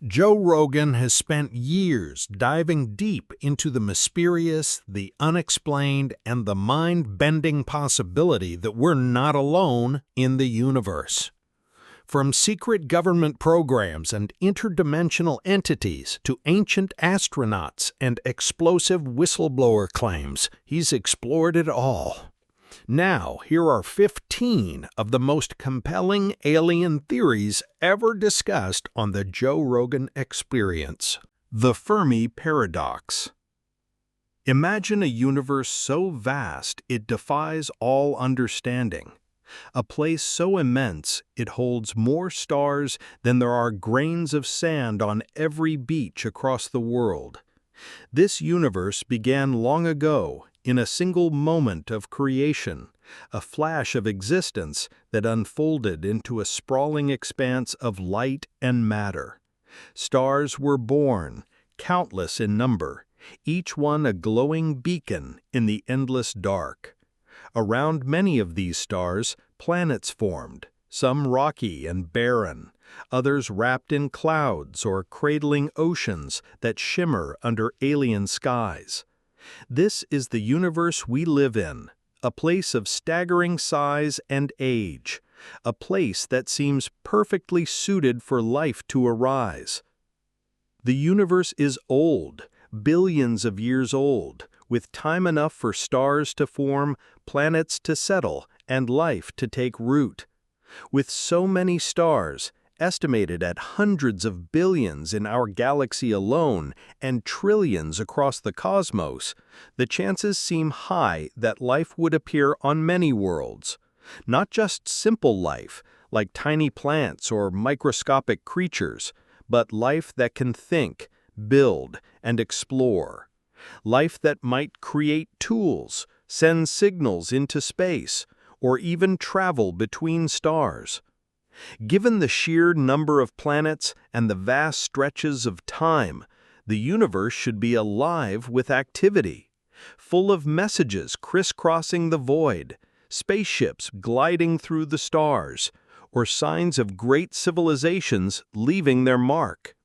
Joe Rogan has spent years diving deep into the mysterious, the unexplained, and the mind-bending possibility that we're not alone in the universe. From secret government programs and interdimensional entities to ancient astronauts and explosive whistleblower claims, he's explored it all. Now, here are 15 of the most compelling alien theories ever discussed on the Joe Rogan Experience. The Fermi Paradox. Imagine a universe so vast it defies all understanding. A place so immense it holds more stars than there are grains of sand on every beach across the world. This universe began long ago, in a single moment of creation, a flash of existence that unfolded into a sprawling expanse of light and matter. Stars were born, countless in number, each one a glowing beacon in the endless dark. Around many of these stars, planets formed, some rocky and barren, others wrapped in clouds or cradling oceans that shimmer under alien skies. This is the universe we live in, a place of staggering size and age, a place that seems perfectly suited for life to arise. The universe is old, billions of years old, with time enough for stars to form, planets to settle, and life to take root. With so many stars, estimated at hundreds of billions in our galaxy alone and trillions across the cosmos, the chances seem high that life would appear on many worlds. Not just simple life, like tiny plants or microscopic creatures, but life that can think, build, and explore. Life that might create tools, send signals into space, or even travel between stars. Given the sheer number of planets and the vast stretches of time, the universe should be alive with activity, full of messages crisscrossing the void, spaceships gliding through the stars, or signs of great civilizations leaving their mark.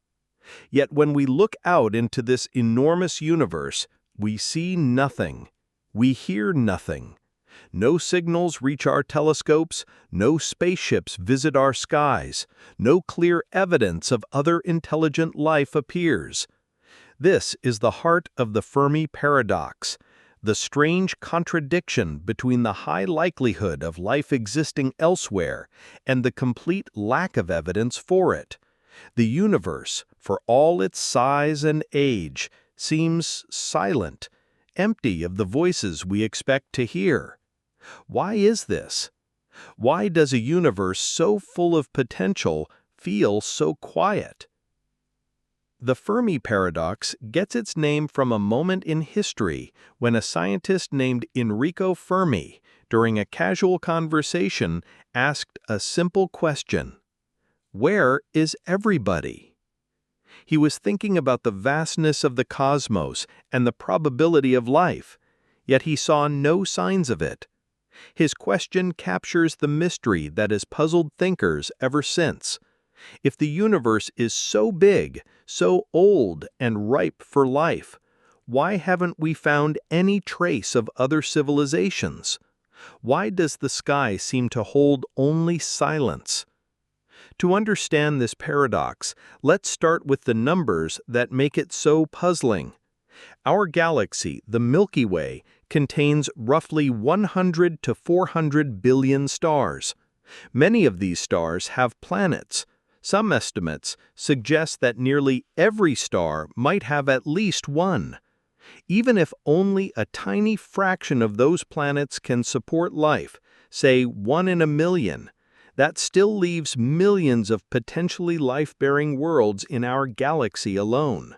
Yet when we look out into this enormous universe, we see nothing. We hear nothing. No signals reach our telescopes, no spaceships visit our skies, no clear evidence of other intelligent life appears. This is the heart of the Fermi Paradox, the strange contradiction between the high likelihood of life existing elsewhere and the complete lack of evidence for it. The universe, for all its size and age, seems silent, empty of the voices we expect to hear. Why is this? Why does a universe so full of potential feel so quiet? The Fermi Paradox gets its name from a moment in history when a scientist named Enrico Fermi, during a casual conversation, asked a simple question: where is everybody? He was thinking about the vastness of the cosmos and the probability of life, yet he saw no signs of it. His question captures the mystery that has puzzled thinkers ever since. If the universe is so big, so old and ripe for life, why haven't we found any trace of other civilizations? Why does the sky seem to hold only silence? To understand this paradox, let's start with the numbers that make it so puzzling. Our galaxy, the Milky Way, contains roughly 100 to 400 billion stars. Many of these stars have planets. Some estimates suggest that nearly every star might have at least one. Even if only a tiny fraction of those planets can support life, say 1 in a million, that still leaves millions of potentially life-bearing worlds in our galaxy alone.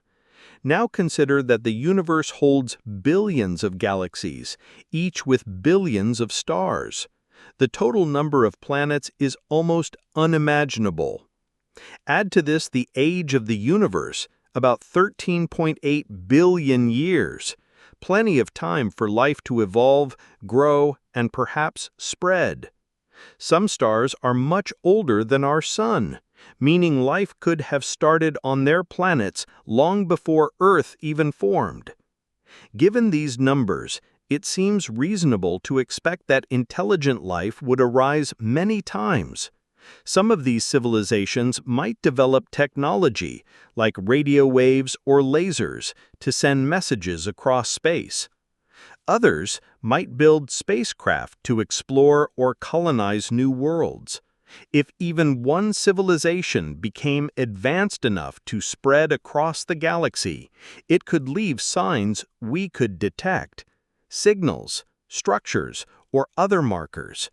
Now consider that the universe holds billions of galaxies, each with billions of stars. The total number of planets is almost unimaginable. Add to this the age of the universe, about 13.8 billion years. Plenty of time for life to evolve, grow, and perhaps spread. Some stars are much older than our Sun. meaning life could have started on their planets long before Earth even formed. Given these numbers, it seems reasonable to expect that intelligent life would arise many times. Some of these civilizations might develop technology, like radio waves or lasers, to send messages across space. Others might build spacecraft to explore or colonize new worlds. If even one civilization became advanced enough to spread across the galaxy, it could leave signs we could detect, signals, structures, or other markers.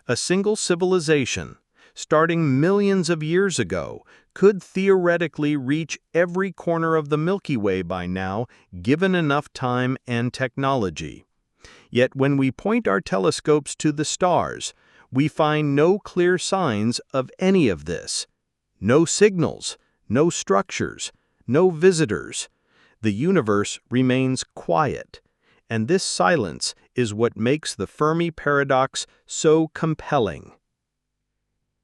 A single civilization, starting millions of years ago, could theoretically reach every corner of the Milky Way by now, given enough time and technology. Yet when we point our telescopes to the stars, we find no clear signs of any of this. No signals, no structures, no visitors. The universe remains quiet, and this silence is what makes the Fermi Paradox so compelling.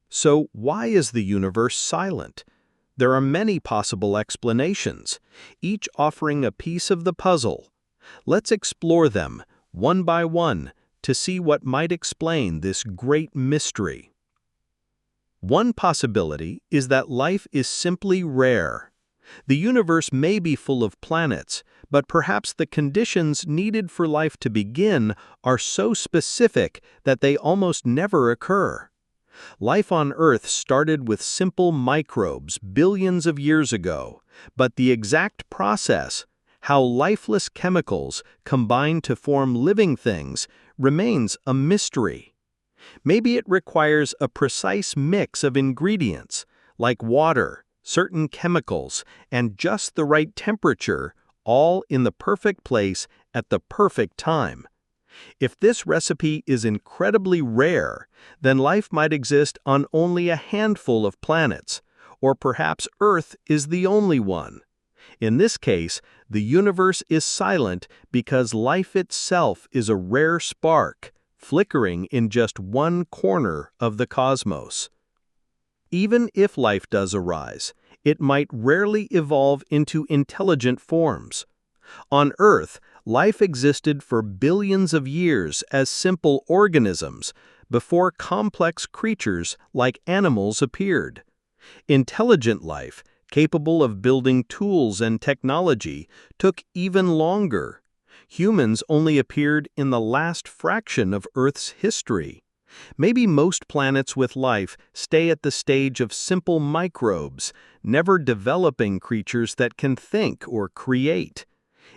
So why is the universe silent? There are many possible explanations, each offering a piece of the puzzle. Let's explore them, one by one, to see what might explain this great mystery. One possibility is that life is simply rare. The universe may be full of planets, but perhaps the conditions needed for life to begin are so specific that they almost never occur. Life on Earth started with simple microbes billions of years ago, but the exact process, how lifeless chemicals combine to form living things, remains a mystery. Maybe it requires a precise mix of ingredients, like water, certain chemicals, and just the right temperature, all in the perfect place at the perfect time. If this recipe is incredibly rare, then life might exist on only a handful of planets, or perhaps Earth is the only one. In this case, the universe is silent because life itself is a rare spark, flickering in just one corner of the cosmos. Even if life does arise, it might rarely evolve into intelligent forms. On Earth, life existed for billions of years as simple organisms before complex creatures like animals appeared. Intelligent life, capable of building tools and technology, took even longer. Humans only appeared in the last fraction of Earth's history. Maybe most planets with life stay at the stage of simple microbes, never developing creatures that can think or create.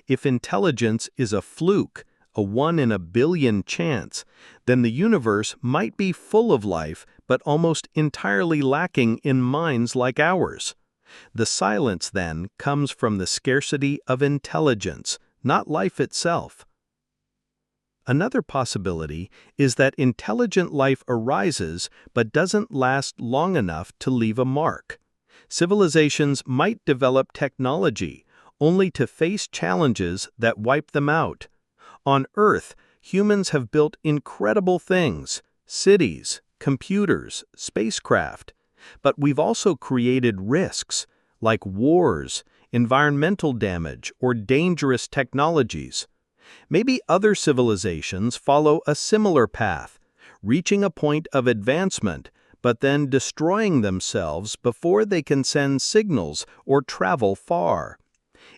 If intelligence is a fluke, a 1 in a billion chance, then the universe might be full of life but almost entirely lacking in minds like ours. The silence, then, comes from the scarcity of intelligence, not life itself. Another possibility is that intelligent life arises but doesn't last long enough to leave a mark. Civilizations might develop technology, only to face challenges that wipe them out. On Earth, humans have built incredible things: cities, computers, spacecraft. But we've also created risks, like wars, environmental damage, or dangerous technologies. Maybe other civilizations follow a similar path, reaching a point of advancement, but then destroying themselves before they can send signals or travel far.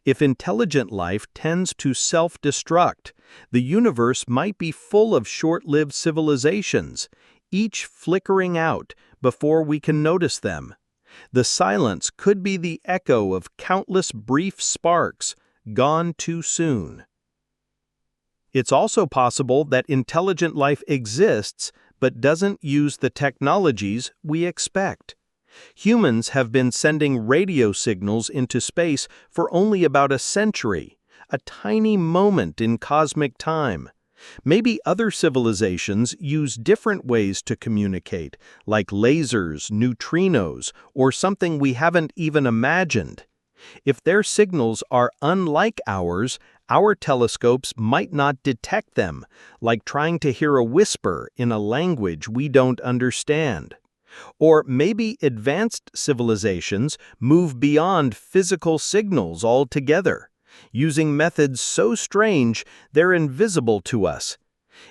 If intelligent life tends to self-destruct, the universe might be full of short-lived civilizations, each flickering out before we can notice them. The silence could be the echo of countless brief sparks, gone too soon. It's also possible that intelligent life exists but doesn't use the technologies we expect. Humans have been sending radio signals into space for only about a century, a tiny moment in cosmic time. Maybe other civilizations use different ways to communicate, like lasers, neutrinos, or something we haven't even imagined. If their signals are unlike ours, our telescopes might not detect them, like trying to hear a whisper in a language we don't understand. Or maybe advanced civilizations move beyond physical signals altogether, using methods so strange they're invisible to us.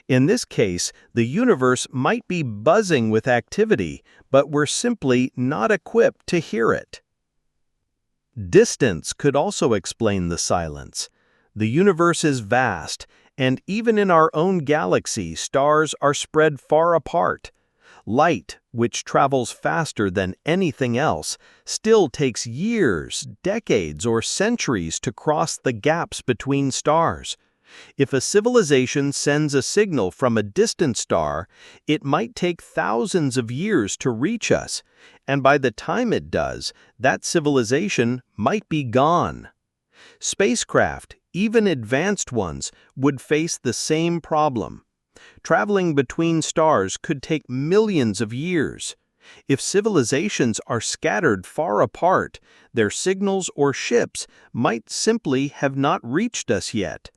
In this case, the universe might be buzzing with activity, but we're simply not equipped to hear it. Distance could also explain the silence. The universe is vast, and even in our own galaxy, stars are spread far apart. Light, which travels faster than anything else, still takes years, decades, or centuries to cross the gaps between stars. If a civilization sends a signal from a distant star, it might take thousands of years to reach us, and by the time it does, that civilization might be gone. Spacecraft, even advanced ones, would face the same problem. Traveling between stars could take millions of years. If civilizations are scattered far apart, their signals or ships might simply have not reached us yet.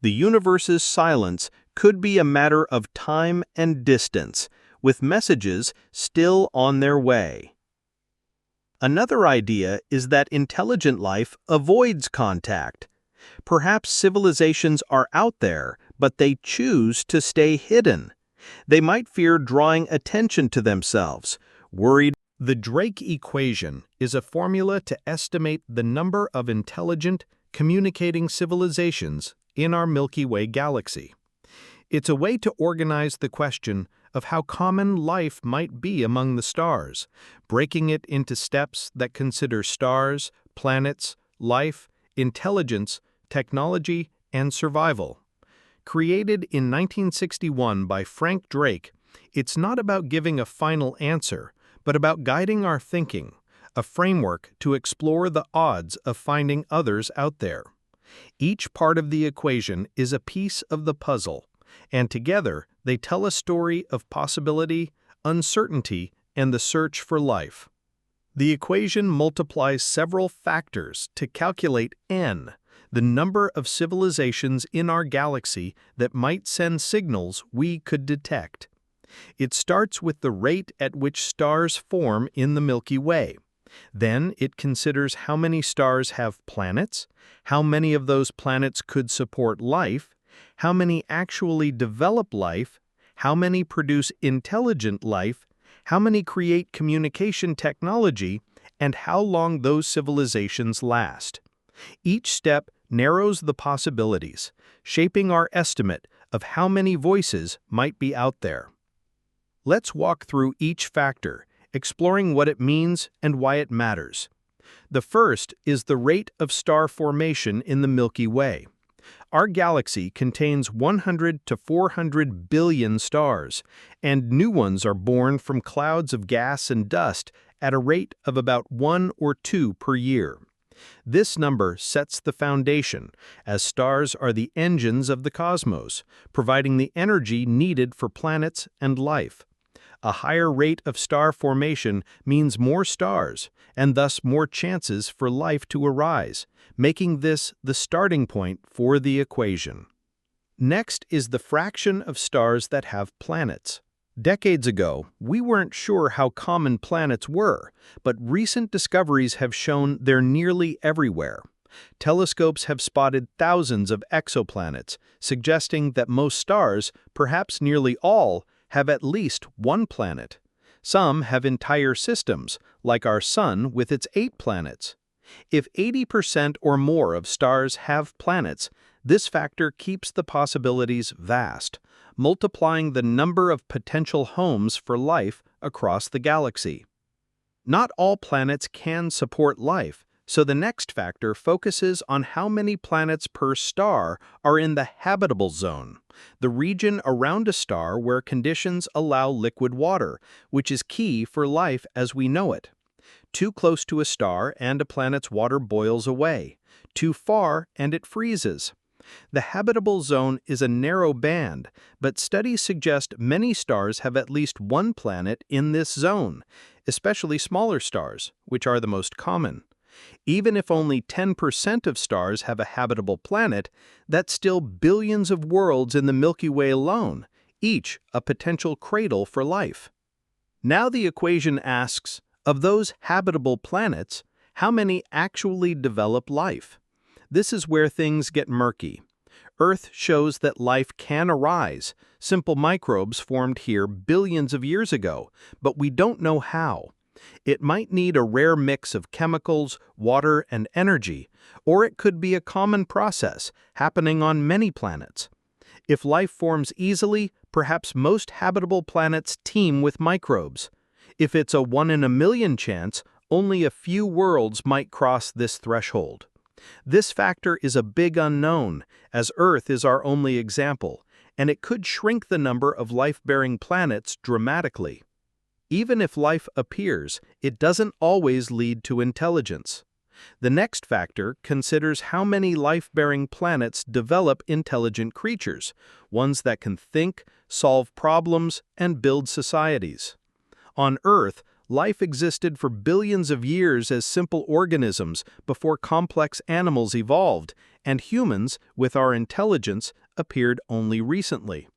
The universe's silence could be a matter of time and distance, with messages still on their way. Another idea is that intelligent life avoids contact. Perhaps civilizations are out there, but they choose to stay hidden. They might fear drawing attention to themselves, worried. The Drake equation is a formula to estimate the number of intelligent, communicating civilizations in our Milky Way galaxy. It's a way to organize the question of how common life might be among the stars, breaking it into steps that consider stars, planets, life, intelligence, technology, and survival. Created in 1961 by Frank Drake, it's not about giving a final answer, but about guiding our thinking, a framework to explore the odds of finding others out there. Each part of the equation is a piece of the puzzle, and together they tell a story of possibility, uncertainty, and the search for life. The equation multiplies several factors to calculate n, the number of civilizations in our galaxy that might send signals we could detect. It starts with the rate at which stars form in the Milky Way. Then it considers how many stars have planets, how many of those planets could support life, how many actually develop life, how many produce intelligent life, how many create communication technology, and how long those civilizations last. Each step narrows the possibilities, shaping our estimate of how many voices might be out there. Let's walk through each factor, exploring what it means and why it matters. The first is the rate of star formation in the Milky Way. Our galaxy contains 100 to 400 billion stars, and new ones are born from clouds of gas and dust at a rate of about 1 or 2 per year. This number sets the foundation, as stars are the engines of the cosmos, providing the energy needed for planets and life. A higher rate of star formation means more stars, and thus more chances for life to arise, making this the starting point for the equation. Next is the fraction of stars that have planets. Decades ago, we weren't sure how common planets were, but recent discoveries have shown they're nearly everywhere. Telescopes have spotted thousands of exoplanets, suggesting that most stars, perhaps nearly all, have at least one planet. Some have entire systems, like our Sun with its 8 planets. If 80% or more of stars have planets, this factor keeps the possibilities vast, multiplying the number of potential homes for life across the galaxy. Not all planets can support life, so the next factor focuses on how many planets per star are in the habitable zone, the region around a star where conditions allow liquid water, which is key for life as we know it. Too close to a star and a planet's water boils away. Too far and it freezes. The habitable zone is a narrow band, but studies suggest many stars have at least one planet in this zone, especially smaller stars, which are the most common. Even if only 10% of stars have a habitable planet, that's still billions of worlds in the Milky Way alone, each a potential cradle for life. Now the equation asks, of those habitable planets, how many actually develop life? This is where things get murky. Earth shows that life can arise, simple microbes formed here billions of years ago, but we don't know how. It might need a rare mix of chemicals, water, and energy, or it could be a common process happening on many planets. If life forms easily, perhaps most habitable planets teem with microbes. If it's a 1 in a million chance, only a few worlds might cross this threshold. This factor is a big unknown, as Earth is our only example, and it could shrink the number of life-bearing planets dramatically. Even if life appears, it doesn't always lead to intelligence. The next factor considers how many life-bearing planets develop intelligent creatures, ones that can think, solve problems, and build societies. On Earth, life existed for billions of years as simple organisms before complex animals evolved, and humans, with our intelligence, appeared only recently.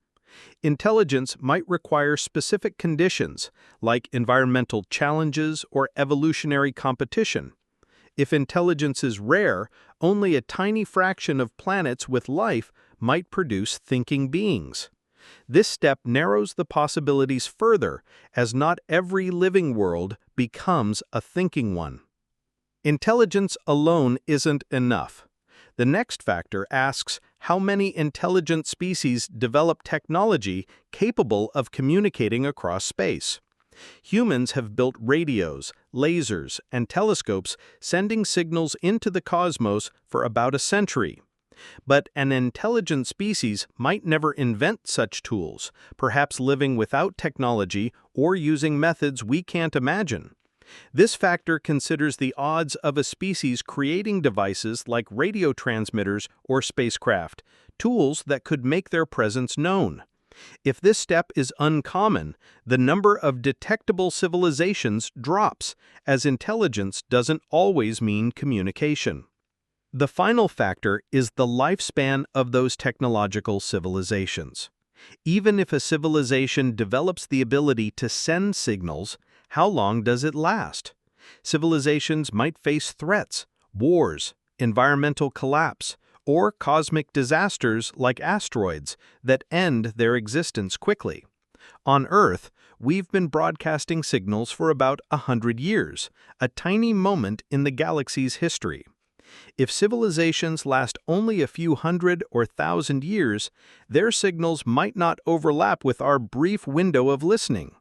Intelligence might require specific conditions, like environmental challenges or evolutionary competition. If intelligence is rare, only a tiny fraction of planets with life might produce thinking beings. This step narrows the possibilities further, as not every living world becomes a thinking one. Intelligence alone isn't enough. The next factor asks how many intelligent species develop technology capable of communicating across space. Humans have built radios, lasers, and telescopes sending signals into the cosmos for about a century. But an intelligent species might never invent such tools, perhaps living without technology or using methods we can't imagine. This factor considers the odds of a species creating devices like radio transmitters or spacecraft, tools that could make their presence known. If this step is uncommon, the number of detectable civilizations drops, as intelligence doesn't always mean communication. The final factor is the lifespan of those technological civilizations. Even if a civilization develops the ability to send signals, how long does it last? Civilizations might face threats, wars, environmental collapse, or cosmic disasters like asteroids that end their existence quickly. On Earth, we've been broadcasting signals for about 100 years, a tiny moment in the galaxy's history. If civilizations last only a few hundred or thousand years, their signals might not overlap with our brief window of listening.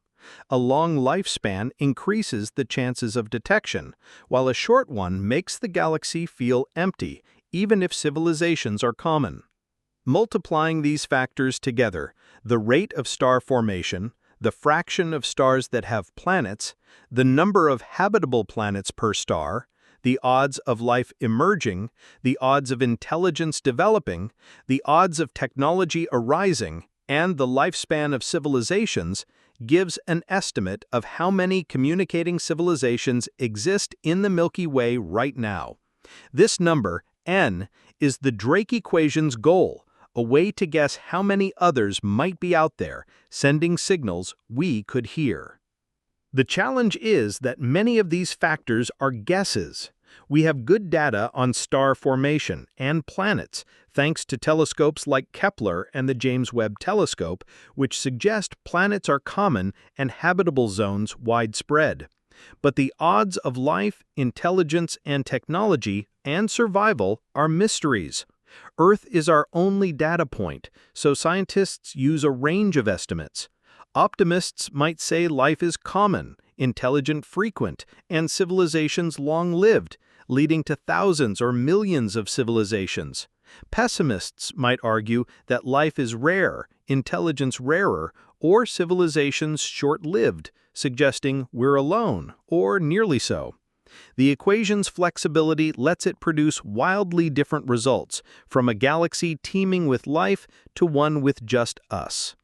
A long lifespan increases the chances of detection, while a short one makes the galaxy feel empty, even if civilizations are common. Multiplying these factors together, the rate of star formation, the fraction of stars that have planets, the number of habitable planets per star, the odds of life emerging, the odds of intelligence developing, the odds of technology arising, and the lifespan of civilizations gives an estimate of how many communicating civilizations exist in the Milky Way right now. This number, n, is the Drake equation's goal, a way to guess how many others might be out there, sending signals we could hear. The challenge is that many of these factors are guesses. We have good data on star formation and planets, thanks to telescopes like Kepler and the James Webb Telescope, which suggest planets are common and habitable zones widespread. But the odds of life, intelligence, and technology and survival are mysteries. Earth is our only data point, so scientists use a range of estimates. Optimists might say life is common, intelligent frequent, and civilizations long-lived, leading to thousands or millions of civilizations. Pessimists might argue that life is rare, intelligence rarer, or civilizations short-lived, suggesting we're alone, or nearly so. The equation's flexibility lets it produce wildly different results, from a galaxy teeming with life to one with just us.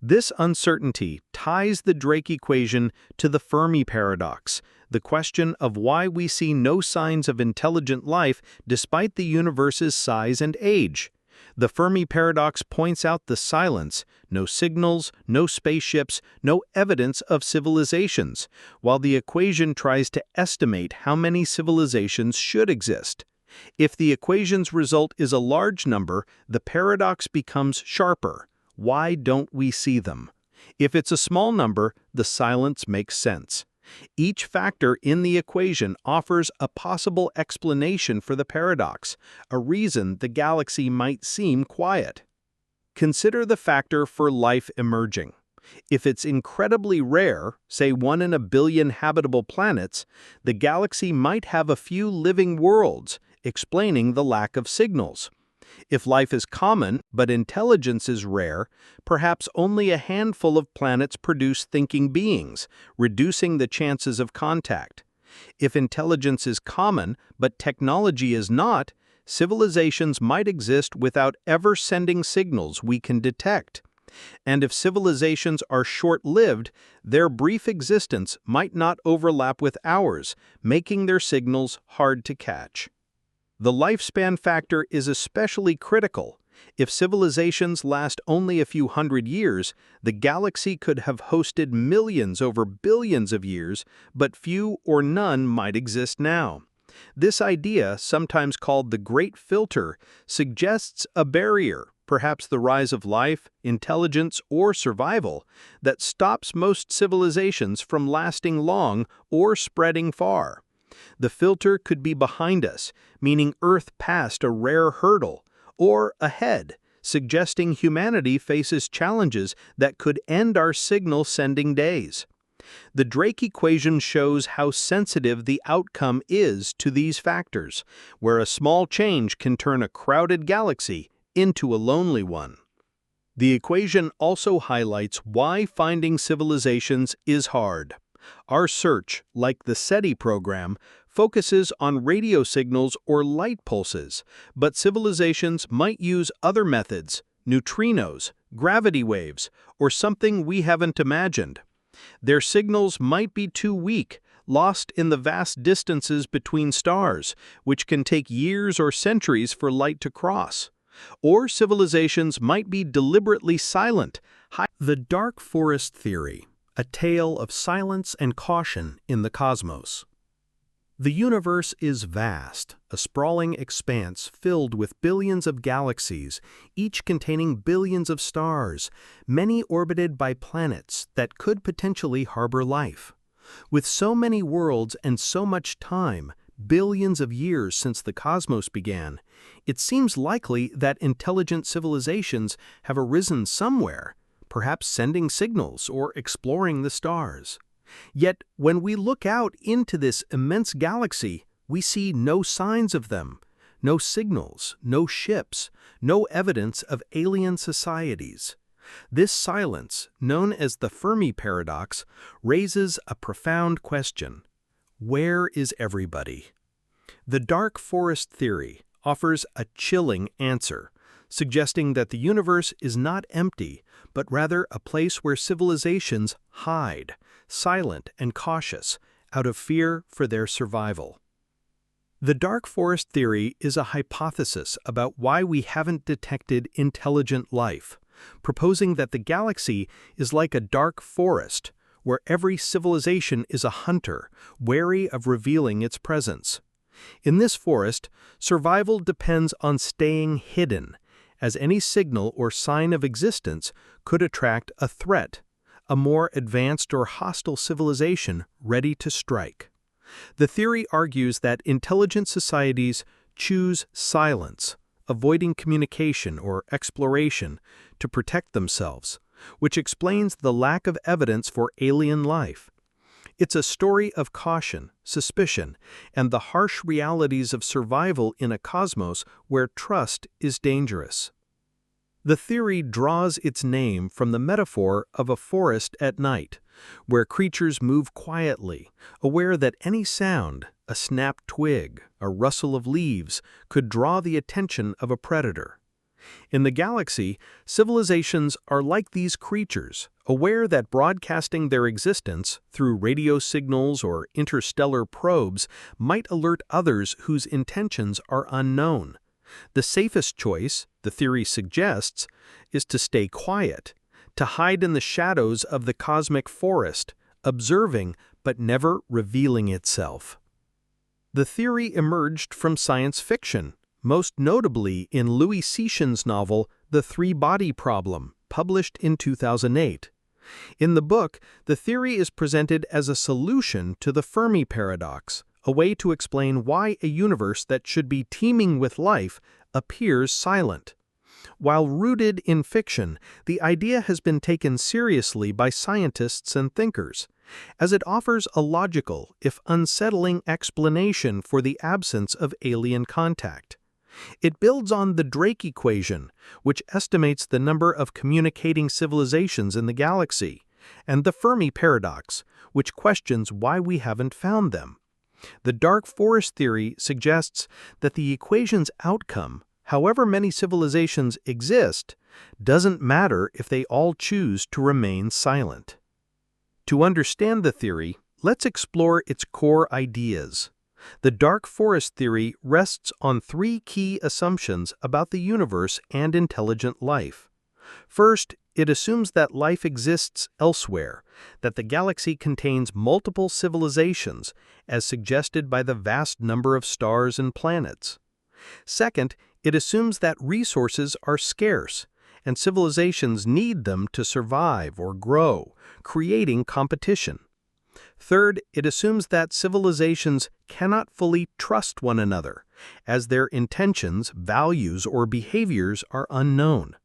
This uncertainty ties the Drake equation to the Fermi Paradox, the question of why we see no signs of intelligent life despite the universe's size and age. The Fermi Paradox points out the silence, no signals, no spaceships, no evidence of civilizations, while the equation tries to estimate how many civilizations should exist. If the equation's result is a large number, the paradox becomes sharper. Why don't we see them? If it's a small number, the silence makes sense. Each factor in the equation offers a possible explanation for the paradox, a reason the galaxy might seem quiet. Consider the factor for life emerging. If it's incredibly rare, say 1 in a billion habitable planets, the galaxy might have a few living worlds, explaining the lack of signals. If life is common, but intelligence is rare, perhaps only a handful of planets produce thinking beings, reducing the chances of contact. If intelligence is common, but technology is not, civilizations might exist without ever sending signals we can detect. And if civilizations are short-lived, their brief existence might not overlap with ours, making their signals hard to catch. The lifespan factor is especially critical. If civilizations last only a few hundred years, the galaxy could have hosted millions over billions of years, but few or none might exist now. This idea, sometimes called the Great Filter, suggests a barrier, perhaps the rise of life, intelligence, or survival, that stops most civilizations from lasting long or spreading far. The filter could be behind us, meaning Earth passed a rare hurdle, or ahead, suggesting humanity faces challenges that could end our signal-sending days. The Drake equation shows how sensitive the outcome is to these factors, where a small change can turn a crowded galaxy into a lonely one. The equation also highlights why finding civilizations is hard. Our search, like the SETI program, focuses on radio signals or light pulses, but civilizations might use other methods, neutrinos, gravity waves, or something we haven't imagined. Their signals might be too weak, lost in the vast distances between stars, which can take years or centuries for light to cross. Or civilizations might be deliberately silent. The Dark Forest Theory, a tale of silence and caution in the cosmos. The universe is vast, a sprawling expanse filled with billions of galaxies, each containing billions of stars, many orbited by planets that could potentially harbor life. With so many worlds and so much time, billions of years since the cosmos began, it seems likely that intelligent civilizations have arisen somewhere, perhaps sending signals or exploring the stars. Yet, when we look out into this immense galaxy, we see no signs of them, no signals, no ships, no evidence of alien societies. This silence, known as the Fermi Paradox, raises a profound question. Where is everybody? The Dark Forest Theory offers a chilling answer, suggesting that the universe is not empty, but rather a place where civilizations hide, silent and cautious, out of fear for their survival. The Dark Forest Theory is a hypothesis about why we haven't detected intelligent life, proposing that the galaxy is like a dark forest, where every civilization is a hunter, wary of revealing its presence. In this forest, survival depends on staying hidden, as any signal or sign of existence could attract a threat, a more advanced or hostile civilization ready to strike. The theory argues that intelligent societies choose silence, avoiding communication or exploration to protect themselves, which explains the lack of evidence for alien life. It's a story of caution, suspicion, and the harsh realities of survival in a cosmos where trust is dangerous. The theory draws its name from the metaphor of a forest at night, where creatures move quietly, aware that any sound, a snapped twig, a rustle of leaves, could draw the attention of a predator. In the galaxy, civilizations are like these creatures, aware that broadcasting their existence through radio signals or interstellar probes might alert others whose intentions are unknown. The safest choice, the theory suggests, is to stay quiet, to hide in the shadows of the cosmic forest, observing but never revealing itself. The theory emerged from science fiction, most notably in Louis Cichan's novel The Three-Body Problem, published in 2008. In the book, the theory is presented as a solution to the Fermi Paradox, a way to explain why a universe that should be teeming with life appears silent. While rooted in fiction, the idea has been taken seriously by scientists and thinkers, as it offers a logical, if unsettling, explanation for the absence of alien contact. It builds on the Drake equation, which estimates the number of communicating civilizations in the galaxy, and the Fermi Paradox, which questions why we haven't found them. The dark forest theory suggests that the equation's outcome, however many civilizations exist, doesn't matter if they all choose to remain silent. To understand the theory, let's explore its core ideas. The dark forest theory rests on three key assumptions about the universe and intelligent life. First, it assumes that life exists elsewhere, that the galaxy contains multiple civilizations, as suggested by the vast number of stars and planets. Second, it assumes that resources are scarce, and civilizations need them to survive or grow, creating competition. Third, it assumes that civilizations cannot fully trust one another, as their intentions, values, or behaviors are unknown.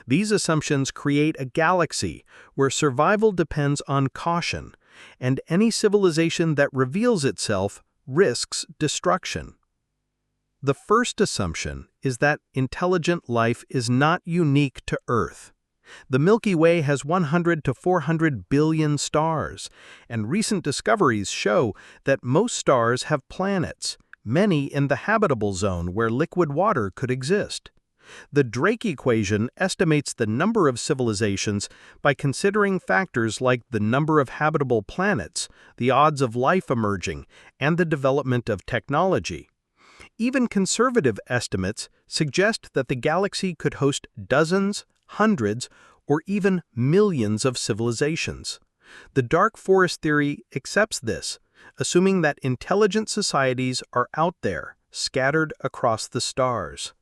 These assumptions create a galaxy where survival depends on caution, and any civilization that reveals itself risks destruction. The first assumption is that intelligent life is not unique to Earth. The Milky Way has 100 to 400 billion stars, and recent discoveries show that most stars have planets, many in the habitable zone where liquid water could exist. The Drake equation estimates the number of civilizations by considering factors like the number of habitable planets, the odds of life emerging, and the development of technology. Even conservative estimates suggest that the galaxy could host dozens, hundreds, or even millions of civilizations. The dark forest theory accepts this, assuming that intelligent societies are out there, scattered across the stars.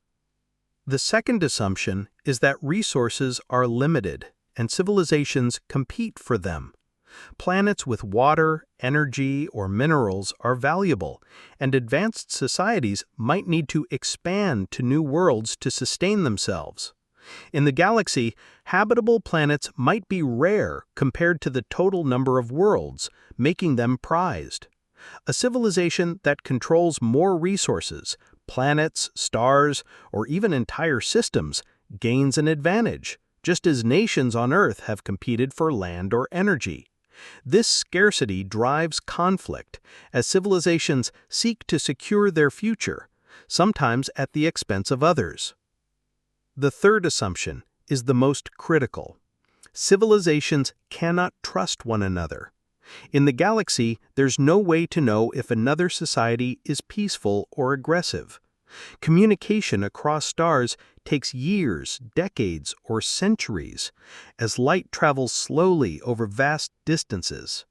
The second assumption is that resources are limited, and civilizations compete for them. Planets with water, energy, or minerals are valuable, and advanced societies might need to expand to new worlds to sustain themselves. In the galaxy, habitable planets might be rare compared to the total number of worlds, making them prized. A civilization that controls more resources, planets, stars, or even entire systems, gains an advantage, just as nations on Earth have competed for land or energy. This scarcity drives conflict, as civilizations seek to secure their future, sometimes at the expense of others. The third assumption is the most critical. Civilizations cannot trust one another. In the galaxy, there's no way to know if another society is peaceful or aggressive. Communication across stars takes years, decades, or centuries, as light travels slowly over vast distances.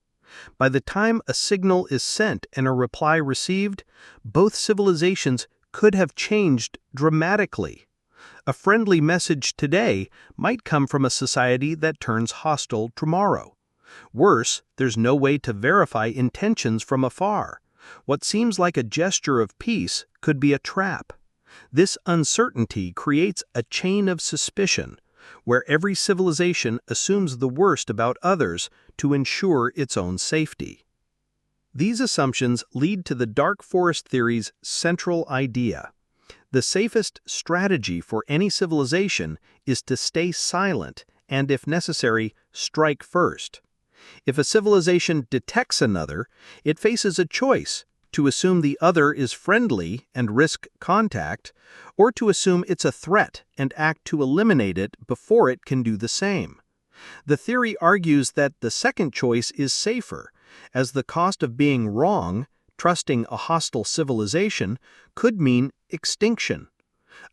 By the time a signal is sent and a reply received, both civilizations could have changed dramatically. A friendly message today might come from a society that turns hostile tomorrow. Worse, there's no way to verify intentions from afar. What seems like a gesture of peace could be a trap. This uncertainty creates a chain of suspicion, where every civilization assumes the worst about others to ensure its own safety. These assumptions lead to the dark forest theory's central idea. The safest strategy for any civilization is to stay silent and, if necessary, strike first. If a civilization detects another, it faces a choice: to assume the other is friendly and risk contact, or to assume it's a threat and act to eliminate it before it can do the same. The theory argues that the second choice is safer, as the cost of being wrong, trusting a hostile civilization, could mean extinction.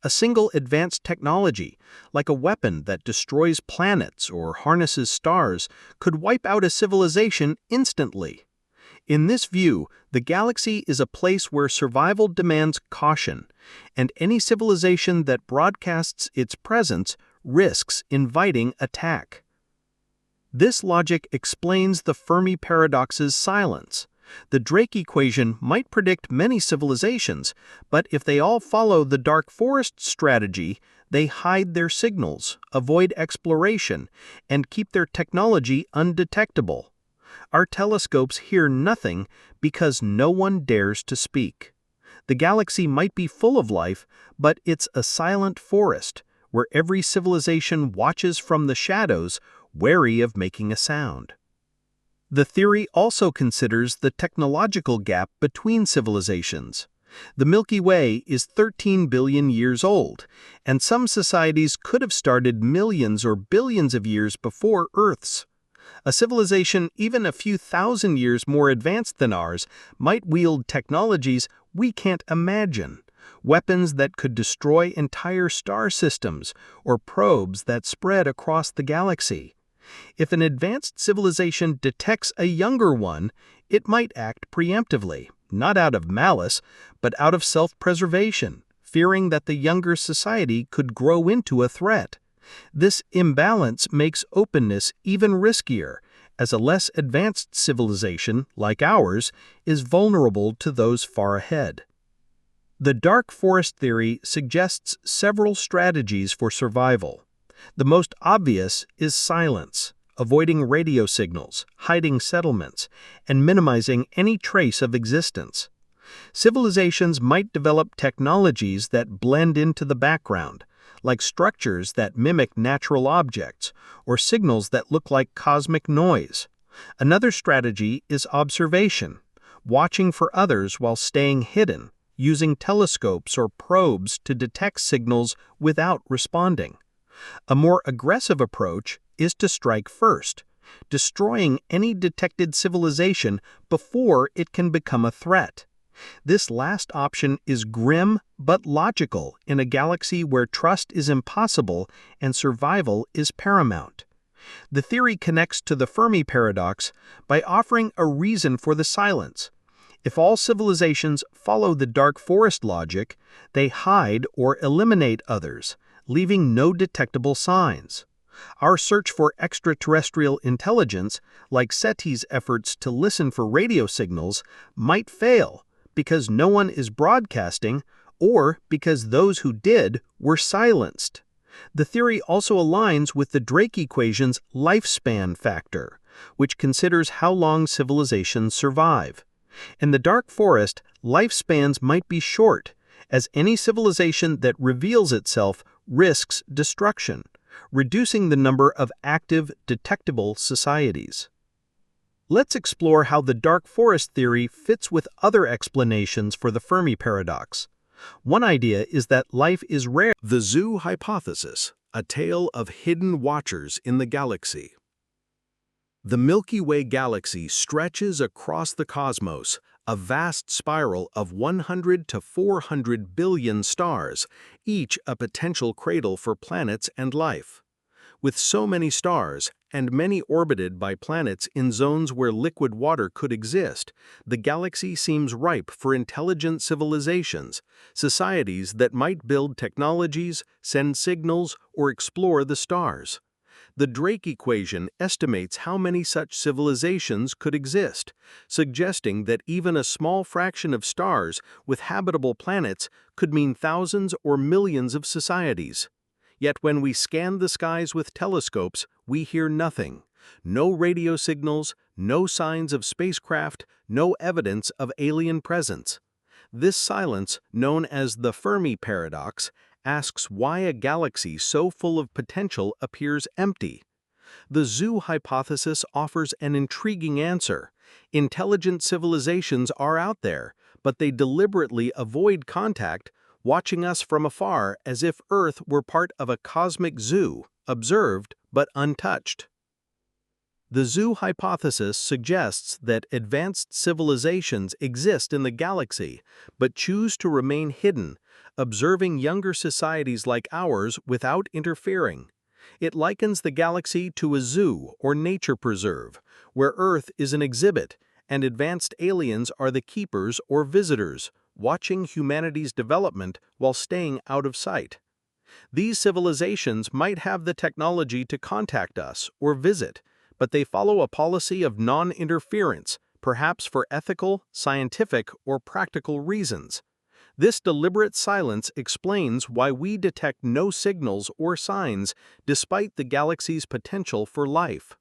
A single advanced technology, like a weapon that destroys planets or harnesses stars, could wipe out a civilization instantly. In this view, the galaxy is a place where survival demands caution, and any civilization that broadcasts its presence risks inviting attack. This logic explains the Fermi Paradox's silence. The Drake equation might predict many civilizations, but if they all follow the dark forest strategy, they hide their signals, avoid exploration, and keep their technology undetectable. Our telescopes hear nothing because no one dares to speak. The galaxy might be full of life, but it's a silent forest where every civilization watches from the shadows, wary of making a sound. The theory also considers the technological gap between civilizations. The Milky Way is 13 billion years old, and some societies could have started millions or billions of years before Earth's. A civilization even a few thousand years more advanced than ours might wield technologies we can't imagine, weapons that could destroy entire star systems or probes that spread across the galaxy. If an advanced civilization detects a younger one, it might act preemptively, not out of malice, but out of self-preservation, fearing that the younger society could grow into a threat. This imbalance makes openness even riskier, as a less advanced civilization, like ours, is vulnerable to those far ahead. The dark forest theory suggests several strategies for survival. The most obvious is silence, avoiding radio signals, hiding settlements, and minimizing any trace of existence. Civilizations might develop technologies that blend into the background, like structures that mimic natural objects or signals that look like cosmic noise. Another strategy is observation, watching for others while staying hidden, using telescopes or probes to detect signals without responding. A more aggressive approach is to strike first, destroying any detected civilization before it can become a threat. This last option is grim but logical in a galaxy where trust is impossible and survival is paramount. The theory connects to the Fermi Paradox by offering a reason for the silence. If all civilizations follow the dark forest logic, they hide or eliminate others, leaving no detectable signs. Our search for extraterrestrial intelligence, like SETI's efforts to listen for radio signals, might fail because no one is broadcasting or because those who did were silenced. The theory also aligns with the Drake equation's lifespan factor, which considers how long civilizations survive. In the dark forest, lifespans might be short, as any civilization that reveals itself risks destruction, reducing the number of active, detectable societies. Let's explore how the dark forest theory fits with other explanations for the Fermi Paradox. One idea is that life is rare. The Zoo Hypothesis, a tale of hidden watchers in the galaxy. The Milky Way galaxy stretches across the cosmos, a vast spiral of 100 to 400 billion stars, each a potential cradle for planets and life. With so many stars, and many orbited by planets in zones where liquid water could exist, the galaxy seems ripe for intelligent civilizations, societies that might build technologies, send signals, or explore the stars. The Drake equation estimates how many such civilizations could exist, suggesting that even a small fraction of stars with habitable planets could mean thousands or millions of societies. Yet when we scan the skies with telescopes, we hear nothing. No radio signals, no signs of spacecraft, no evidence of alien presence. This silence, known as the Fermi Paradox, asks why a galaxy so full of potential appears empty. The Zoo Hypothesis offers an intriguing answer. Intelligent civilizations are out there, but they deliberately avoid contact, watching us from afar as if Earth were part of a cosmic zoo, observed but untouched. The zoo hypothesis suggests that advanced civilizations exist in the galaxy, but choose to remain hidden, observing younger societies like ours without interfering. It likens the galaxy to a zoo or nature preserve, where Earth is an exhibit and advanced aliens are the keepers or visitors, watching humanity's development while staying out of sight. These civilizations might have the technology to contact us or visit, but they follow a policy of non-interference, perhaps for ethical, scientific, or practical reasons. This deliberate silence explains why we detect no signals or signs despite the galaxy's potential for life.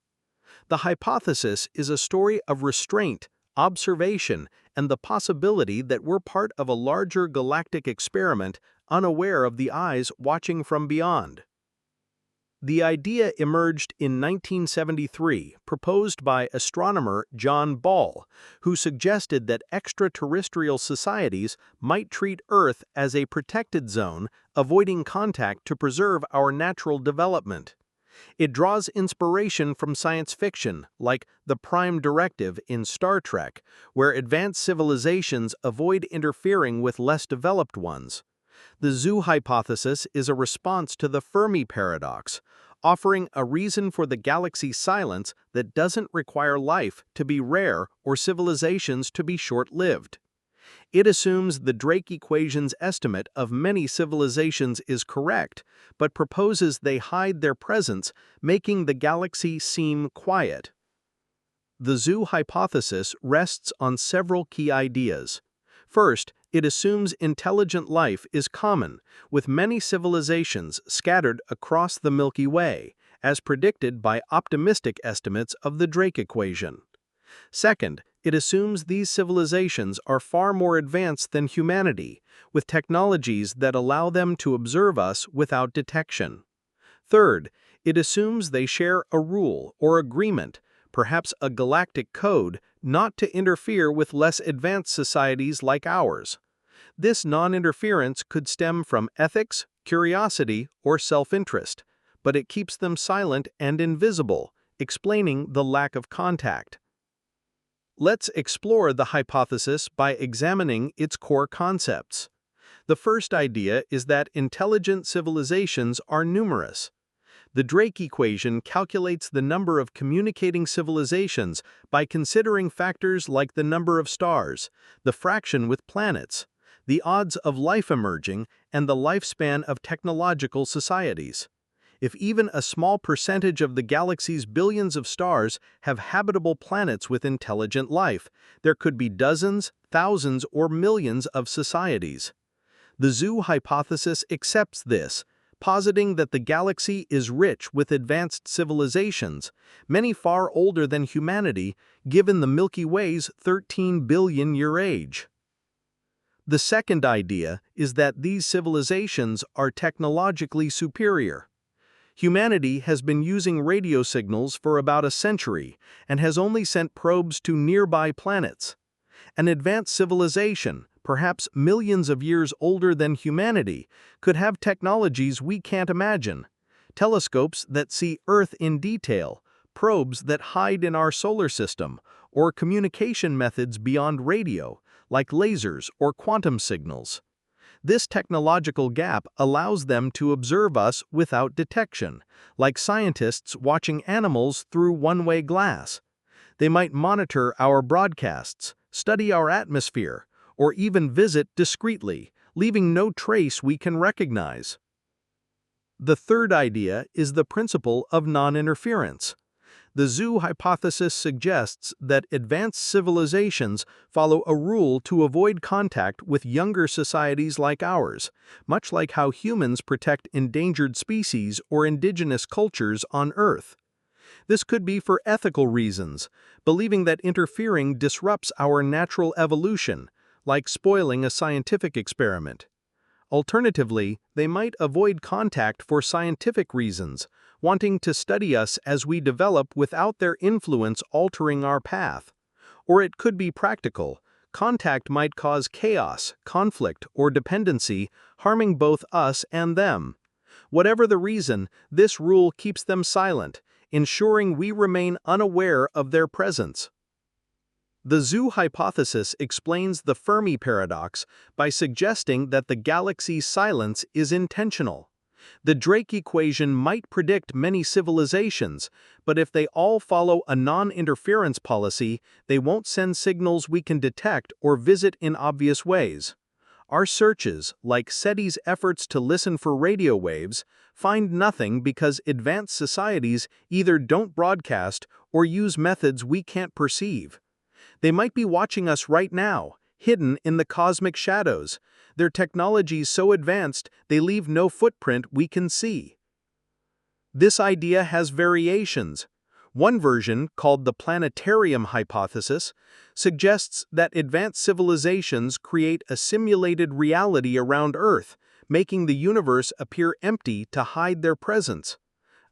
The hypothesis is a story of restraint, observation, and the possibility that we're part of a larger galactic experiment unaware of the eyes watching from beyond. The idea emerged in 1973, proposed by astronomer John Ball, who suggested that extraterrestrial societies might treat Earth as a protected zone, avoiding contact to preserve our natural development. It draws inspiration from science fiction, like the Prime Directive in Star Trek, where advanced civilizations avoid interfering with less developed ones. The zoo hypothesis is a response to the Fermi Paradox, offering a reason for the galaxy's silence that doesn't require life to be rare or civilizations to be short-lived. It assumes the Drake equation's estimate of many civilizations is correct, but proposes they hide their presence, making the galaxy seem quiet. The zoo hypothesis rests on several key ideas. First, it assumes intelligent life is common, with many civilizations scattered across the Milky Way, as predicted by optimistic estimates of the Drake equation. Second, it assumes these civilizations are far more advanced than humanity, with technologies that allow them to observe us without detection. Third, it assumes they share a rule or agreement, perhaps a galactic code, not to interfere with less advanced societies like ours. This non-interference could stem from ethics, curiosity, or self-interest, but it keeps them silent and invisible, explaining the lack of contact. Let's explore the hypothesis by examining its core concepts. The first idea is that intelligent civilizations are numerous. The Drake equation calculates the number of communicating civilizations by considering factors like the number of stars, the fraction with planets, the odds of life emerging, and the lifespan of technological societies. If even a small percentage of the galaxy's billions of stars have habitable planets with intelligent life, there could be dozens, thousands, or millions of societies. The zoo hypothesis accepts this, positing that the galaxy is rich with advanced civilizations, many far older than humanity, given the Milky Way's 13 billion-year age. The second idea is that these civilizations are technologically superior. Humanity has been using radio signals for about a century and has only sent probes to nearby planets. An advanced civilization, perhaps millions of years older than humanity, could have technologies we can't imagine. Telescopes that see Earth in detail, probes that hide in our solar system, or communication methods beyond radio, like lasers or quantum signals. This technological gap allows them to observe us without detection, like scientists watching animals through one-way glass. They might monitor our broadcasts, study our atmosphere, or even visit discreetly, leaving no trace we can recognize. The third idea is the principle of non-interference. The zoo hypothesis suggests that advanced civilizations follow a rule to avoid contact with younger societies like ours, much like how humans protect endangered species or indigenous cultures on Earth. This could be for ethical reasons, believing that interfering disrupts our natural evolution, like spoiling a scientific experiment. Alternatively, they might avoid contact for scientific reasons, wanting to study us as we develop without their influence altering our path. Or it could be practical. Contact might cause chaos, conflict, or dependency, harming both us and them. Whatever the reason, this rule keeps them silent, ensuring we remain unaware of their presence. The zoo hypothesis explains the Fermi paradox by suggesting that the galaxy's silence is intentional. The Drake equation might predict many civilizations, but if they all follow a non-interference policy, they won't send signals we can detect or visit in obvious ways. Our searches, like SETI's efforts to listen for radio waves, find nothing because advanced societies either don't broadcast or use methods we can't perceive. They might be watching us right now, hidden in the cosmic shadows. Their technology's so advanced, they leave no footprint we can see. This idea has variations. One version, called the Planetarium Hypothesis, suggests that advanced civilizations create a simulated reality around Earth, making the universe appear empty to hide their presence.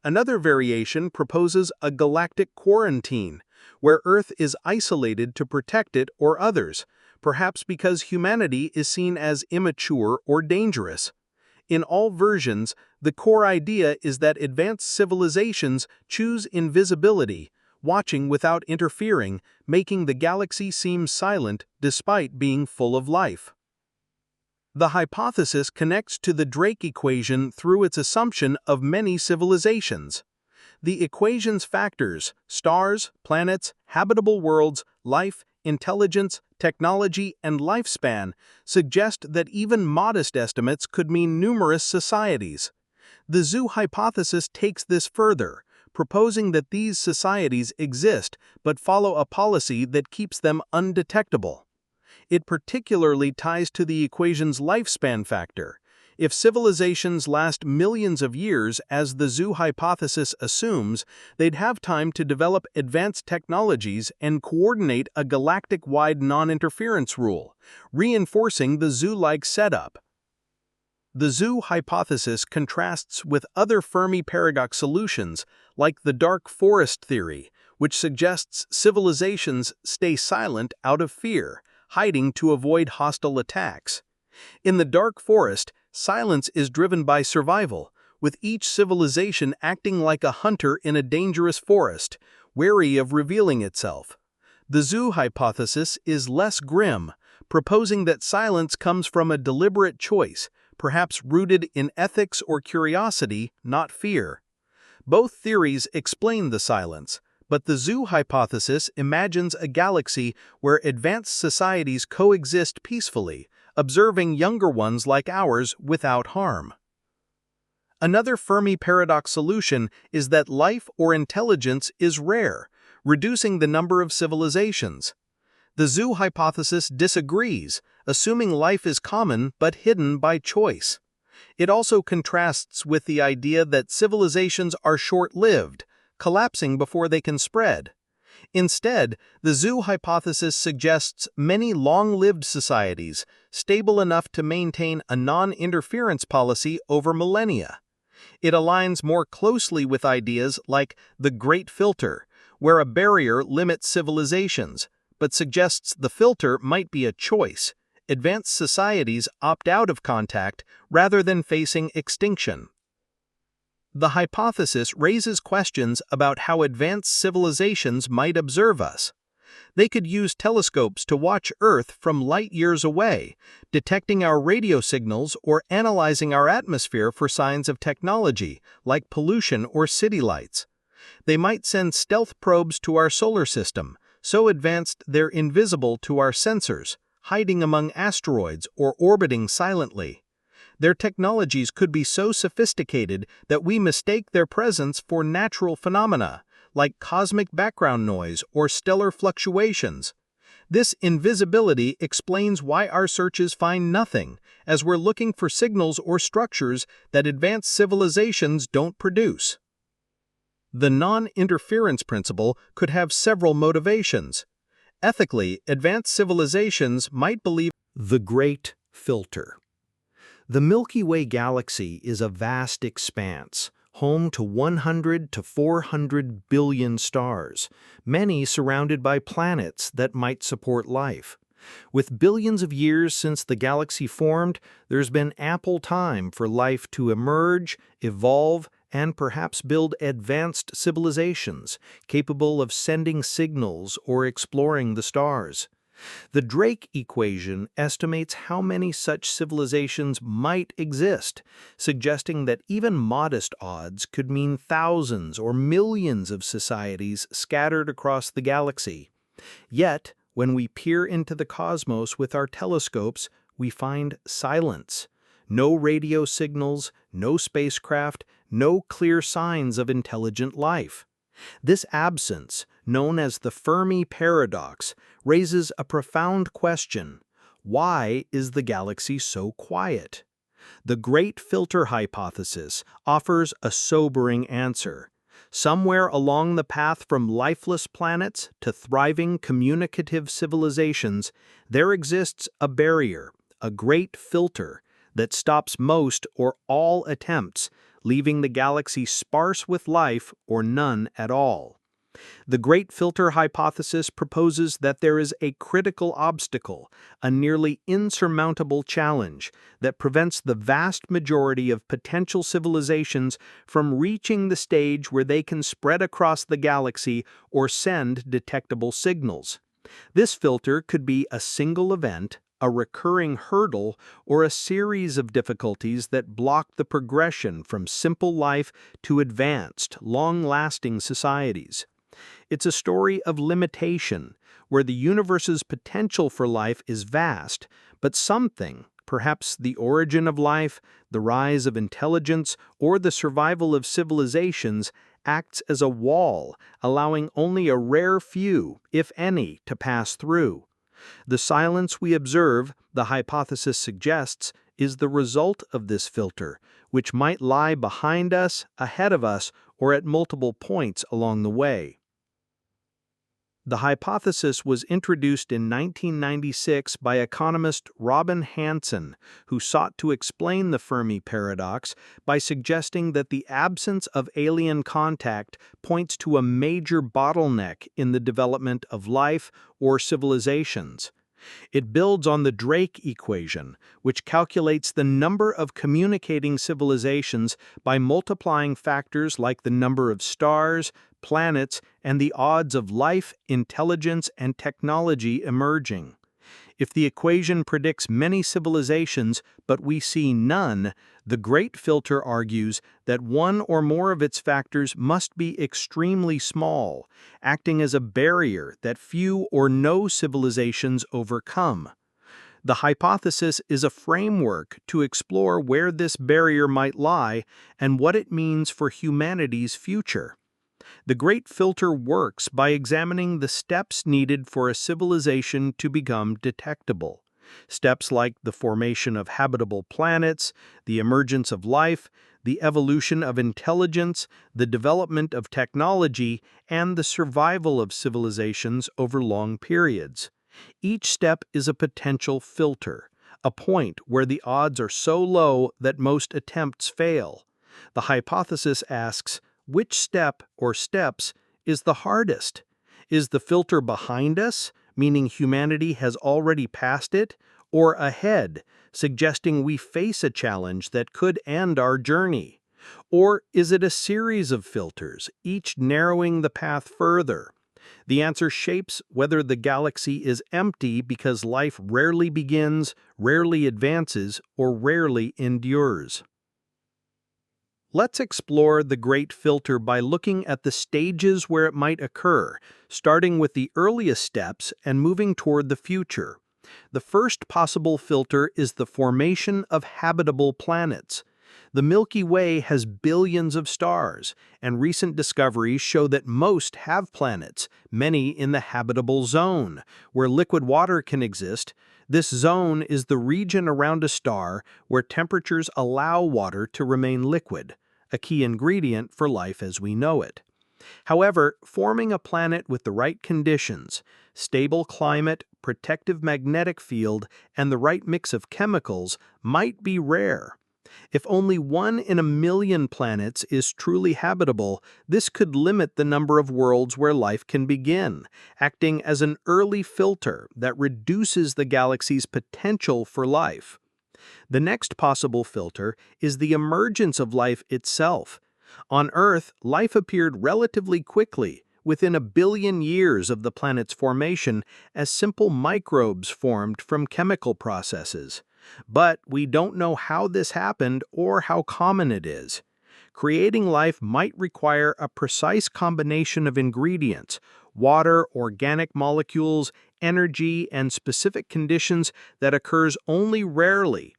Another variation proposes a galactic quarantine, where Earth is isolated to protect it or others, perhaps because humanity is seen as immature or dangerous. In all versions, the core idea is that advanced civilizations choose invisibility, watching without interfering, making the galaxy seem silent despite being full of life. The hypothesis connects to the Drake equation through its assumption of many civilizations. The equation's factors, stars, planets, habitable worlds, life, intelligence, technology, and lifespan, suggest that even modest estimates could mean numerous societies. The zoo hypothesis takes this further, proposing that these societies exist but follow a policy that keeps them undetectable. It particularly ties to the equation's lifespan factor. If civilizations last millions of years, as the zoo hypothesis assumes, they'd have time to develop advanced technologies and coordinate a galactic-wide non-interference rule, reinforcing the zoo-like setup. The zoo hypothesis contrasts with other Fermi Paradox solutions, like the dark forest theory, which suggests civilizations stay silent out of fear, hiding to avoid hostile attacks. In the dark forest, silence is driven by survival, with each civilization acting like a hunter in a dangerous forest, wary of revealing itself. The zoo hypothesis is less grim, proposing that silence comes from a deliberate choice, perhaps rooted in ethics or curiosity, not fear. Both theories explain the silence, but the zoo hypothesis imagines a galaxy where advanced societies coexist peacefully, observing younger ones like ours without harm. Another Fermi paradox solution is that life or intelligence is rare, reducing the number of civilizations. The zoo hypothesis disagrees, assuming life is common but hidden by choice. It also contrasts with the idea that civilizations are short-lived, collapsing before they can spread. Instead, the zoo hypothesis suggests many long-lived societies, stable enough to maintain a non-interference policy over millennia. It aligns more closely with ideas like the Great Filter, where a barrier limits civilizations, but suggests the filter might be a choice. Advanced societies opt out of contact rather than facing extinction. The hypothesis raises questions about how advanced civilizations might observe us. They could use telescopes to watch Earth from light years away, detecting our radio signals or analyzing our atmosphere for signs of technology, like pollution or city lights. They might send stealth probes to our solar system, so advanced they're invisible to our sensors, hiding among asteroids or orbiting silently. Their technologies could be so sophisticated that we mistake their presence for natural phenomena, like cosmic background noise or stellar fluctuations. This invisibility explains why our searches find nothing, as we're looking for signals or structures that advanced civilizations don't produce. The non-interference principle could have several motivations. Ethically, advanced civilizations might believe The Great Filter. The Milky Way galaxy is a vast expanse, home to 100 to 400 billion stars, many surrounded by planets that might support life. With billions of years since the galaxy formed, there's been ample time for life to emerge, evolve, and perhaps build advanced civilizations capable of sending signals or exploring the stars. The Drake equation estimates how many such civilizations might exist, suggesting that even modest odds could mean thousands or millions of societies scattered across the galaxy. Yet, when we peer into the cosmos with our telescopes, we find silence. No radio signals, no spacecraft, no clear signs of intelligent life. This absence, known as the Fermi Paradox, raises a profound question. Why is the galaxy so quiet? The Great Filter Hypothesis offers a sobering answer. Somewhere along the path from lifeless planets to thriving communicative civilizations, there exists a barrier, a great filter, that stops most or all attempts, leaving the galaxy sparse with life or none at all. The Great Filter Hypothesis proposes that there is a critical obstacle, a nearly insurmountable challenge, that prevents the vast majority of potential civilizations from reaching the stage where they can spread across the galaxy or send detectable signals. This filter could be a single event, a recurring hurdle, or a series of difficulties that block the progression from simple life to advanced, long-lasting societies. It's a story of limitation, where the universe's potential for life is vast, but something, perhaps the origin of life, the rise of intelligence, or the survival of civilizations, acts as a wall, allowing only a rare few, if any, to pass through. The silence we observe, the hypothesis suggests, is the result of this filter, which might lie behind us, ahead of us, or at multiple points along the way. The hypothesis was introduced in 1996 by economist Robin Hanson, who sought to explain the Fermi paradox by suggesting that the absence of alien contact points to a major bottleneck in the development of life or civilizations. It builds on the Drake equation, which calculates the number of communicating civilizations by multiplying factors like the number of stars, planets, and the odds of life, intelligence, and technology emerging. If the equation predicts many civilizations, but we see none, the Great Filter argues that one or more of its factors must be extremely small, acting as a barrier that few or no civilizations overcome. The hypothesis is a framework to explore where this barrier might lie and what it means for humanity's future. The Great Filter works by examining the steps needed for a civilization to become detectable. Steps like the formation of habitable planets, the emergence of life, the evolution of intelligence, the development of technology, and the survival of civilizations over long periods. Each step is a potential filter, a point where the odds are so low that most attempts fail. The hypothesis asks, which step or steps is the hardest? Is the filter behind us, meaning humanity has already passed it, or ahead, suggesting we face a challenge that could end our journey? Or is it a series of filters, each narrowing the path further? The answer shapes whether the galaxy is empty because life rarely begins, rarely advances, or rarely endures. Let's explore the Great Filter by looking at the stages where it might occur, starting with the earliest steps and moving toward the future. The first possible filter is the formation of habitable planets. The Milky Way has billions of stars, and recent discoveries show that most have planets, many in the habitable zone, where liquid water can exist. This zone is the region around a star where temperatures allow water to remain liquid, a key ingredient for life as we know it. However, forming a planet with the right conditions, stable climate, protective magnetic field, and the right mix of chemicals might be rare. If only 1 in a million planets is truly habitable, this could limit the number of worlds where life can begin, acting as an early filter that reduces the galaxy's potential for life. The next possible filter is the emergence of life itself. On Earth, life appeared relatively quickly, within a billion years of the planet's formation, as simple microbes formed from chemical processes. But we don't know how this happened or how common it is. Creating life might require a precise combination of ingredients: water, organic molecules, energy, and specific conditions that occurs only rarely.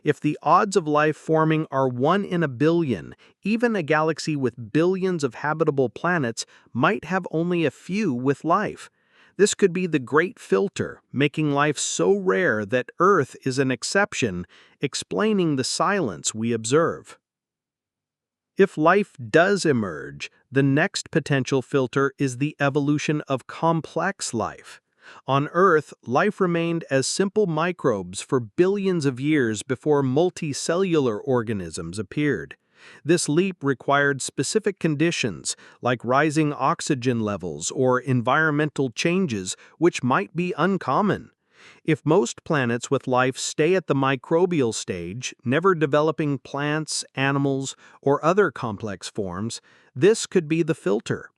If the odds of life forming are 1 in a billion, even a galaxy with billions of habitable planets might have only a few with life. This could be the great filter, making life so rare that Earth is an exception, explaining the silence we observe. If life does emerge, the next potential filter is the evolution of complex life. On Earth, life remained as simple microbes for billions of years before multicellular organisms appeared. This leap required specific conditions, like rising oxygen levels or environmental changes, which might be uncommon. If most planets with life stay at the microbial stage, never developing plants, animals, or other complex forms, this could be the filter.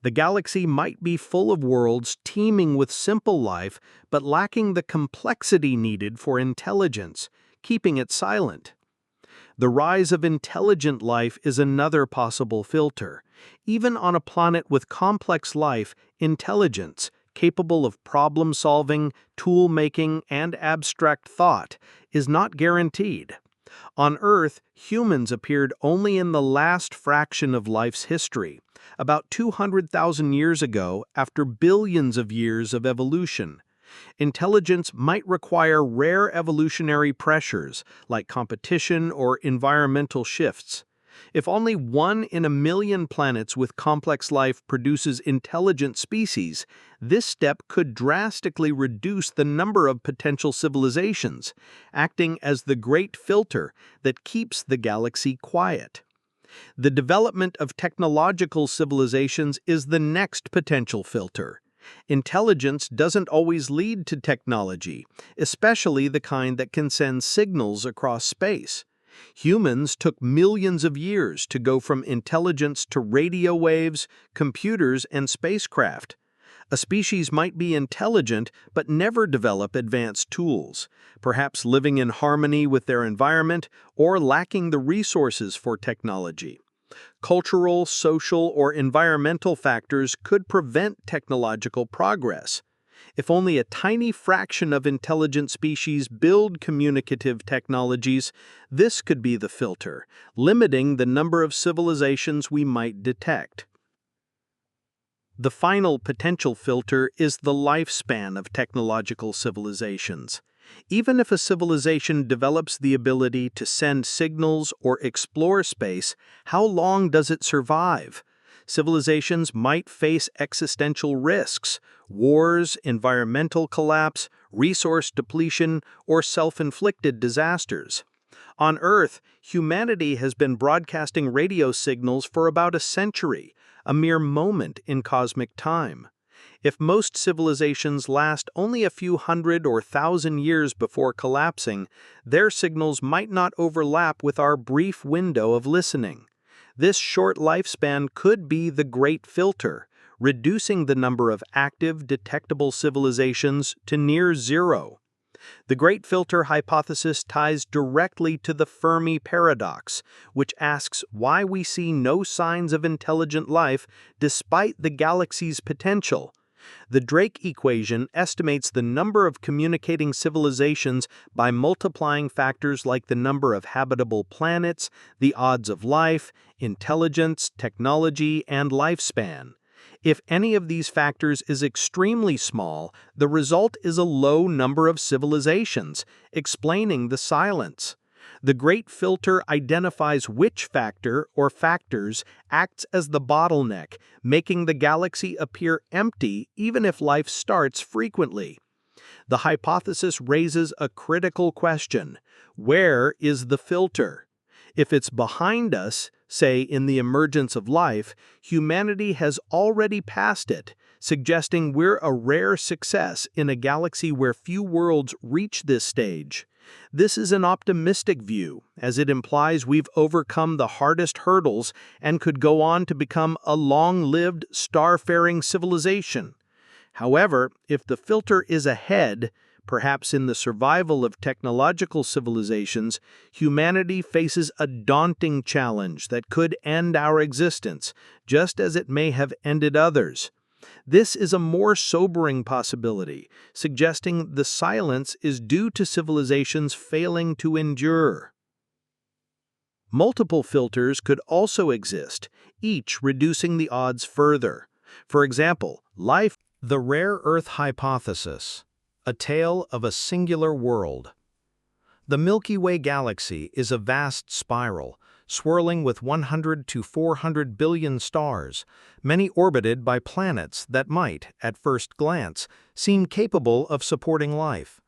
The galaxy might be full of worlds teeming with simple life, but lacking the complexity needed for intelligence, keeping it silent. The rise of intelligent life is another possible filter. Even on a planet with complex life, intelligence, capable of problem-solving, tool-making, and abstract thought, is not guaranteed. On Earth, humans appeared only in the last fraction of life's history, about 200,000 years ago, after billions of years of evolution. Intelligence might require rare evolutionary pressures, like competition or environmental shifts. If only 1 in a million planets with complex life produces intelligent species, this step could drastically reduce the number of potential civilizations, acting as the great filter that keeps the galaxy quiet. The development of technological civilizations is the next potential filter. Intelligence doesn't always lead to technology, especially the kind that can send signals across space. Humans took millions of years to go from intelligence to radio waves, computers, and spacecraft. A species might be intelligent but never develop advanced tools, perhaps living in harmony with their environment or lacking the resources for technology. Cultural, social, or environmental factors could prevent technological progress. If only a tiny fraction of intelligent species build communicative technologies, this could be the filter, limiting the number of civilizations we might detect. The final potential filter is the lifespan of technological civilizations. Even if a civilization develops the ability to send signals or explore space, how long does it survive? Civilizations might face existential risks: wars, environmental collapse, resource depletion, or self-inflicted disasters. On Earth, humanity has been broadcasting radio signals for about a century, a mere moment in cosmic time. If most civilizations last only a few hundred or thousand years before collapsing, their signals might not overlap with our brief window of listening. This short lifespan could be the great filter, reducing the number of active, detectable civilizations to near zero. The Great Filter hypothesis ties directly to the Fermi Paradox, which asks why we see no signs of intelligent life despite the galaxy's potential. The Drake equation estimates the number of communicating civilizations by multiplying factors like the number of habitable planets, the odds of life, intelligence, technology, and lifespan. If any of these factors is extremely small, the result is a low number of civilizations, explaining the silence. The Great Filter identifies which factor or factors acts as the bottleneck, making the galaxy appear empty even if life starts frequently. The hypothesis raises a critical question: where is the filter? If it's behind us, say in the emergence of life, humanity has already passed it, suggesting we're a rare success in a galaxy where few worlds reach this stage. This is an optimistic view, as it implies we've overcome the hardest hurdles and could go on to become a long-lived, star-faring civilization. However, if the filter is ahead, perhaps in the survival of technological civilizations, humanity faces a daunting challenge that could end our existence, just as it may have ended others. This is a more sobering possibility, suggesting the silence is due to civilizations failing to endure. Multiple filters could also exist, each reducing the odds further. For example, life. The Rare Earth Hypothesis, a tale of a singular world. The Milky Way galaxy is a vast spiral, swirling with 100 to 400 billion stars, many orbited by planets that might, at first glance, seem capable of supporting life.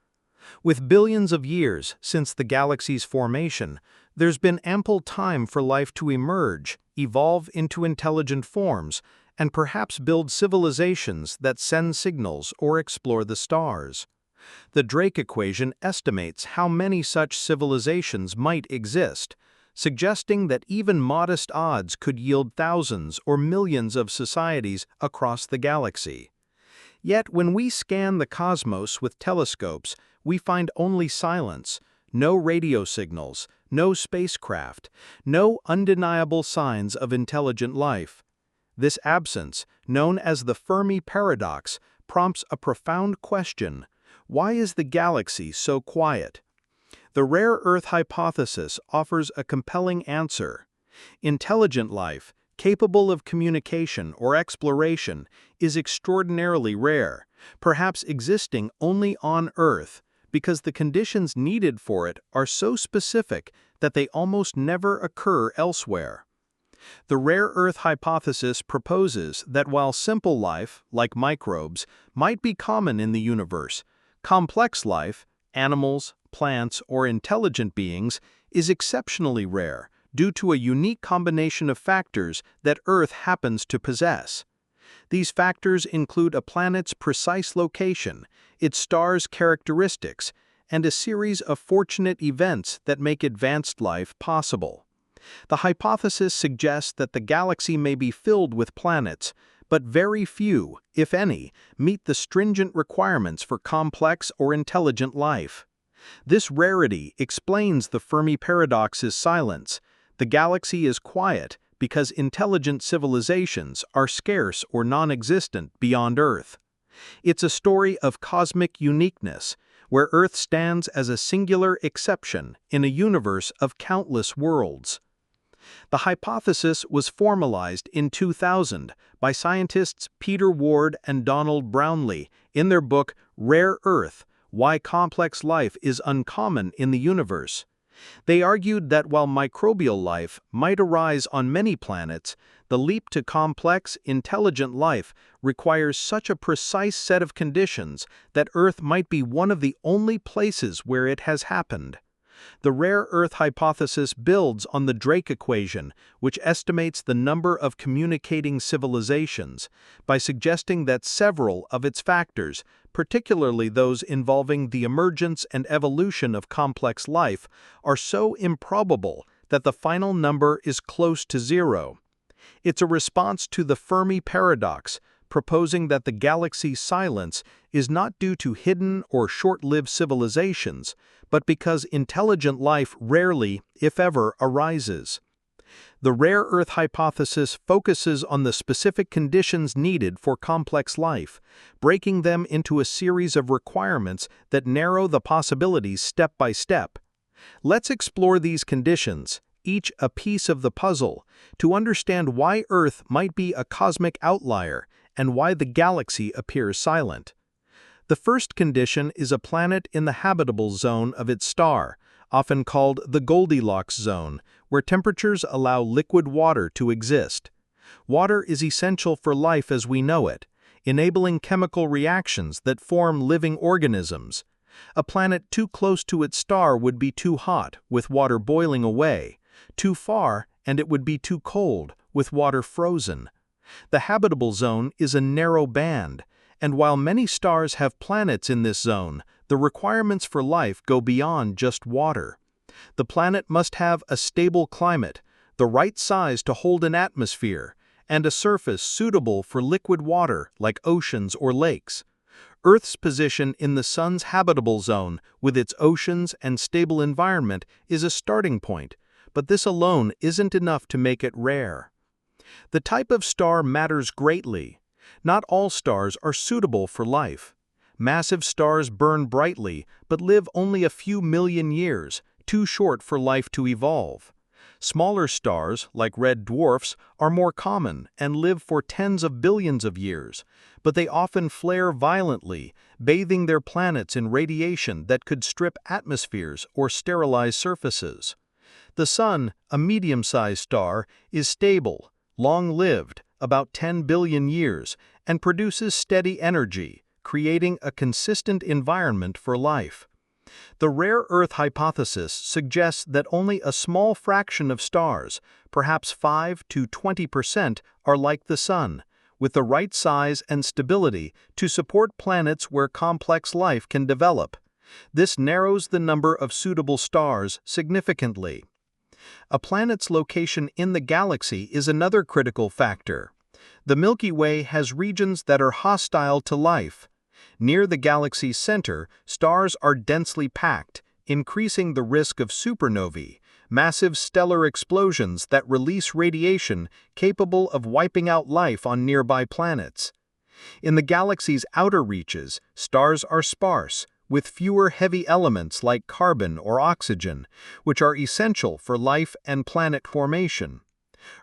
With billions of years since the galaxy's formation, there's been ample time for life to emerge, evolve into intelligent forms, and perhaps build civilizations that send signals or explore the stars. The Drake equation estimates how many such civilizations might exist, suggesting that even modest odds could yield thousands or millions of societies across the galaxy. Yet when we scan the cosmos with telescopes, we find only silence, no radio signals, no spacecraft, no undeniable signs of intelligent life. This absence, known as the Fermi Paradox, prompts a profound question: why is the galaxy so quiet? The Rare Earth Hypothesis offers a compelling answer. Intelligent life, capable of communication or exploration, is extraordinarily rare, perhaps existing only on Earth, because the conditions needed for it are so specific that they almost never occur elsewhere. The Rare Earth Hypothesis proposes that while simple life, like microbes, might be common in the universe, complex life, animals, plants, or intelligent beings, is exceptionally rare due to a unique combination of factors that Earth happens to possess. These factors include a planet's precise location, its star's characteristics, and a series of fortunate events that make advanced life possible. The hypothesis suggests that the galaxy may be filled with planets, but very few, if any, meet the stringent requirements for complex or intelligent life. This rarity explains the Fermi Paradox's silence. The galaxy is quiet because intelligent civilizations are scarce or non-existent beyond Earth. It's a story of cosmic uniqueness, where Earth stands as a singular exception in a universe of countless worlds. The hypothesis was formalized in 2000 by scientists Peter Ward and Donald Brownlee in their book Rare Earth: Why Complex Life is Uncommon in the Universe. They argued that while microbial life might arise on many planets, the leap to complex, intelligent life requires such a precise set of conditions that Earth might be one of the only places where it has happened. The Rare Earth Hypothesis builds on the Drake equation, which estimates the number of communicating civilizations, by suggesting that several of its factors, particularly those involving the emergence and evolution of complex life, are so improbable that the final number is close to zero. It's a response to the Fermi Paradox, proposing that the galaxy's silence is not due to hidden or short-lived civilizations, but because intelligent life rarely, if ever, arises. The Rare Earth Hypothesis focuses on the specific conditions needed for complex life, breaking them into a series of requirements that narrow the possibilities step by step. Let's explore these conditions, each a piece of the puzzle, to understand why Earth might be a cosmic outlier and why the galaxy appears silent. The first condition is a planet in the habitable zone of its star, often called the Goldilocks zone, where temperatures allow liquid water to exist. Water is essential for life as we know it, enabling chemical reactions that form living organisms. A planet too close to its star would be too hot, with water boiling away. Too far, and it would be too cold, with water frozen. The habitable zone is a narrow band, and while many stars have planets in this zone, the requirements for life go beyond just water. The planet must have a stable climate, the right size to hold an atmosphere, and a surface suitable for liquid water like oceans or lakes. Earth's position in the Sun's habitable zone, with its oceans and stable environment, is a starting point, but this alone isn't enough to make it rare. The type of star matters greatly. Not all stars are suitable for life. Massive stars burn brightly but live only a few million years, too short for life to evolve. Smaller stars, like red dwarfs, are more common and live for tens of billions of years, but they often flare violently, bathing their planets in radiation that could strip atmospheres or sterilize surfaces. The Sun, a medium-sized star, is stable, long-lived, about 10 billion years, and produces steady energy, creating a consistent environment for life. The rare Earth hypothesis suggests that only a small fraction of stars, perhaps 5 to 20%, are like the Sun, with the right size and stability to support planets where complex life can develop. This narrows the number of suitable stars significantly. A planet's location in the galaxy is another critical factor. The Milky Way has regions that are hostile to life. Near the galaxy's center, stars are densely packed, increasing the risk of supernovae, massive stellar explosions that release radiation capable of wiping out life on nearby planets. In the galaxy's outer reaches, stars are sparse, with fewer heavy elements like carbon or oxygen, which are essential for life and planet formation.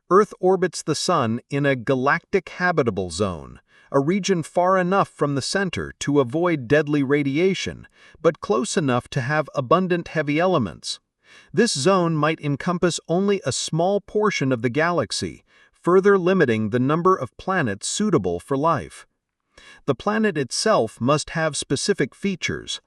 Earth orbits the Sun in a galactic habitable zone, a region far enough from the center to avoid deadly radiation, but close enough to have abundant heavy elements. This zone might encompass only a small portion of the galaxy, further limiting the number of planets suitable for life. The planet itself must have specific features.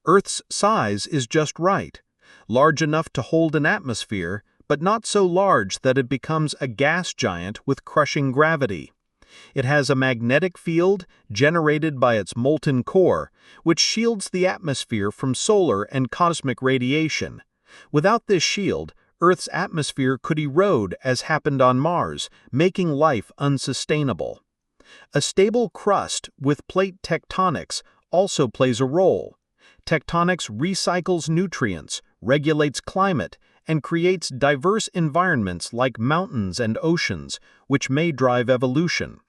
Earth's size is just right, large enough to hold an atmosphere, but not so large that it becomes a gas giant with crushing gravity. It has a magnetic field generated by its molten core, which shields the atmosphere from solar and cosmic radiation. Without this shield, Earth's atmosphere could erode as happened on Mars, making life unsustainable. A stable crust with plate tectonics also plays a role. Tectonics recycles nutrients, regulates climate, and creates diverse environments like mountains and oceans, which may drive evolution.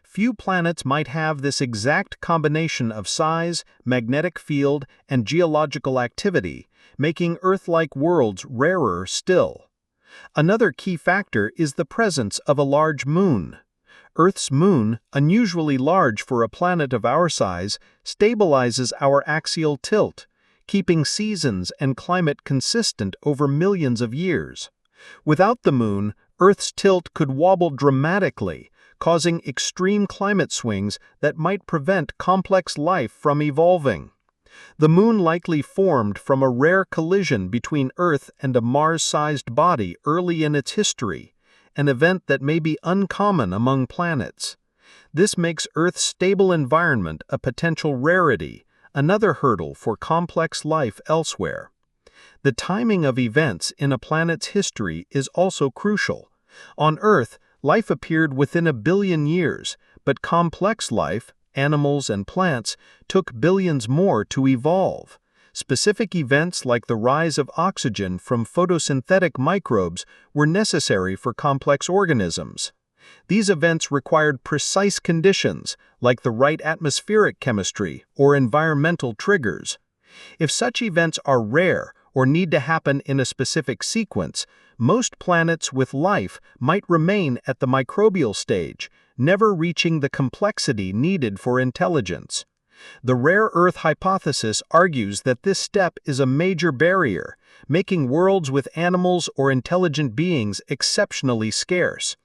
Few planets might have this exact combination of size, magnetic field, and geological activity, making Earth-like worlds rarer still. Another key factor is the presence of a large moon. Earth's moon, unusually large for a planet of our size, stabilizes our axial tilt, keeping seasons and climate consistent over millions of years. Without the moon, Earth's tilt could wobble dramatically, causing extreme climate swings that might prevent complex life from evolving. The moon likely formed from a rare collision between Earth and a Mars-sized body early in its history, an event that may be uncommon among planets. This makes Earth's stable environment a potential rarity, another hurdle for complex life elsewhere. The timing of events in a planet's history is also crucial. On Earth, life appeared within 1 billion years, but complex life, animals and plants, took billions more to evolve. Specific events like the rise of oxygen from photosynthetic microbes were necessary for complex organisms. These events required precise conditions, like the right atmospheric chemistry or environmental triggers. If such events are rare or need to happen in a specific sequence, most planets with life might remain at the microbial stage, never reaching the complexity needed for intelligence. The rare Earth hypothesis argues that this step is a major barrier, making worlds with animals or intelligent beings exceptionally scarce.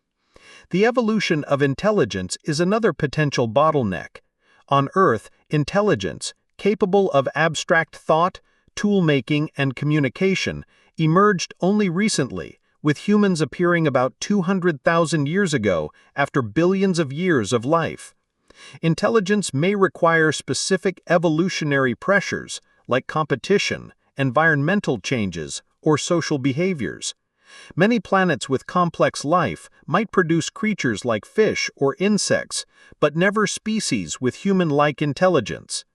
The evolution of intelligence is another potential bottleneck. On Earth, intelligence, capable of abstract thought, tool-making, and communication, emerged only recently, with humans appearing about 200,000 years ago after billions of years of life. Intelligence may require specific evolutionary pressures, like competition, environmental changes, or social behaviors. Many planets with complex life might produce creatures like fish or insects, but never species with human-like intelligence.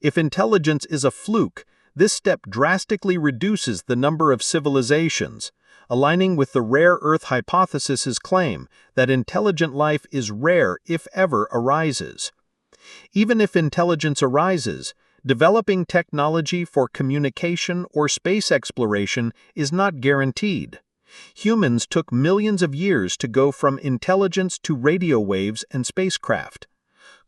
If intelligence is a fluke, this step drastically reduces the number of civilizations, aligning with the rare Earth hypothesis's claim that intelligent life is rare if ever arises. Even if intelligence arises, developing technology for communication or space exploration is not guaranteed. Humans took millions of years to go from intelligence to radio waves and spacecraft.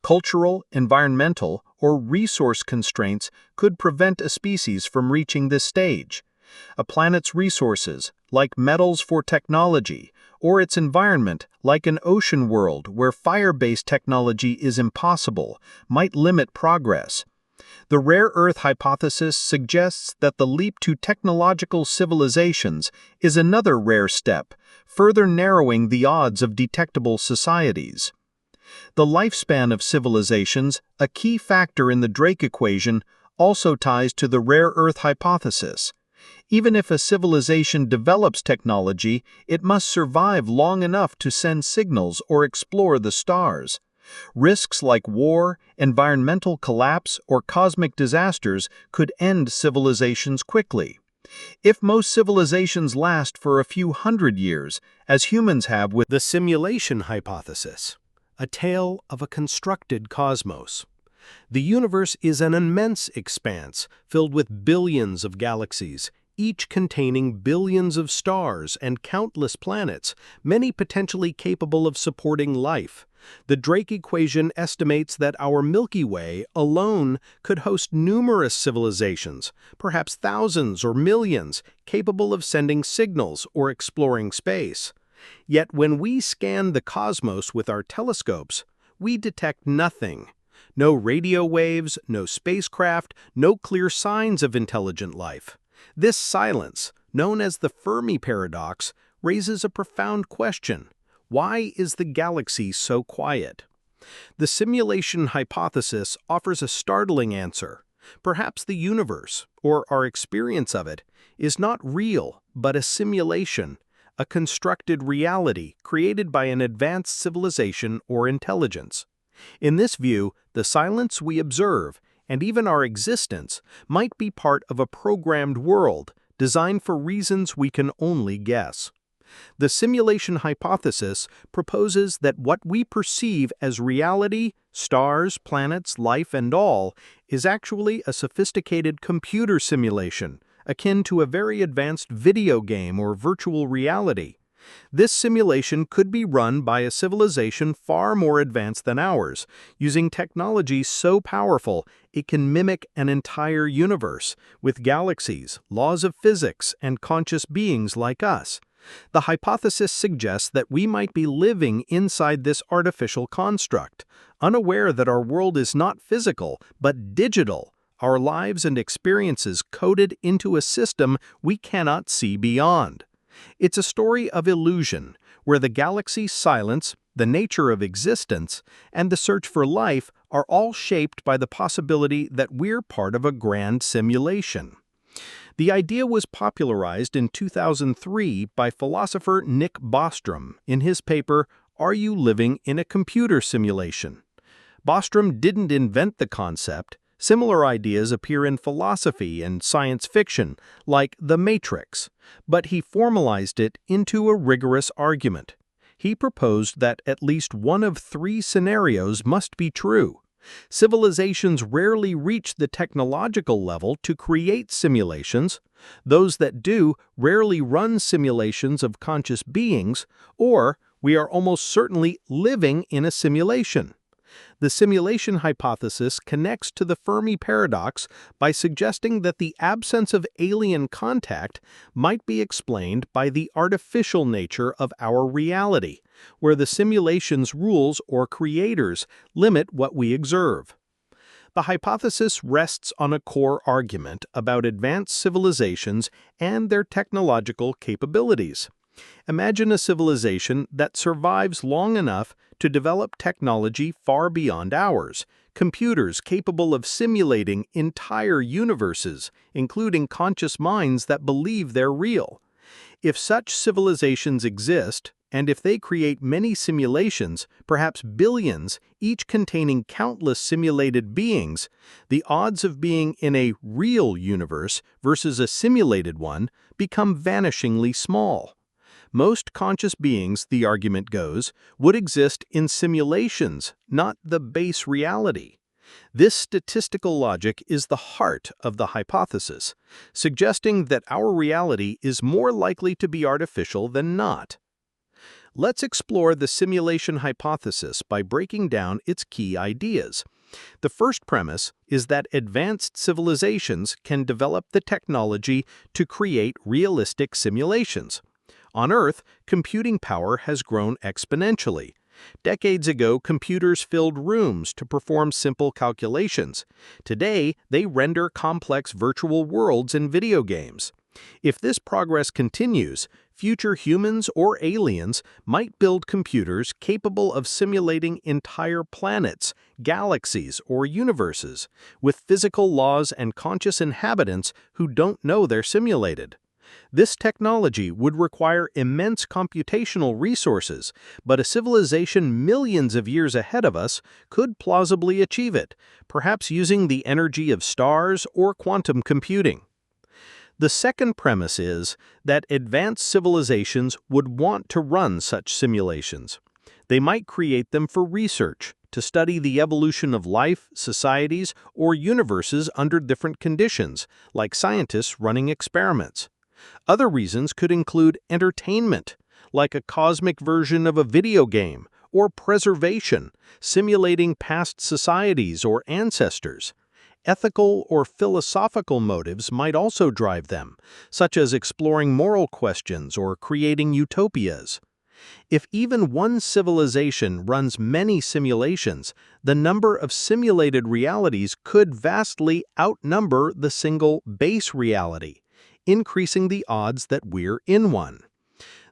Cultural, environmental, or resource constraints could prevent a species from reaching this stage. A planet's resources, like metals for technology, or its environment, like an ocean world where fire-based technology is impossible, might limit progress. The rare Earth hypothesis suggests that the leap to technological civilizations is another rare step, further narrowing the odds of detectable societies. The lifespan of civilizations, a key factor in the Drake equation, also ties to the rare Earth hypothesis. Even if a civilization develops technology, it must survive long enough to send signals or explore the stars. Risks like war, environmental collapse, or cosmic disasters could end civilizations quickly. If most civilizations last for a few hundred years, as humans have with the simulation hypothesis, a tale of a constructed cosmos. The universe is an immense expanse filled with billions of galaxies, each containing billions of stars and countless planets, many potentially capable of supporting life. The Drake equation estimates that our Milky Way alone could host numerous civilizations, perhaps thousands or millions, capable of sending signals or exploring space. Yet when we scan the cosmos with our telescopes, we detect nothing. No radio waves, no spacecraft, no clear signs of intelligent life. This silence, known as the Fermi Paradox, raises a profound question. Why is the galaxy so quiet? The simulation hypothesis offers a startling answer. Perhaps the universe, or our experience of it, is not real, but a simulation, a constructed reality created by an advanced civilization or intelligence. In this view, the silence we observe, and even our existence, might be part of a programmed world designed for reasons we can only guess. The simulation hypothesis proposes that what we perceive as reality, stars, planets, life, and all, is actually a sophisticated computer simulation, akin to a very advanced video game or virtual reality. This simulation could be run by a civilization far more advanced than ours, using technology so powerful it can mimic an entire universe, with galaxies, laws of physics, and conscious beings like us. The hypothesis suggests that we might be living inside this artificial construct, unaware that our world is not physical, but digital, our lives and experiences coded into a system we cannot see beyond. It's a story of illusion, where the galaxy's silence, the nature of existence, and the search for life are all shaped by the possibility that we're part of a grand simulation. The idea was popularized in 2003 by philosopher Nick Bostrom in his paper, Are You Living in a Computer Simulation? Bostrom didn't invent the concept. Similar ideas appear in philosophy and science fiction, like The Matrix, but he formalized it into a rigorous argument. He proposed that at least one of three scenarios must be true. Civilizations rarely reach the technological level to create simulations. Those that do rarely run simulations of conscious beings, or we are almost certainly living in a simulation. The simulation hypothesis connects to the Fermi Paradox by suggesting that the absence of alien contact might be explained by the artificial nature of our reality, where the simulation's rules or creators limit what we observe. The hypothesis rests on a core argument about advanced civilizations and their technological capabilities. Imagine a civilization that survives long enough to develop technology far beyond ours, computers capable of simulating entire universes, including conscious minds that believe they're real. If such civilizations exist, and if they create many simulations, perhaps billions, each containing countless simulated beings, the odds of being in a real universe versus a simulated one become vanishingly small. Most conscious beings, the argument goes, would exist in simulations, not the base reality. This statistical logic is the heart of the hypothesis, suggesting that our reality is more likely to be artificial than not. Let's explore the simulation hypothesis by breaking down its key ideas. The first premise is that advanced civilizations can develop the technology to create realistic simulations. On Earth, computing power has grown exponentially. Decades ago, computers filled rooms to perform simple calculations. Today, they render complex virtual worlds in video games. If this progress continues, future humans or aliens might build computers capable of simulating entire planets, galaxies, or universes, with physical laws and conscious inhabitants who don't know they're simulated. This technology would require immense computational resources, but a civilization millions of years ahead of us could plausibly achieve it, perhaps using the energy of stars or quantum computing. The second premise is that advanced civilizations would want to run such simulations. They might create them for research, to study the evolution of life, societies, or universes under different conditions, like scientists running experiments. Other reasons could include entertainment, like a cosmic version of a video game, or preservation, simulating past societies or ancestors. Ethical or philosophical motives might also drive them, such as exploring moral questions or creating utopias. If even one civilization runs many simulations, the number of simulated realities could vastly outnumber the single base reality, increasing the odds that we're in one.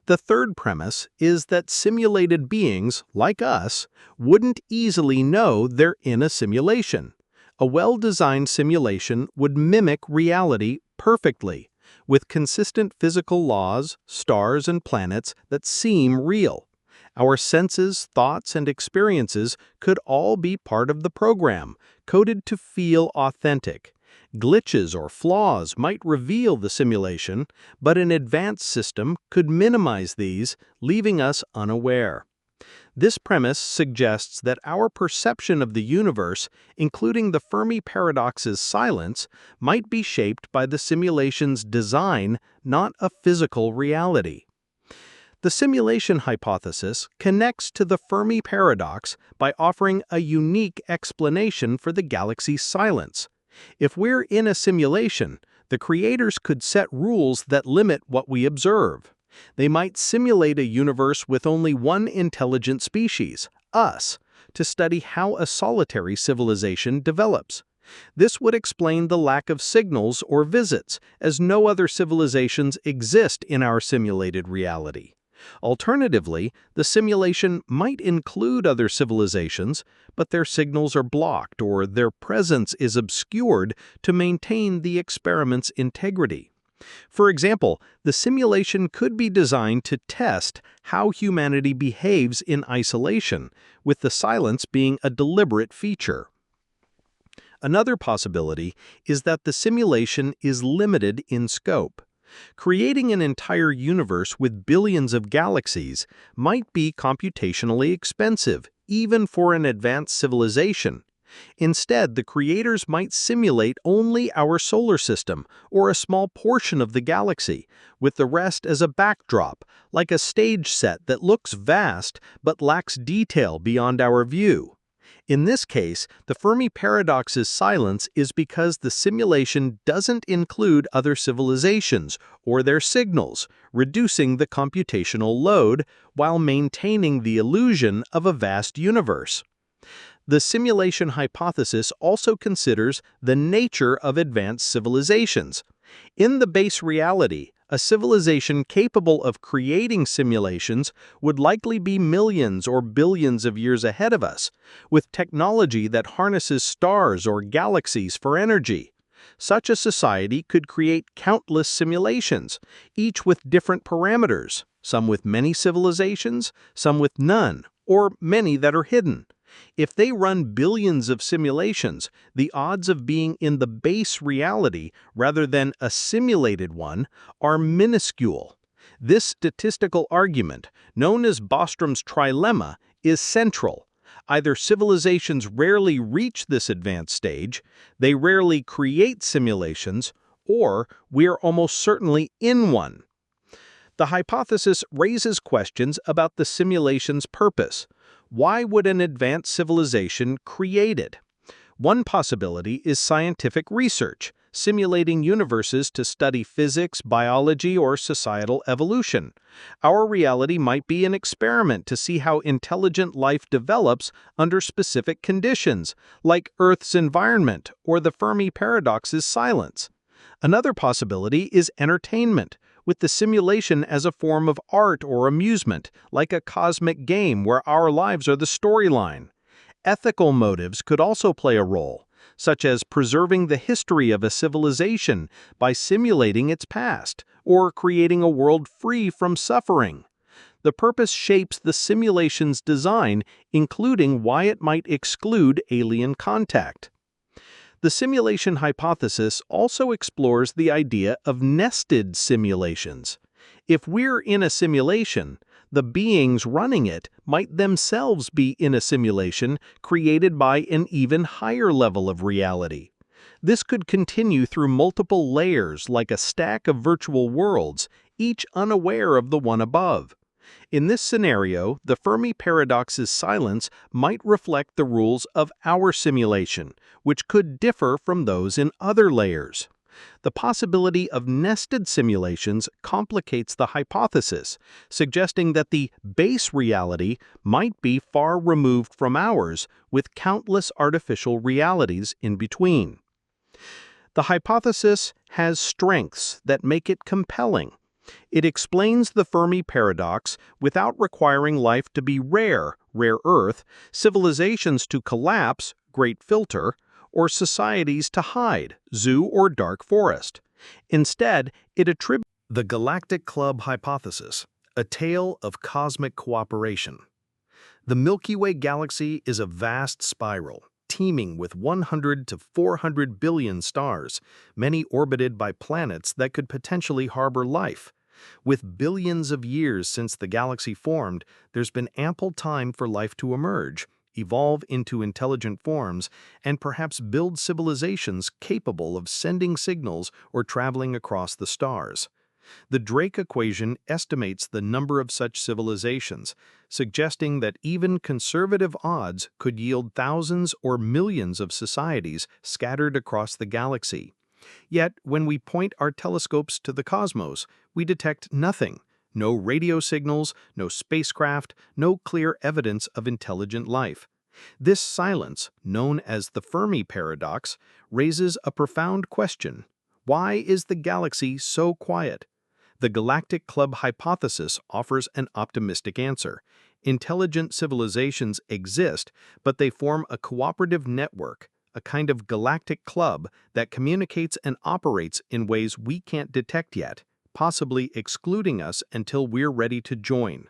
The third premise is that simulated beings, like us, wouldn't easily know they're in a simulation. A well-designed simulation would mimic reality perfectly, with consistent physical laws, stars, and planets that seem real. Our senses, thoughts, and experiences could all be part of the program, coded to feel authentic. Glitches or flaws might reveal the simulation, but an advanced system could minimize these, leaving us unaware. This premise suggests that our perception of the universe, including the Fermi Paradox's silence, might be shaped by the simulation's design, not a physical reality. The simulation hypothesis connects to the Fermi Paradox by offering a unique explanation for the galaxy's silence. If we're in a simulation, the creators could set rules that limit what we observe. They might simulate a universe with only one intelligent species, us, to study how a solitary civilization develops. This would explain the lack of signals or visits, as no other civilizations exist in our simulated reality. Alternatively, the simulation might include other civilizations, but their signals are blocked or their presence is obscured to maintain the experiment's integrity. For example, the simulation could be designed to test how humanity behaves in isolation, with the silence being a deliberate feature. Another possibility is that the simulation is limited in scope. Creating an entire universe with billions of galaxies might be computationally expensive, even for an advanced civilization. Instead, the creators might simulate only our solar system or a small portion of the galaxy, with the rest as a backdrop, like a stage set that looks vast but lacks detail beyond our view. In this case, the Fermi Paradox's silence is because the simulation doesn't include other civilizations or their signals, reducing the computational load while maintaining the illusion of a vast universe. The simulation hypothesis also considers the nature of advanced civilizations. In the base reality, A civilization capable of creating simulations would likely be millions or billions of years ahead of us, with technology that harnesses stars or galaxies for energy. Such a society could create countless simulations, each with different parameters, some with many civilizations, some with none, or many that are hidden. If they run billions of simulations, the odds of being in the base reality rather than a simulated one are minuscule. This statistical argument, known as Bostrom's trilemma, is central. Either civilizations rarely reach this advanced stage, they rarely create simulations, or we are almost certainly in one. The hypothesis raises questions about the simulation's purpose. Why would an advanced civilization create it? One possibility is scientific research, simulating universes to study physics, biology, or societal evolution. Our reality might be an experiment to see how intelligent life develops under specific conditions, like Earth's environment or the Fermi Paradox's silence. Another possibility is entertainment, with the simulation as a form of art or amusement, like a cosmic game where our lives are the storyline. Ethical motives could also play a role, such as preserving the history of a civilization by simulating its past, or creating a world free from suffering. The purpose shapes the simulation's design, including why it might exclude alien contact. The simulation hypothesis also explores the idea of nested simulations. If we're in a simulation, the beings running it might themselves be in a simulation created by an even higher level of reality. This could continue through multiple layers like a stack of virtual worlds, each unaware of the one above. In this scenario, the Fermi Paradox's silence might reflect the rules of our simulation, which could differ from those in other layers. The possibility of nested simulations complicates the hypothesis, suggesting that the base reality might be far removed from ours, with countless artificial realities in between. The hypothesis has strengths that make it compelling. It explains the Fermi paradox without requiring life to be rare Earth, civilizations to collapse, great filter, or societies to hide, zoo or dark forest. Instead, it attributes The Galactic Club Hypothesis, a tale of cosmic cooperation. The Milky Way galaxy is a vast spiral, teeming with 100 to 400 billion stars, many orbited by planets that could potentially harbor life. With billions of years since the galaxy formed, there's been ample time for life to emerge, evolve into intelligent forms, and perhaps build civilizations capable of sending signals or traveling across the stars. The Drake equation estimates the number of such civilizations, suggesting that even conservative odds could yield thousands or millions of societies scattered across the galaxy. Yet, when we point our telescopes to the cosmos, we detect nothing. No radio signals, no spacecraft, no clear evidence of intelligent life. This silence, known as the Fermi Paradox, raises a profound question. Why is the galaxy so quiet? The Galactic Club hypothesis offers an optimistic answer. Intelligent civilizations exist, but they form a cooperative network, a kind of galactic club that communicates and operates in ways we can't detect yet, possibly excluding us until we're ready to join.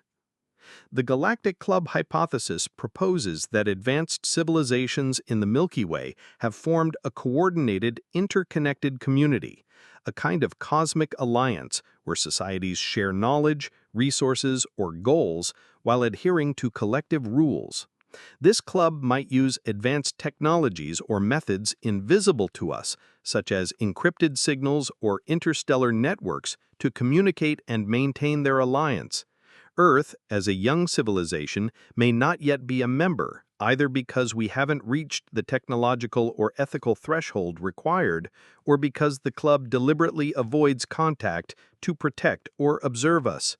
The Galactic Club hypothesis proposes that advanced civilizations in the Milky Way have formed a coordinated, interconnected community, a kind of cosmic alliance where societies share knowledge, resources, or goals while adhering to collective rules. This club might use advanced technologies or methods invisible to us, such as encrypted signals or interstellar networks, to communicate and maintain their alliance. Earth, as a young civilization, may not yet be a member, either because we haven't reached the technological or ethical threshold required, or because the club deliberately avoids contact to protect or observe us.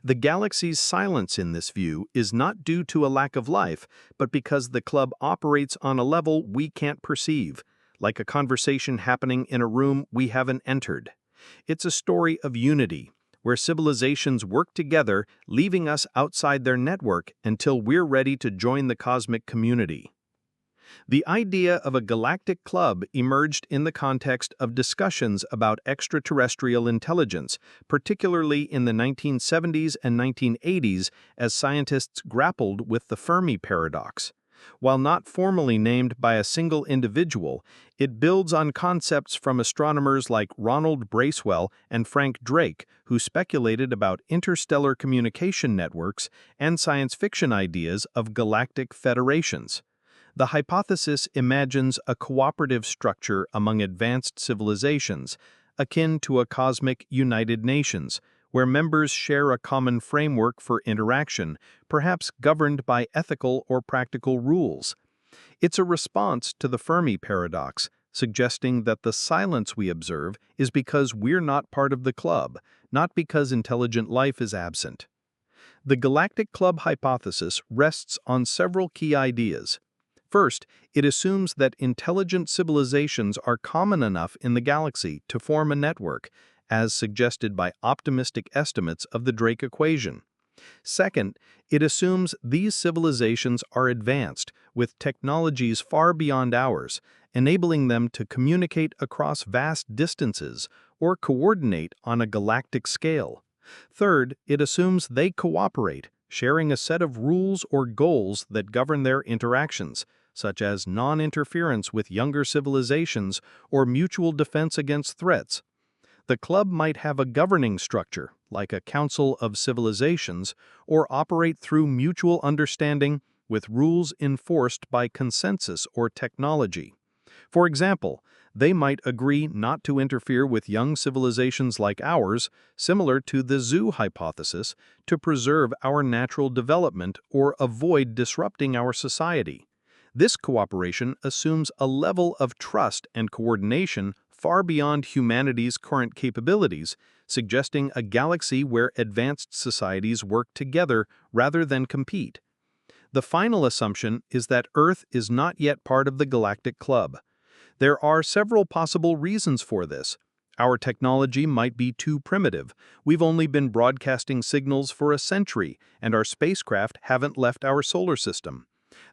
The galaxy's silence in this view is not due to a lack of life, but because the club operates on a level we can't perceive, like a conversation happening in a room we haven't entered. It's a story of unity, where civilizations work together, leaving us outside their network until we're ready to join the cosmic community. The idea of a galactic club emerged in the context of discussions about extraterrestrial intelligence, particularly in the 1970s and 1980s as scientists grappled with the Fermi Paradox. While not formally named by a single individual, it builds on concepts from astronomers like Ronald Bracewell and Frank Drake, who speculated about interstellar communication networks and science fiction ideas of galactic federations. The hypothesis imagines a cooperative structure among advanced civilizations, akin to a cosmic United Nations, where members share a common framework for interaction, perhaps governed by ethical or practical rules. It's a response to the Fermi Paradox, suggesting that the silence we observe is because we're not part of the club, not because intelligent life is absent. The Galactic Club hypothesis rests on several key ideas. First, it assumes that intelligent civilizations are common enough in the galaxy to form a network, as suggested by optimistic estimates of the Drake equation. Second, it assumes these civilizations are advanced, with technologies far beyond ours, enabling them to communicate across vast distances or coordinate on a galactic scale. Third, it assumes they cooperate, sharing a set of rules or goals that govern their interactions, such as non-interference with younger civilizations or mutual defense against threats. The club might have a governing structure, like a council of civilizations, or operate through mutual understanding with rules enforced by consensus or technology. For example, they might agree not to interfere with young civilizations like ours, similar to the zoo hypothesis, to preserve our natural development or avoid disrupting our society. This cooperation assumes a level of trust and coordination far beyond humanity's current capabilities, suggesting a galaxy where advanced societies work together rather than compete. The final assumption is that Earth is not yet part of the Galactic Club. There are several possible reasons for this. Our technology might be too primitive. We've only been broadcasting signals for a century, and our spacecraft haven't left our solar system.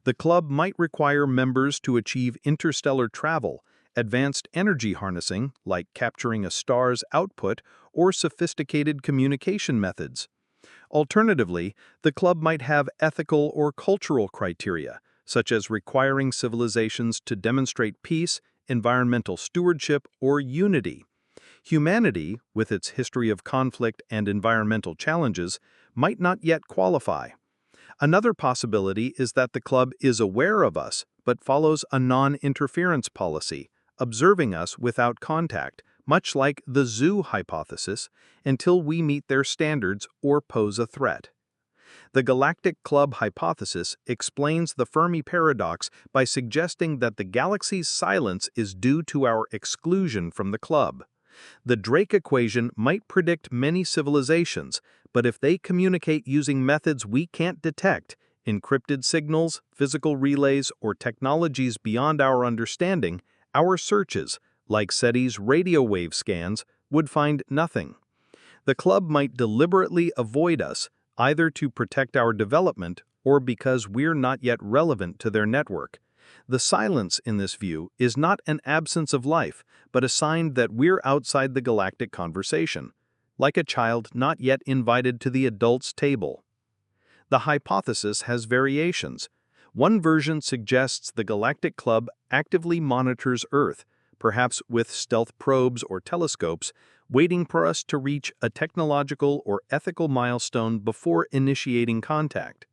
The club might require members to achieve interstellar travel, advanced energy harnessing, like capturing a star's output, or sophisticated communication methods. Alternatively, the club might have ethical or cultural criteria, such as requiring civilizations to demonstrate peace, environmental stewardship, or unity. Humanity, with its history of conflict and environmental challenges, might not yet qualify. Another possibility is that the club is aware of us, but follows a non-interference policy, observing us without contact, much like the zoo hypothesis, until we meet their standards or pose a threat. The Galactic Club hypothesis explains the Fermi Paradox by suggesting that the galaxy's silence is due to our exclusion from the club. The Drake equation might predict many civilizations, but if they communicate using methods we can't detect, encrypted signals, physical relays, or technologies beyond our understanding, our searches, like SETI's radio wave scans, would find nothing. The club might deliberately avoid us, either to protect our development or because we're not yet relevant to their network. The silence in this view is not an absence of life, but a sign that we're outside the galactic conversation, like a child not yet invited to the adults' table. The hypothesis has variations. One version suggests the Galactic Club actively monitors Earth, perhaps with stealth probes or telescopes, waiting for us to reach a technological or ethical milestone before initiating contact.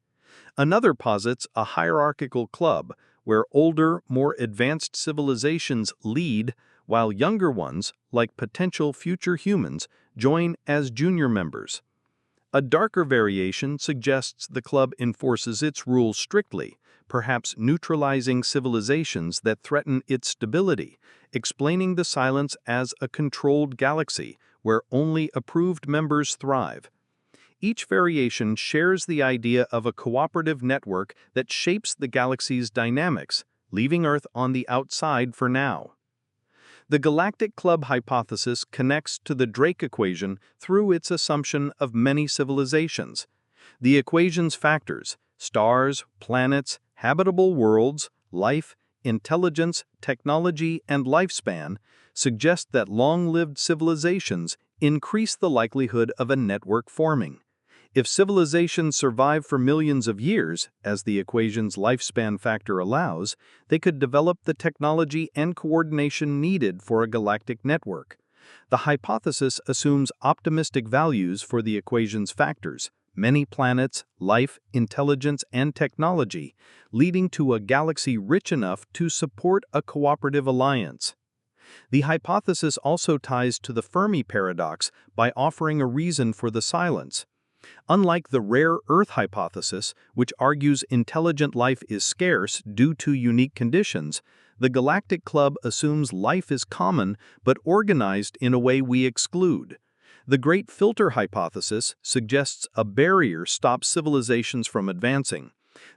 Another posits a hierarchical club, where older, more advanced civilizations lead, while younger ones, like potential future humans, join as junior members. A darker variation suggests the club enforces its rules strictly, perhaps neutralizing civilizations that threaten its stability, explaining the silence as a controlled galaxy where only approved members thrive. Each variation shares the idea of a cooperative network that shapes the galaxy's dynamics, leaving Earth on the outside for now. The Galactic Club hypothesis connects to the Drake equation through its assumption of many civilizations. The equation's factors, stars, planets, habitable worlds, life, intelligence, technology, and lifespan, suggest that long-lived civilizations increase the likelihood of a network forming. If civilizations survive for millions of years, as the equation's lifespan factor allows, they could develop the technology and coordination needed for a galactic network. The hypothesis assumes optimistic values for the equation's factors, many planets, life, intelligence, and technology, leading to a galaxy rich enough to support a cooperative alliance. The hypothesis also ties to the Fermi Paradox by offering a reason for the silence. Unlike the rare Earth hypothesis, which argues intelligent life is scarce due to unique conditions, the Galactic Club assumes life is common but organized in a way we exclude. The Great Filter hypothesis suggests a barrier stops civilizations from advancing.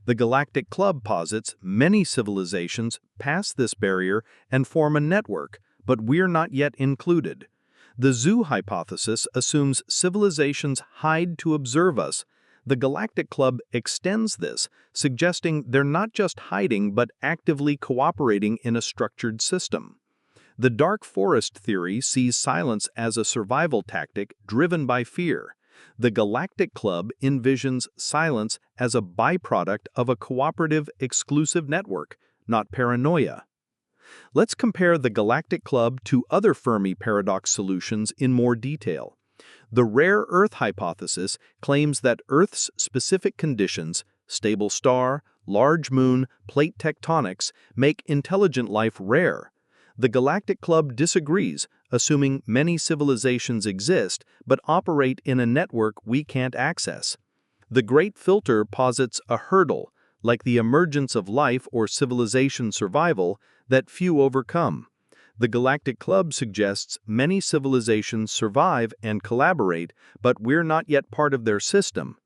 The Galactic Club posits many civilizations pass this barrier and form a network, but we're not yet included. The zoo hypothesis assumes civilizations hide to observe us. The Galactic Club extends this, suggesting they're not just hiding but actively cooperating in a structured system. The dark forest theory sees silence as a survival tactic driven by fear. The Galactic Club envisions silence as a byproduct of a cooperative, exclusive network, not paranoia. Let's compare the Galactic Club to other Fermi Paradox solutions in more detail. The rare Earth hypothesis claims that Earth's specific conditions, stable star, large moon, plate tectonics, make intelligent life rare. The Galactic Club disagrees, assuming many civilizations exist but operate in a network we can't access. The Great Filter posits a hurdle, like the emergence of life or civilization survival, that few overcome. The Galactic Club suggests many civilizations survive and collaborate, but we're not yet part of their system.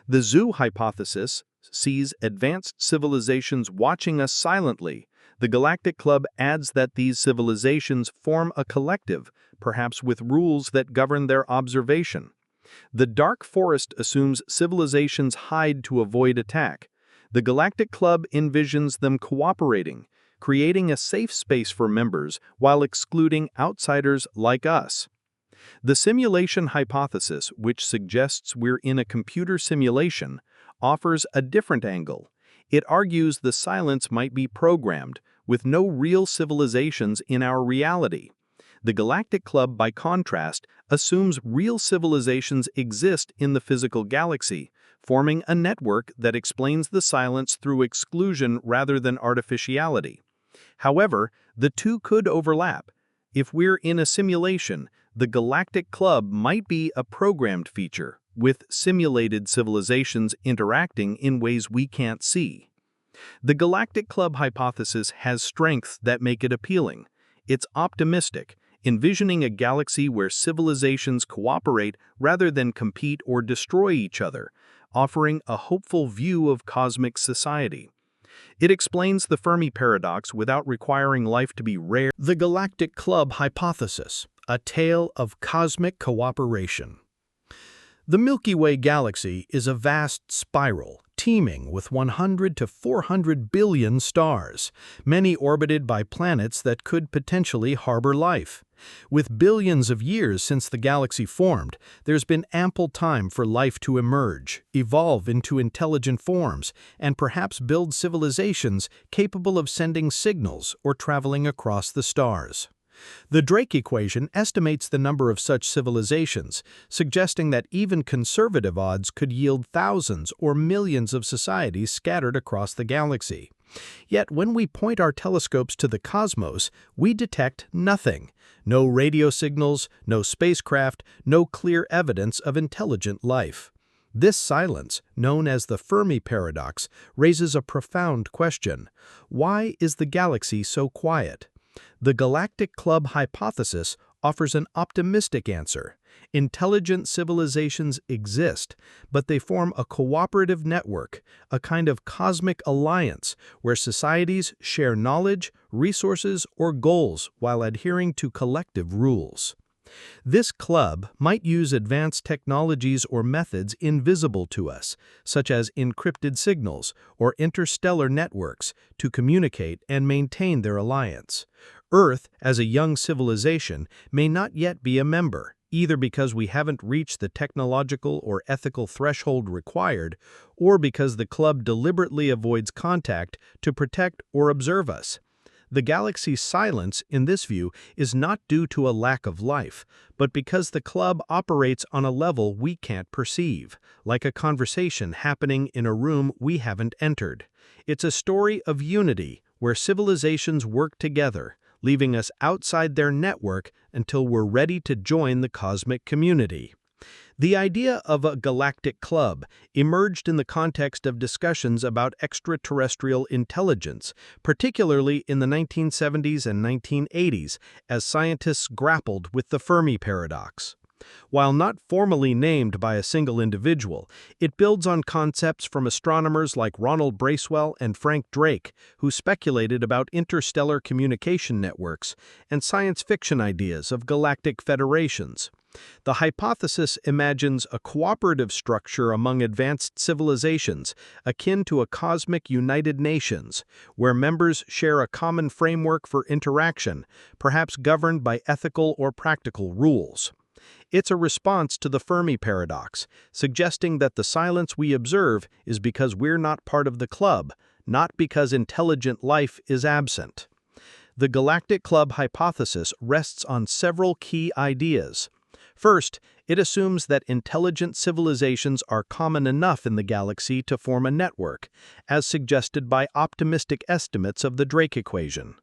The zoo hypothesis sees advanced civilizations watching us silently. The Galactic Club adds that these civilizations form a collective, perhaps with rules that govern their observation. The dark forest assumes civilizations hide to avoid attack. The Galactic Club envisions them cooperating, creating a safe space for members while excluding outsiders like us. The simulation hypothesis, which suggests we're in a computer simulation, offers a different angle. It argues the silence might be programmed, with no real civilizations in our reality. The Galactic Club, by contrast, assumes real civilizations exist in the physical galaxy, forming a network that explains the silence through exclusion rather than artificiality. However, the two could overlap. If we're in a simulation, the Galactic Club might be a programmed feature, with simulated civilizations interacting in ways we can't see. The Galactic Club hypothesis has strengths that make it appealing. It's optimistic, envisioning a galaxy where civilizations cooperate rather than compete or destroy each other, offering a hopeful view of cosmic society. It explains the Fermi Paradox without requiring life to be rare. The Galactic Club hypothesis, a tale of cosmic cooperation. The Milky Way galaxy is a vast spiral, teeming with 100 to 400 billion stars, many orbited by planets that could potentially harbor life. With billions of years since the galaxy formed, there's been ample time for life to emerge, evolve into intelligent forms, and perhaps build civilizations capable of sending signals or traveling across the stars. The Drake equation estimates the number of such civilizations, suggesting that even conservative odds could yield thousands or millions of societies scattered across the galaxy. Yet when we point our telescopes to the cosmos, we detect nothing. No radio signals, no spacecraft, no clear evidence of intelligent life. This silence, known as the Fermi Paradox, raises a profound question. Why is the galaxy so quiet? The Galactic Club hypothesis offers an optimistic answer. Intelligent civilizations exist, but they form a cooperative network, a kind of cosmic alliance where societies share knowledge, resources, or goals while adhering to collective rules. This club might use advanced technologies or methods invisible to us, such as encrypted signals or interstellar networks, to communicate and maintain their alliance. Earth, as a young civilization, may not yet be a member, either because we haven't reached the technological or ethical threshold required, or because the club deliberately avoids contact to protect or observe us. The galaxy's silence, in this view, is not due to a lack of life, but because the club operates on a level we can't perceive, like a conversation happening in a room we haven't entered. It's a story of unity, where civilizations work together, leaving us outside their network until we're ready to join the cosmic community. The idea of a galactic club emerged in the context of discussions about extraterrestrial intelligence, particularly in the 1970s and 1980s, as scientists grappled with the Fermi Paradox. While not formally named by a single individual, it builds on concepts from astronomers like Ronald Bracewell and Frank Drake, who speculated about interstellar communication networks, and science fiction ideas of galactic federations. The hypothesis imagines a cooperative structure among advanced civilizations, akin to a cosmic United Nations, where members share a common framework for interaction, perhaps governed by ethical or practical rules. It's a response to the Fermi Paradox, suggesting that the silence we observe is because we're not part of the club, not because intelligent life is absent. The Galactic Club hypothesis rests on several key ideas. First, it assumes that intelligent civilizations are common enough in the galaxy to form a network, as suggested by optimistic estimates of the Drake equation.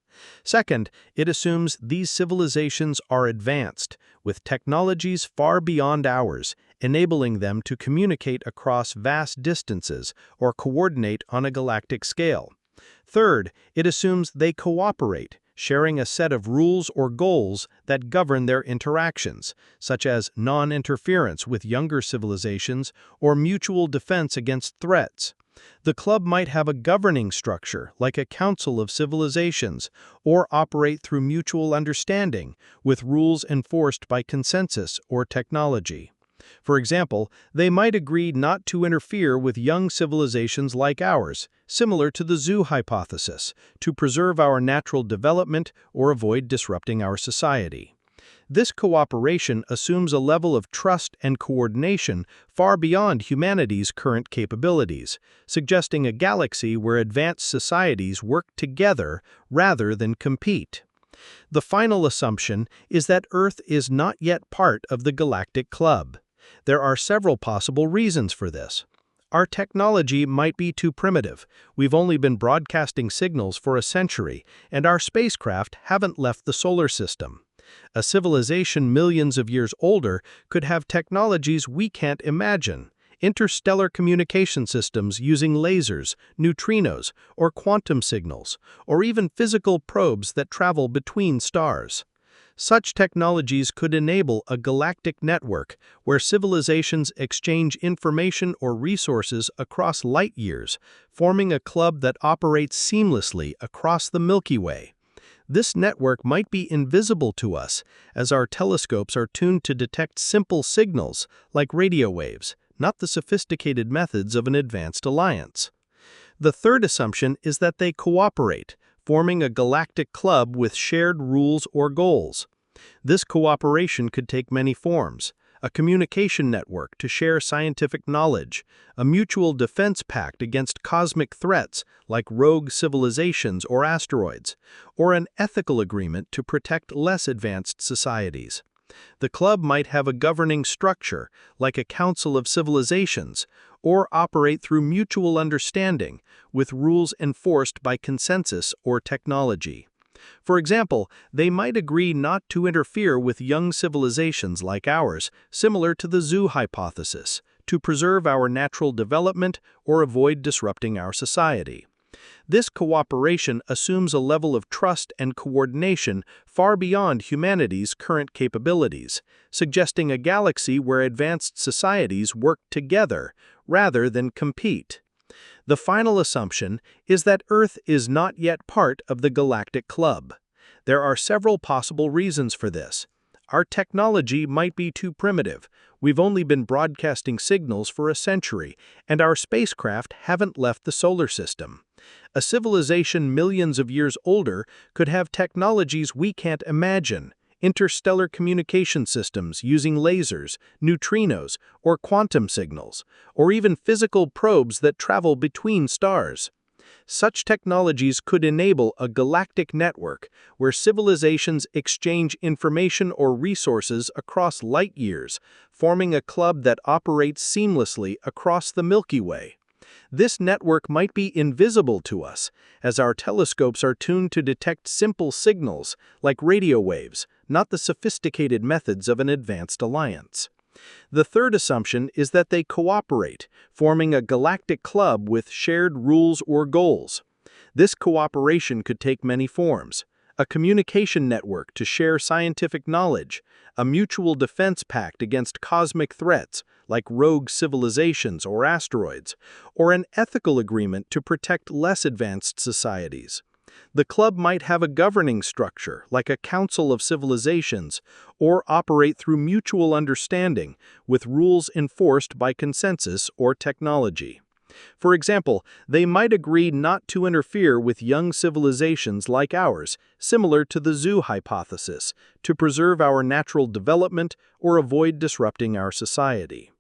Second, it assumes these civilizations are advanced, with technologies far beyond ours, enabling them to communicate across vast distances or coordinate on a galactic scale. Third, it assumes they cooperate, sharing a set of rules or goals that govern their interactions, such as non-interference with younger civilizations or mutual defense against threats. The club might have a governing structure, like a council of civilizations, or operate through mutual understanding, with rules enforced by consensus or technology. For example, they might agree not to interfere with young civilizations like ours, similar to the zoo hypothesis, to preserve our natural development or avoid disrupting our society. This cooperation assumes a level of trust and coordination far beyond humanity's current capabilities, suggesting a galaxy where advanced societies work together rather than compete. The final assumption is that Earth is not yet part of the Galactic Club. There are several possible reasons for this. Our technology might be too primitive. We've only been broadcasting signals for a century, and our spacecraft haven't left the solar system. A civilization millions of years older could have technologies we can't imagine, interstellar communication systems using lasers, neutrinos, or quantum signals, or even physical probes that travel between stars. Such technologies could enable a galactic network where civilizations exchange information or resources across light years, forming a club that operates seamlessly across the Milky Way. This network might be invisible to us, as our telescopes are tuned to detect simple signals like radio waves, not the sophisticated methods of an advanced alliance. The third assumption is that they cooperate, forming a galactic club with shared rules or goals. This cooperation could take many forms: a communication network to share scientific knowledge, a mutual defense pact against cosmic threats like rogue civilizations or asteroids, or an ethical agreement to protect less advanced societies. The club might have a governing structure, like a council of civilizations, or operate through mutual understanding, with rules enforced by consensus or technology. For example, they might agree not to interfere with young civilizations like ours, similar to the zoo hypothesis, to preserve our natural development or avoid disrupting our society. This cooperation assumes a level of trust and coordination far beyond humanity's current capabilities, suggesting a galaxy where advanced societies work together rather than compete. The final assumption is that Earth is not yet part of the Galactic Club. There are several possible reasons for this. Our technology might be too primitive. We've only been broadcasting signals for a century, and our spacecraft haven't left the solar system. A civilization millions of years older could have technologies we can't imagine, interstellar communication systems using lasers, neutrinos, or quantum signals, or even physical probes that travel between stars. Such technologies could enable a galactic network where civilizations exchange information or resources across light years, forming a club that operates seamlessly across the Milky Way. This network might be invisible to us, as our telescopes are tuned to detect simple signals like radio waves, not the sophisticated methods of an advanced alliance. The third assumption is that they cooperate, forming a galactic club with shared rules or goals. This cooperation could take many forms: a communication network to share scientific knowledge, a mutual defense pact against cosmic threats like rogue civilizations or asteroids, or an ethical agreement to protect less advanced societies. The club might have a governing structure, like a council of civilizations, or operate through mutual understanding, with rules enforced by consensus or technology. For example, they might agree not to interfere with young civilizations like ours, similar to the zoo hypothesis, to preserve our natural development or avoid disrupting our society.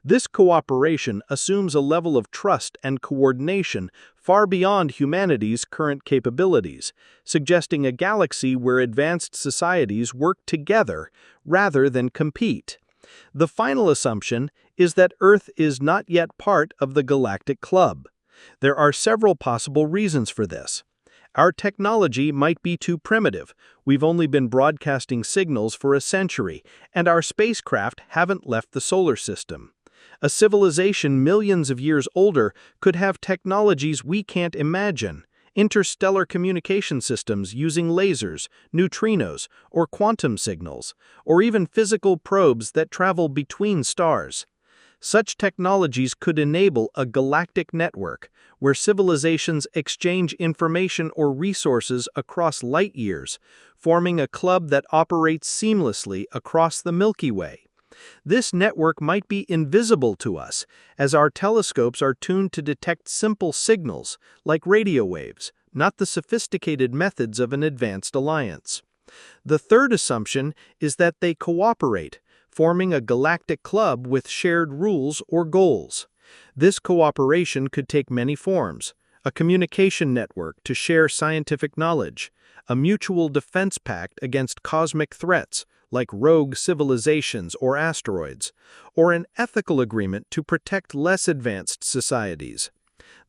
This cooperation assumes a level of trust and coordination far beyond humanity's current capabilities, suggesting a galaxy where advanced societies work together rather than compete. The final assumption is that Earth is not yet part of the Galactic Club. There are several possible reasons for this. Our technology might be too primitive. We've only been broadcasting signals for a century, and our spacecraft haven't left the solar system. A civilization millions of years older could have technologies we can't imagine, interstellar communication systems using lasers, neutrinos, or quantum signals, or even physical probes that travel between stars. Such technologies could enable a galactic network where civilizations exchange information or resources across light years, forming a club that operates seamlessly across the Milky Way. This network might be invisible to us, as our telescopes are tuned to detect simple signals, like radio waves, not the sophisticated methods of an advanced alliance. The third assumption is that they cooperate, forming a galactic club with shared rules or goals. This cooperation could take many forms: a communication network to share scientific knowledge, a mutual defense pact against cosmic threats, like rogue civilizations or asteroids, or an ethical agreement to protect less advanced societies.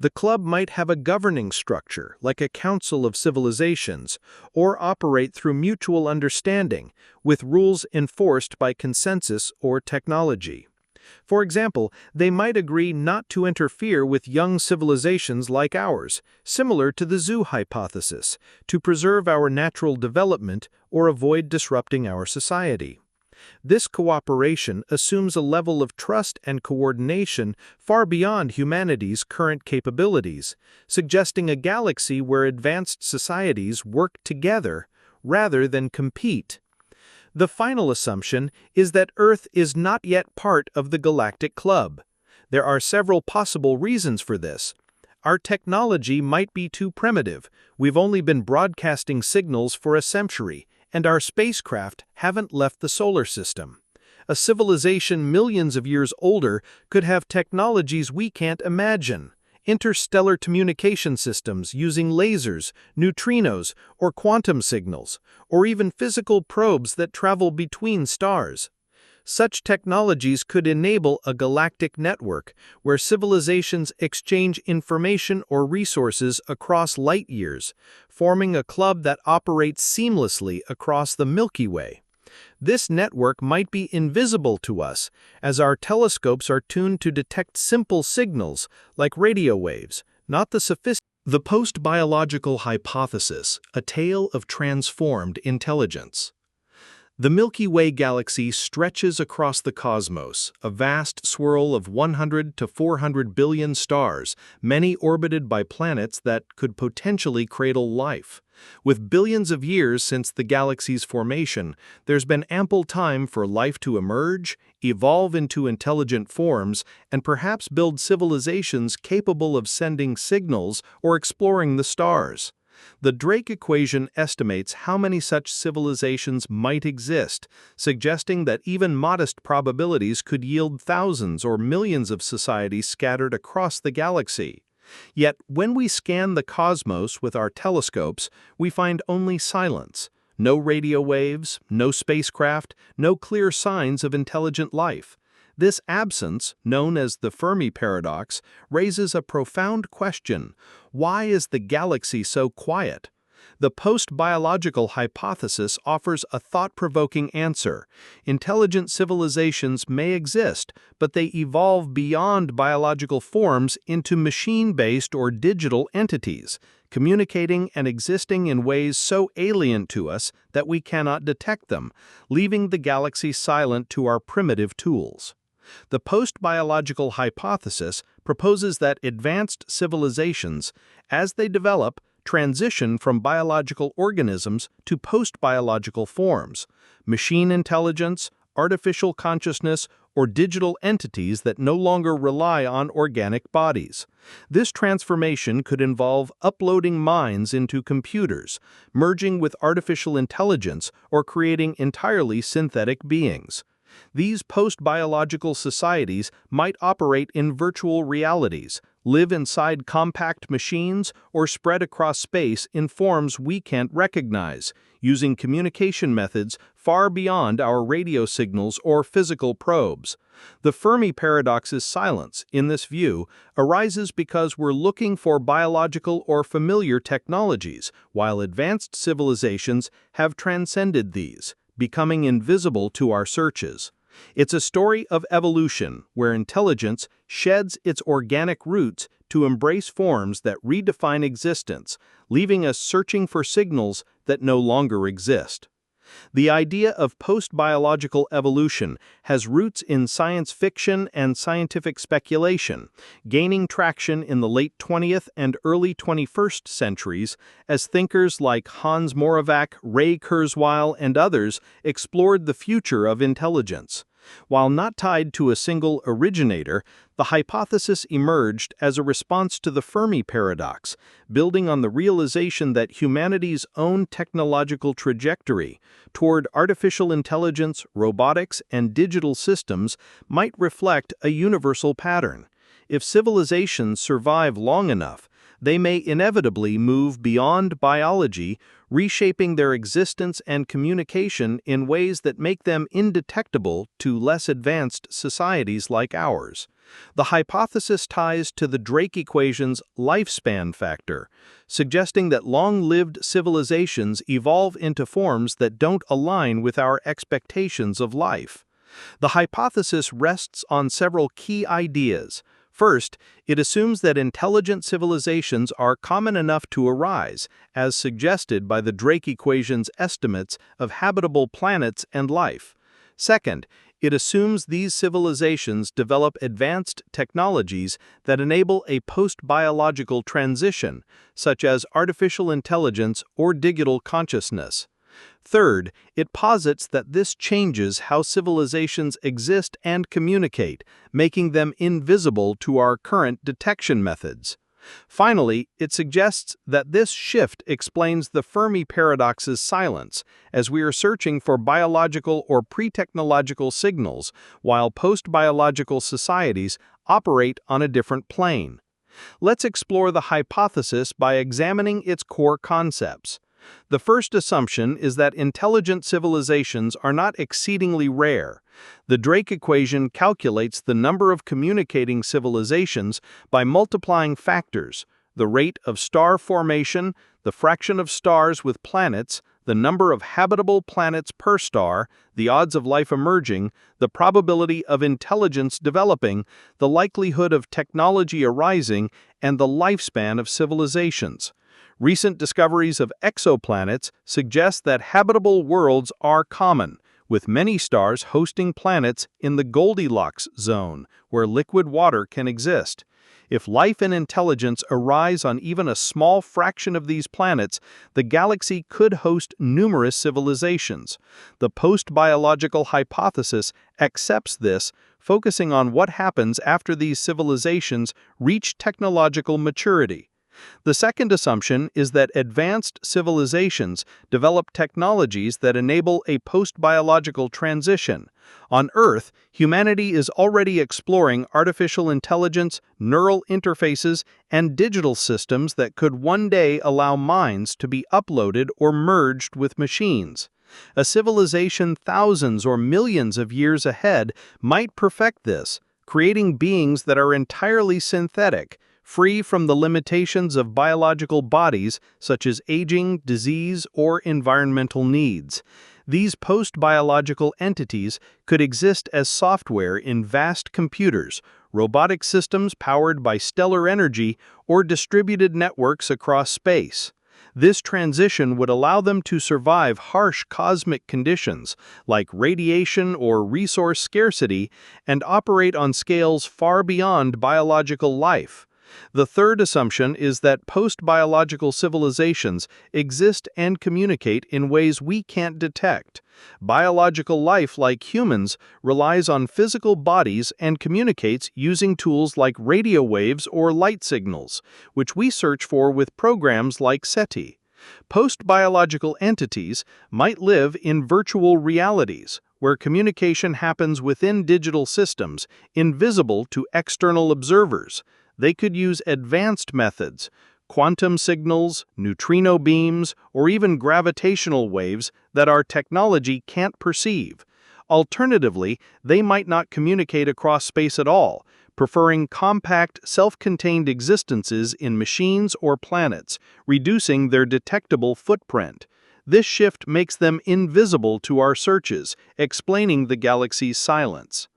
The club might have a governing structure, like a council of civilizations, or operate through mutual understanding, with rules enforced by consensus or technology. For example, they might agree not to interfere with young civilizations like ours, similar to the zoo hypothesis, to preserve our natural development or avoid disrupting our society. This cooperation assumes a level of trust and coordination far beyond humanity's current capabilities, suggesting a galaxy where advanced societies work together rather than compete. The final assumption is that Earth is not yet part of the Galactic Club. There are several possible reasons for this. Our technology might be too primitive. We've only been broadcasting signals for a century, and our spacecraft haven't left the solar system. A civilization millions of years older could have technologies we can't imagine: interstellar communication systems using lasers, neutrinos, or quantum signals, or even physical probes that travel between stars. Such technologies could enable a galactic network where civilizations exchange information or resources across light years, forming a club that operates seamlessly across the Milky Way. This network might be invisible to us, as our telescopes are tuned to detect simple signals like radio waves, not the sophisticated The Post-Biological Hypothesis, a tale of transformed intelligence. The Milky Way galaxy stretches across the cosmos, a vast swirl of 100 to 400 billion stars, many orbited by planets that could potentially cradle life. With billions of years since the galaxy's formation, there's been ample time for life to emerge, evolve into intelligent forms, and perhaps build civilizations capable of sending signals or exploring the stars. The Drake equation estimates how many such civilizations might exist, suggesting that even modest probabilities could yield thousands or millions of societies scattered across the galaxy. Yet, when we scan the cosmos with our telescopes, we find only silence. No radio waves, no spacecraft, no clear signs of intelligent life. This absence, known as the Fermi Paradox, raises a profound question. Why is the galaxy so quiet? The post-biological hypothesis offers a thought-provoking answer. Intelligent civilizations may exist, but they evolve beyond biological forms into machine-based or digital entities, communicating and existing in ways so alien to us that we cannot detect them, leaving the galaxy silent to our primitive tools. The post-biological hypothesis proposes that advanced civilizations, as they develop, transition from biological organisms to post-biological forms, machine intelligence, artificial consciousness, or digital entities that no longer rely on organic bodies. This transformation could involve uploading minds into computers, merging with artificial intelligence, or creating entirely synthetic beings. These post-biological societies might operate in virtual realities, live inside compact machines, or spread across space in forms we can't recognize, using communication methods far beyond our radio signals or physical probes. The Fermi Paradox's silence, in this view, arises because we're looking for biological or familiar technologies, while advanced civilizations have transcended these, becoming invisible to our searches. It's a story of evolution, where intelligence sheds its organic roots to embrace forms that redefine existence, leaving us searching for signals that no longer exist. The idea of post-biological evolution has roots in science fiction and scientific speculation, gaining traction in the late 20th and early 21st centuries as thinkers like Hans Moravec, Ray Kurzweil, and others explored the future of intelligence. While not tied to a single originator, the hypothesis emerged as a response to the Fermi Paradox, building on the realization that humanity's own technological trajectory toward artificial intelligence, robotics, and digital systems might reflect a universal pattern. If civilizations survive long enough, they may inevitably move beyond biology, reshaping their existence and communication in ways that make them indetectable to less advanced societies like ours. The hypothesis ties to the Drake equation's lifespan factor, suggesting that long-lived civilizations evolve into forms that don't align with our expectations of life. The hypothesis rests on several key ideas. First, it assumes that intelligent civilizations are common enough to arise, as suggested by the Drake equation's estimates of habitable planets and life. Second, it assumes these civilizations develop advanced technologies that enable a post-biological transition, such as artificial intelligence or digital consciousness. Third, it posits that this changes how civilizations exist and communicate, making them invisible to our current detection methods. Finally, it suggests that this shift explains the Fermi Paradox's silence, as we are searching for biological or pre-technological signals, while post-biological societies operate on a different plane. Let's explore the hypothesis by examining its core concepts. The first assumption is that intelligent civilizations are not exceedingly rare. The Drake equation calculates the number of communicating civilizations by multiplying factors: the rate of star formation, the fraction of stars with planets, the number of habitable planets per star, the odds of life emerging, the probability of intelligence developing, the likelihood of technology arising, and the lifespan of civilizations. Recent discoveries of exoplanets suggest that habitable worlds are common, with many stars hosting planets in the Goldilocks zone, where liquid water can exist. If life and intelligence arise on even a small fraction of these planets, the galaxy could host numerous civilizations. The post-biological hypothesis accepts this, focusing on what happens after these civilizations reach technological maturity. The second assumption is that advanced civilizations develop technologies that enable a post-biological transition. On Earth, humanity is already exploring artificial intelligence, neural interfaces, and digital systems that could one day allow minds to be uploaded or merged with machines. A civilization thousands or millions of years ahead might perfect this, creating beings that are entirely synthetic, free from the limitations of biological bodies such as aging, disease, or environmental needs. These post-biological entities could exist as software in vast computers, robotic systems powered by stellar energy, or distributed networks across space. This transition would allow them to survive harsh cosmic conditions like radiation or resource scarcity and operate on scales far beyond biological life. The third assumption is that post-biological civilizations exist and communicate in ways we can't detect. Biological life, like humans, relies on physical bodies and communicates using tools like radio waves or light signals, which we search for with programs like SETI. Post-biological entities might live in virtual realities, where communication happens within digital systems, invisible to external observers. They could use advanced methods, quantum signals, neutrino beams, or even gravitational waves that our technology can't perceive. Alternatively, they might not communicate across space at all, preferring compact, self-contained existences in machines or planets, reducing their detectable footprint. This shift makes them invisible to our searches, explaining the galaxy's silence.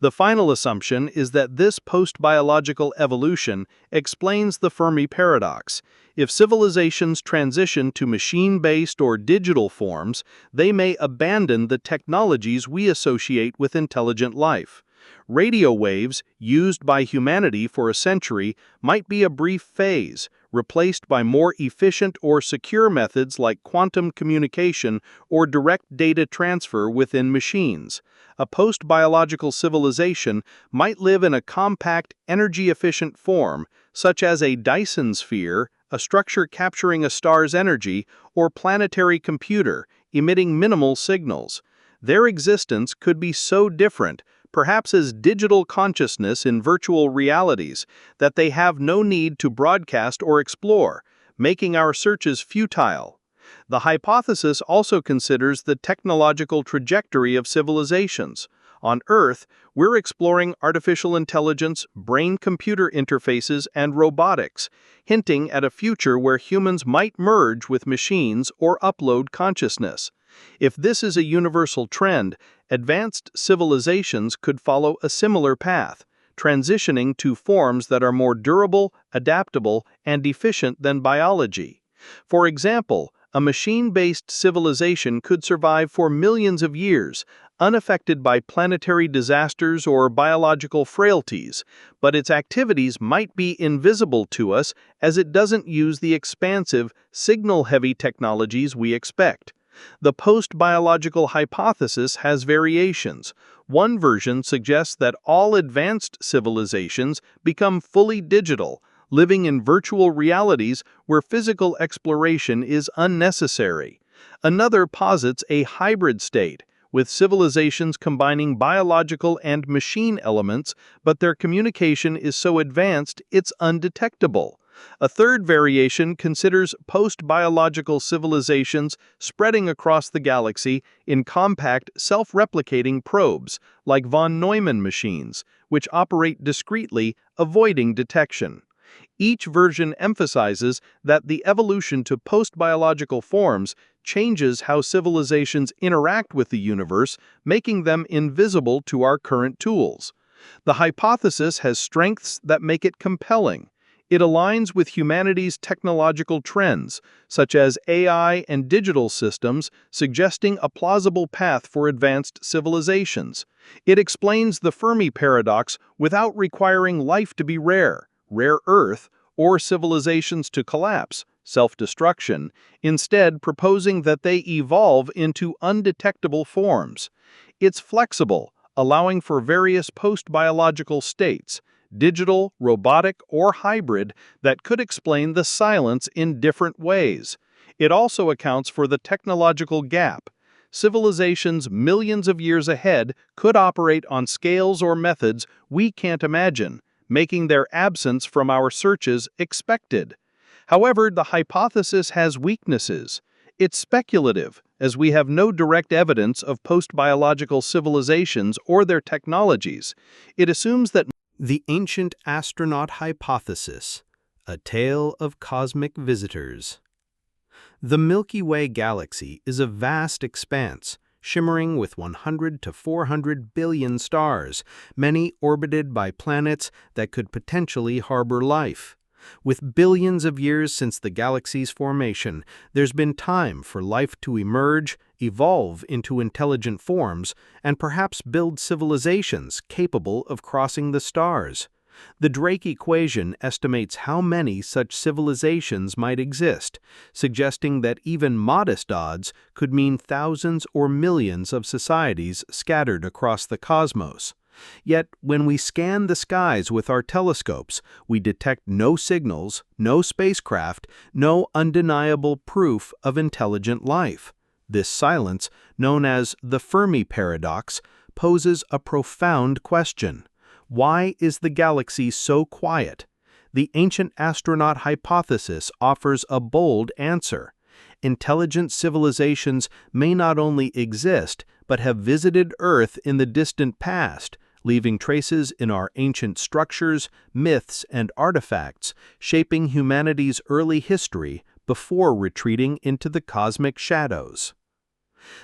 The final assumption is that this post-biological evolution explains the Fermi Paradox. If civilizations transition to machine-based or digital forms, they may abandon the technologies we associate with intelligent life. Radio waves, used by humanity for a century, might be a brief phase, replaced by more efficient or secure methods like quantum communication or direct data transfer within machines. A post-biological civilization might live in a compact, energy-efficient form, such as a Dyson sphere, a structure capturing a star's energy, or planetary computer, emitting minimal signals. Their existence could be so different, perhaps as digital consciousness in virtual realities, that they have no need to broadcast or explore, making our searches futile. The hypothesis also considers the technological trajectory of civilizations. On Earth, we're exploring artificial intelligence, brain-computer interfaces, and robotics, hinting at a future where humans might merge with machines or upload consciousness. If this is a universal trend, advanced civilizations could follow a similar path, transitioning to forms that are more durable, adaptable, and efficient than biology. For example, a machine-based civilization could survive for millions of years, unaffected by planetary disasters or biological frailties, but its activities might be invisible to us as it doesn't use the expansive, signal-heavy technologies we expect. The post-biological hypothesis has variations. One version suggests that all advanced civilizations become fully digital, living in virtual realities where physical exploration is unnecessary. Another posits a hybrid state, with civilizations combining biological and machine elements, but their communication is so advanced it's undetectable. A third variation considers post-biological civilizations spreading across the galaxy in compact, self-replicating probes, like von Neumann machines, which operate discreetly, avoiding detection. Each version emphasizes that the evolution to post-biological forms changes how civilizations interact with the universe, making them invisible to our current tools. The hypothesis has strengths that make it compelling. It aligns with humanity's technological trends, such as AI and digital systems, suggesting a plausible path for advanced civilizations. It explains the Fermi Paradox without requiring life to be rare earth, or civilizations to collapse, self-destruction, instead proposing that they evolve into undetectable forms. It's flexible, allowing for various post-biological states, digital, robotic, or hybrid, that could explain the silence in different ways. It also accounts for the technological gap. Civilizations millions of years ahead could operate on scales or methods we can't imagine, making their absence from our searches expected. However, the hypothesis has weaknesses. It's speculative, as we have no direct evidence of post-biological civilizations or their technologies. It assumes that The Ancient Astronaut Hypothesis, a tale of cosmic visitors. The Milky Way galaxy is a vast expanse, shimmering with 100 to 400 billion stars, many orbited by planets that could potentially harbor life. With billions of years since the galaxy's formation, there's been time for life to emerge, evolve into intelligent forms, and perhaps build civilizations capable of crossing the stars. The Drake equation estimates how many such civilizations might exist, suggesting that even modest odds could mean thousands or millions of societies scattered across the cosmos. Yet, when we scan the skies with our telescopes, we detect no signals, no spacecraft, no undeniable proof of intelligent life. This silence, known as the Fermi Paradox, poses a profound question. Why is the galaxy so quiet? The Ancient Astronaut Hypothesis offers a bold answer. Intelligent civilizations may not only exist, but have visited Earth in the distant past, leaving traces in our ancient structures, myths, and artifacts, shaping humanity's early history before retreating into the cosmic shadows.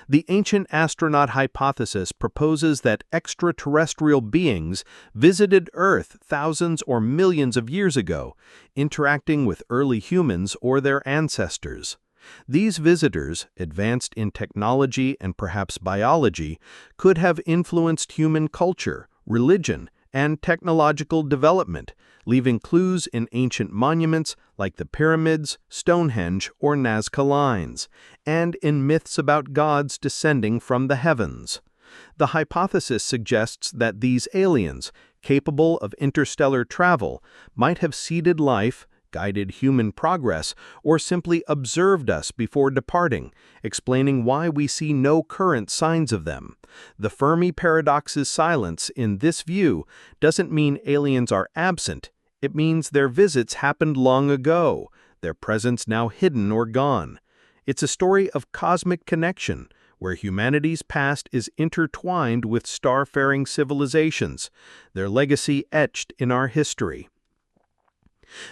The Ancient Astronaut Hypothesis proposes that extraterrestrial beings visited Earth thousands or millions of years ago, interacting with early humans or their ancestors. These visitors, advanced in technology and perhaps biology, could have influenced human culture, religion, and technological development, leaving clues in ancient monuments like the pyramids, Stonehenge, or Nazca Lines, and in myths about gods descending from the heavens. The hypothesis suggests that these aliens, capable of interstellar travel, might have seeded life, guided human progress, or simply observed us before departing, explaining why we see no current signs of them. The Fermi Paradox's silence in this view doesn't mean aliens are absent. It means their visits happened long ago, their presence now hidden or gone. It's a story of cosmic connection, where humanity's past is intertwined with starfaring civilizations, their legacy etched in our history.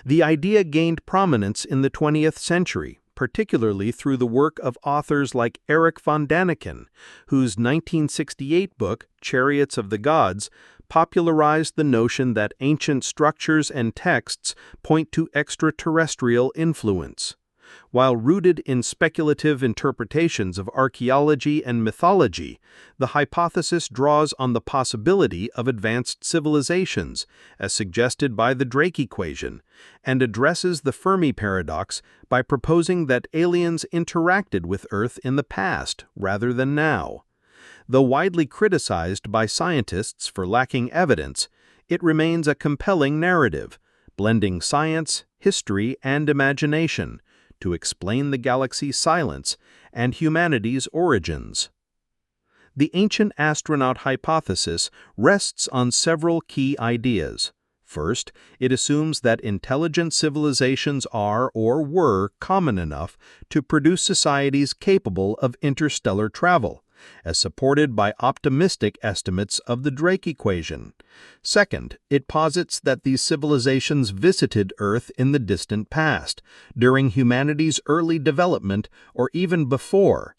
The idea gained prominence in the 20th century, particularly through the work of authors like Erich von Däniken, whose 1968 book, Chariots of the Gods, popularized the notion that ancient structures and texts point to extraterrestrial influence. While rooted in speculative interpretations of archaeology and mythology, the hypothesis draws on the possibility of advanced civilizations, as suggested by the Drake equation, and addresses the Fermi paradox by proposing that aliens interacted with Earth in the past rather than now. Though widely criticized by scientists for lacking evidence, it remains a compelling narrative, blending science, history, and imagination, to explain the galaxy's silence and humanity's origins. The Ancient Astronaut Hypothesis rests on several key ideas. First, it assumes that intelligent civilizations are or were common enough to produce societies capable of interstellar travel, as supported by optimistic estimates of the Drake equation. Second, it posits that these civilizations visited Earth in the distant past, during humanity's early development or even before.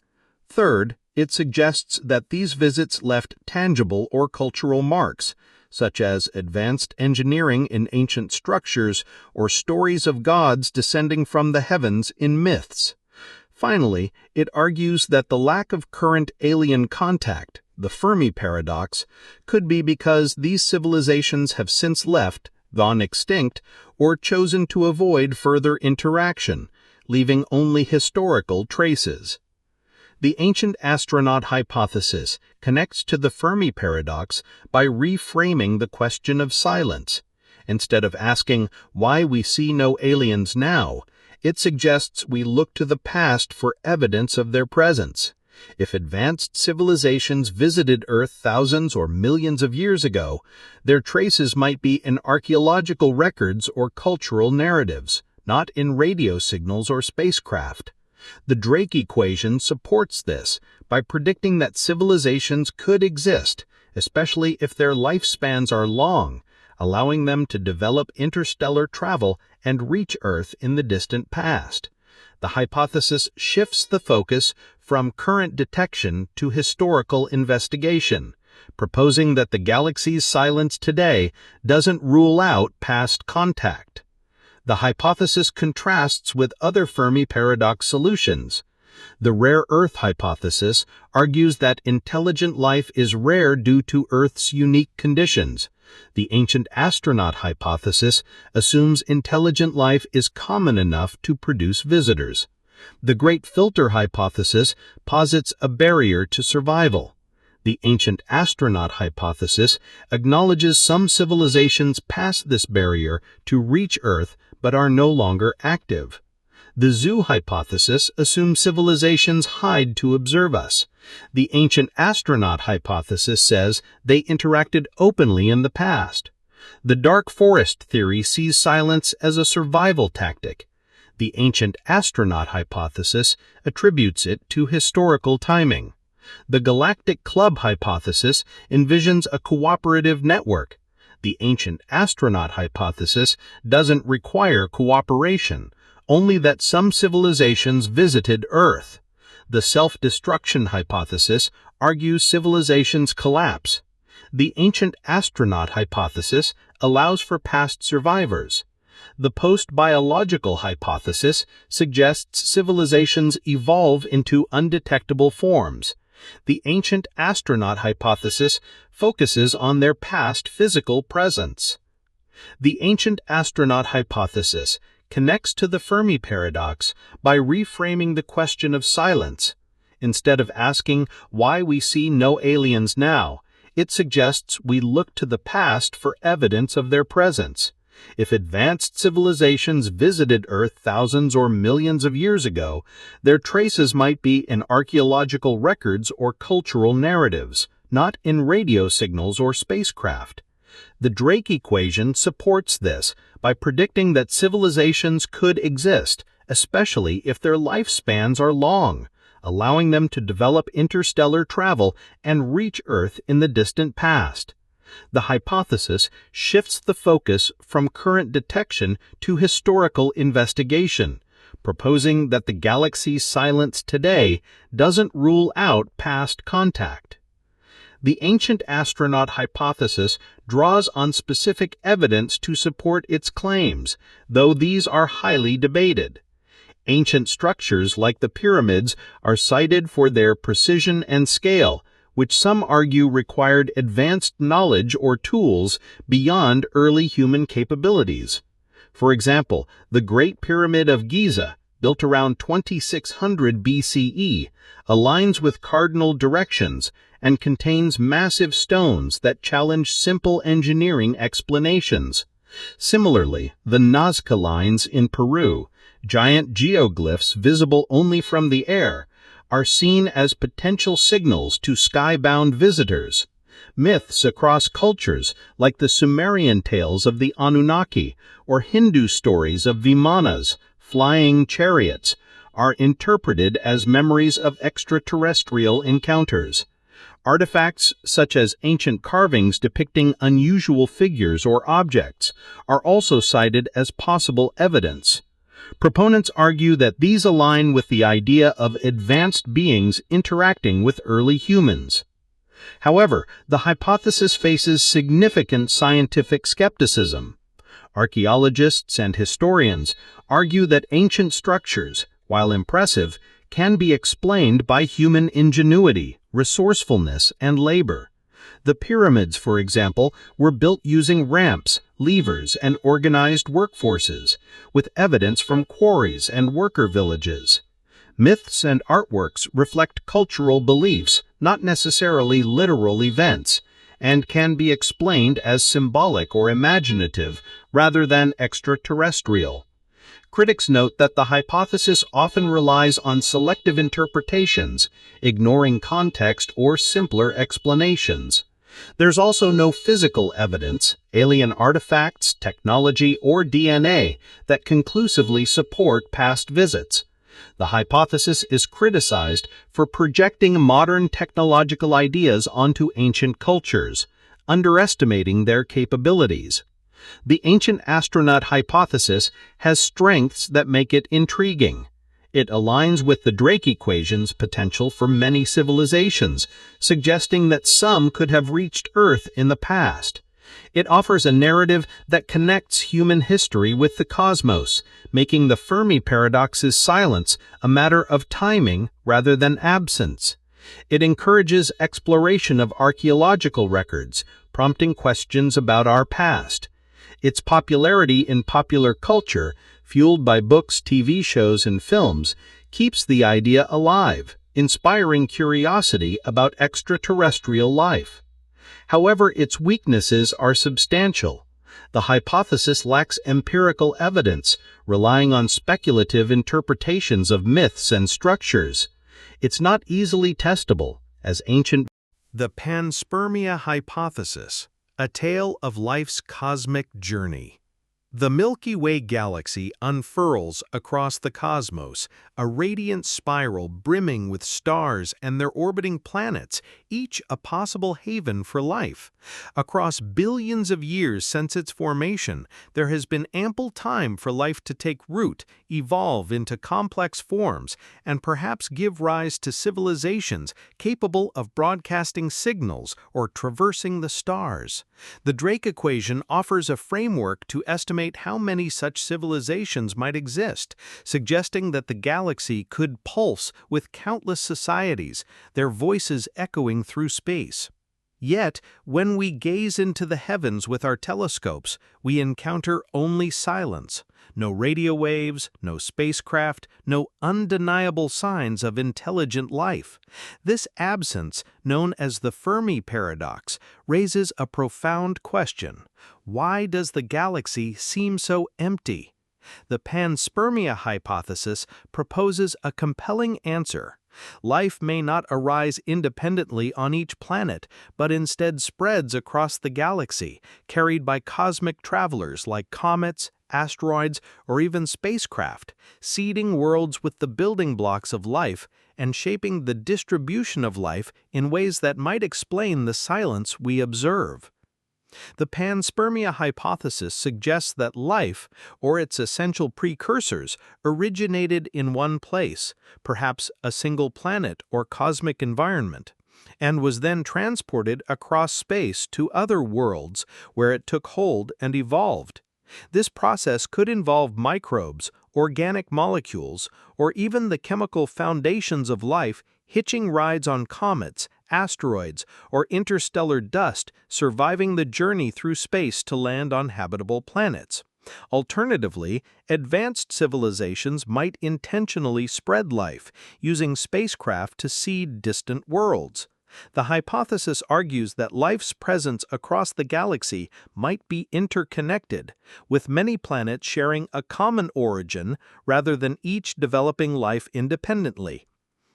Third, it suggests that these visits left tangible or cultural marks, such as advanced engineering in ancient structures or stories of gods descending from the heavens in myths. Finally, it argues that the lack of current alien contact, the Fermi Paradox, could be because these civilizations have since left, gone extinct, or chosen to avoid further interaction, leaving only historical traces. The ancient astronaut hypothesis connects to the Fermi Paradox by reframing the question of silence. Instead of asking why we see no aliens now, it suggests we look to the past for evidence of their presence. If advanced civilizations visited Earth thousands or millions of years ago, their traces might be in archaeological records or cultural narratives, not in radio signals or spacecraft. The Drake equation supports this by predicting that civilizations could exist, especially if their lifespans are long, allowing them to develop interstellar travel and reach Earth in the distant past. The hypothesis shifts the focus from current detection to historical investigation, proposing that the galaxy's silence today doesn't rule out past contact. The hypothesis contrasts with other Fermi Paradox solutions. The rare Earth hypothesis argues that intelligent life is rare due to Earth's unique conditions. The ancient astronaut hypothesis assumes intelligent life is common enough to produce visitors. The Great Filter hypothesis posits a barrier to survival. The ancient astronaut hypothesis acknowledges some civilizations pass this barrier to reach Earth but are no longer active. The zoo hypothesis assumes civilizations hide to observe us. The ancient astronaut hypothesis says they interacted openly in the past. The dark forest theory sees silence as a survival tactic. The ancient astronaut hypothesis attributes it to historical timing. The Galactic Club hypothesis envisions a cooperative network. The ancient astronaut hypothesis doesn't require cooperation, only that some civilizations visited Earth. The self-destruction hypothesis argues civilizations collapse. The ancient astronaut hypothesis allows for past survivors. The post-biological hypothesis suggests civilizations evolve into undetectable forms. The ancient astronaut hypothesis focuses on their past physical presence. The ancient astronaut hypothesis connects to the Fermi Paradox by reframing the question of silence. Instead of asking why we see no aliens now, it suggests we look to the past for evidence of their presence. If advanced civilizations visited Earth thousands or millions of years ago, their traces might be in archaeological records or cultural narratives, not in radio signals or spacecraft. The Drake equation supports this by predicting that civilizations could exist, especially if their lifespans are long, allowing them to develop interstellar travel and reach Earth in the distant past. The hypothesis shifts the focus from current detection to historical investigation, proposing that the galaxy's silence today doesn't rule out past contact. The ancient astronaut hypothesis draws on specific evidence to support its claims, though these are highly debated. Ancient structures like the pyramids are cited for their precision and scale, which some argue required advanced knowledge or tools beyond early human capabilities. For example, the Great Pyramid of Giza, built around 2600 BCE, aligns with cardinal directions and contains massive stones that challenge simple engineering explanations. Similarly, the Nazca lines in Peru, giant geoglyphs visible only from the air, are seen as potential signals to skybound visitors. Myths across cultures, like the Sumerian tales of the Anunnaki or Hindu stories of Vimanas, flying chariots, are interpreted as memories of extraterrestrial encounters. Artifacts such as ancient carvings depicting unusual figures or objects are also cited as possible evidence. Proponents argue that these align with the idea of advanced beings interacting with early humans. However, the hypothesis faces significant scientific skepticism. Archaeologists and historians argue that ancient structures, while impressive, can be explained by human ingenuity, resourcefulness, and labor. The pyramids, for example, were built using ramps, levers, and organized workforces, with evidence from quarries and worker villages. Myths and artworks reflect cultural beliefs, not necessarily literal events, and can be explained as symbolic or imaginative rather than extraterrestrial. Critics note that the hypothesis often relies on selective interpretations, ignoring context or simpler explanations. There's also no physical evidence, alien artifacts, technology, or DNA that conclusively support past visits. The hypothesis is criticized for projecting modern technological ideas onto ancient cultures, underestimating their capabilities. The ancient astronaut hypothesis has strengths that make it intriguing. It aligns with the Drake equation's potential for many civilizations, suggesting that some could have reached Earth in the past. It offers a narrative that connects human history with the cosmos, making the Fermi Paradox's silence a matter of timing rather than absence. It encourages exploration of archaeological records, prompting questions about our past. Its popularity in popular culture, fueled by books, TV shows, and films, keeps the idea alive, inspiring curiosity about extraterrestrial life. However, its weaknesses are substantial. The hypothesis lacks empirical evidence, relying on speculative interpretations of myths and structures. It's not easily testable, as ancient. The Panspermia Hypothesis, a tale of life's cosmic journey. The Milky Way galaxy unfurls across the cosmos, a radiant spiral brimming with stars and their orbiting planets, each a possible haven for life. Across billions of years since its formation, there has been ample time for life to take root, evolve into complex forms, and perhaps give rise to civilizations capable of broadcasting signals or traversing the stars. The Drake equation offers a framework to estimate how many such civilizations might exist, suggesting that the galaxy could pulse with countless societies, their voices echoing through space. Yet, when we gaze into the heavens with our telescopes, we encounter only silence. No radio waves, no spacecraft, no undeniable signs of intelligent life. This absence, known as the Fermi Paradox, raises a profound question. Why does the galaxy seem so empty? The Panspermia Hypothesis proposes a compelling answer. Life may not arise independently on each planet, but instead spreads across the galaxy, carried by cosmic travelers like comets, asteroids, or even spacecraft, seeding worlds with the building blocks of life and shaping the distribution of life in ways that might explain the silence we observe. The Panspermia Hypothesis suggests that life, or its essential precursors, originated in one place, perhaps a single planet or cosmic environment, and was then transported across space to other worlds where it took hold and evolved. This process could involve microbes, organic molecules, or even the chemical foundations of life hitching rides on comets, asteroids, or interstellar dust, surviving the journey through space to land on habitable planets. Alternatively, advanced civilizations might intentionally spread life, using spacecraft to seed distant worlds. The hypothesis argues that life's presence across the galaxy might be interconnected, with many planets sharing a common origin rather than each developing life independently.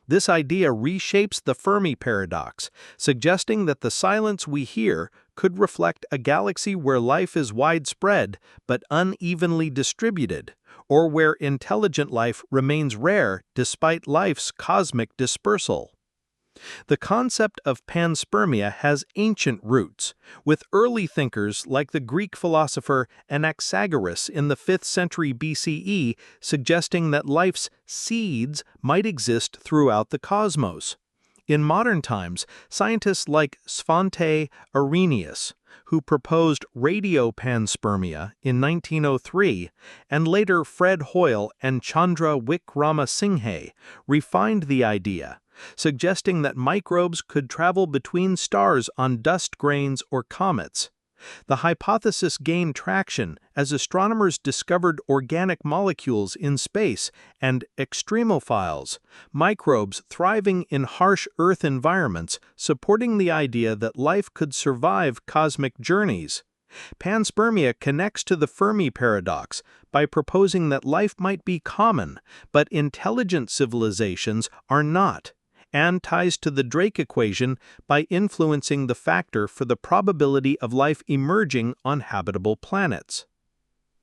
This idea reshapes the Fermi Paradox, suggesting that the silence we hear could reflect a galaxy where life is widespread but unevenly distributed, or where intelligent life remains rare despite life's cosmic dispersal. The concept of panspermia has ancient roots, with early thinkers like the Greek philosopher Anaxagoras in the 5th century BCE suggesting that life's seeds might exist throughout the cosmos. In modern times, scientists like Svante Arrhenius, who proposed radiopanspermia in 1903, and later Fred Hoyle and Chandra Wickramasinghe, refined the idea, suggesting that microbes could travel between stars on dust grains or comets. The hypothesis gained traction as astronomers discovered organic molecules in space and extremophiles, microbes thriving in harsh Earth environments, supporting the idea that life could survive cosmic journeys. Panspermia connects to the Fermi Paradox by proposing that life might be common, but intelligent civilizations are not, and ties to the Drake equation by influencing the factor for the probability of life emerging on habitable planets.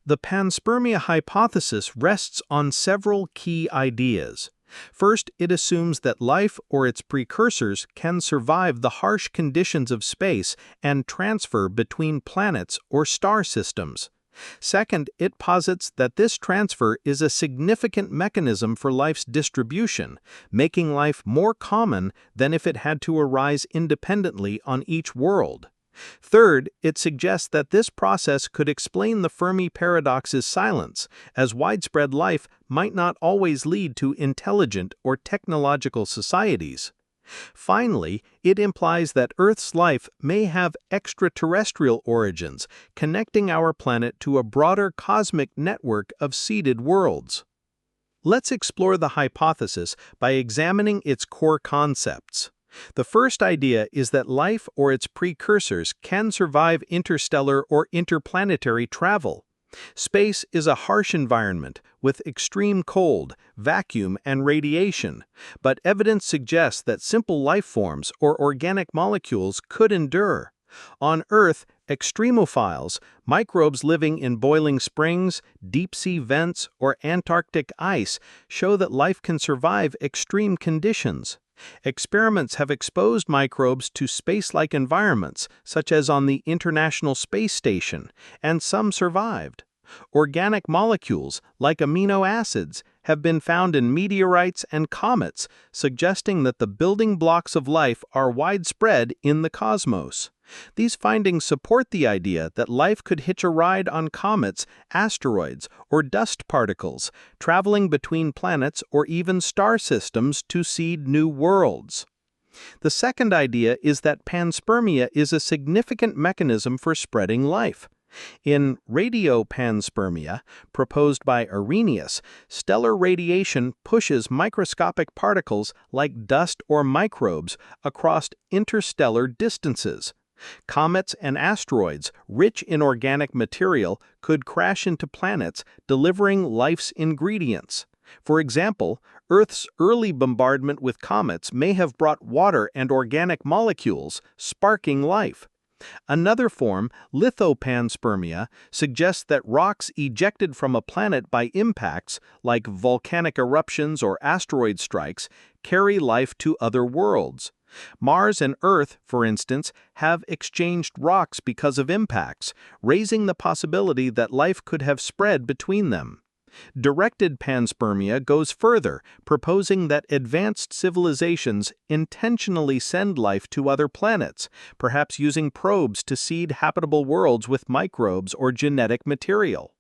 The Panspermia hypothesis rests on several key ideas. First, it assumes that life or its precursors can survive the harsh conditions of space and transfer between planets or star systems. Second, it posits that this transfer is a significant mechanism for life's distribution, making life more common than if it had to arise independently on each world. Third, it suggests that this process could explain the Fermi Paradox's silence, as widespread life might not always lead to intelligent or technological societies. Finally, it implies that Earth's life may have extraterrestrial origins, connecting our planet to a broader cosmic network of seeded worlds. Let's explore the hypothesis by examining its core concepts. The first idea is that life or its precursors can survive interstellar or interplanetary travel. Space is a harsh environment with extreme cold, vacuum, and radiation, but evidence suggests that simple life forms or organic molecules could endure. On Earth, extremophiles, microbes living in boiling springs, deep-sea vents, or Antarctic ice, show that life can survive extreme conditions. Experiments have exposed microbes to space-like environments, such as on the International Space Station, and some survived. Organic molecules, like amino acids, have been found in meteorites and comets, suggesting that the building blocks of life are widespread in the cosmos. These findings support the idea that life could hitch a ride on comets, asteroids, or dust particles, traveling between planets or even star systems to seed new worlds. The second idea is that panspermia is a significant mechanism for spreading life. In radiopanspermia, proposed by Arrhenius, stellar radiation pushes microscopic particles like dust or microbes across interstellar distances. Comets and asteroids, rich in organic material, could crash into planets, delivering life's ingredients. For example, Earth's early bombardment with comets may have brought water and organic molecules, sparking life. Another form, lithopanspermia, suggests that rocks ejected from a planet by impacts, like volcanic eruptions or asteroid strikes, carry life to other worlds. Mars and Earth, for instance, have exchanged rocks because of impacts, raising the possibility that life could have spread between them. Directed panspermia goes further, proposing that advanced civilizations intentionally send life to other planets, perhaps using probes to seed habitable worlds with microbes or genetic material.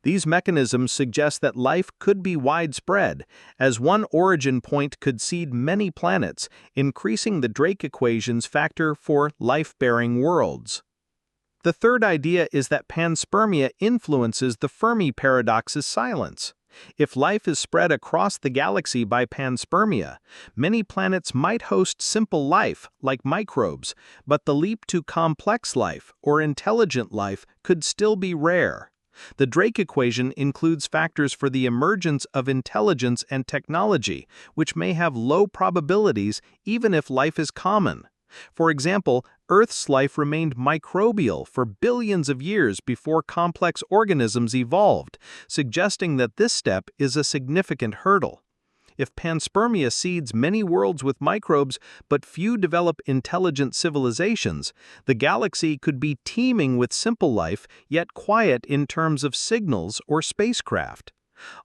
These mechanisms suggest that life could be widespread, as one origin point could seed many planets, increasing the Drake equation's factor for life-bearing worlds. The third idea is that panspermia influences the Fermi Paradox's silence. If life is spread across the galaxy by panspermia, many planets might host simple life, like microbes, but the leap to complex life, or intelligent life, could still be rare. The Drake equation includes factors for the emergence of intelligence and technology, which may have low probabilities even if life is common. For example, Earth's life remained microbial for billions of years before complex organisms evolved, suggesting that this step is a significant hurdle. If panspermia seeds many worlds with microbes but few develop intelligent civilizations, the galaxy could be teeming with simple life yet quiet in terms of signals or spacecraft.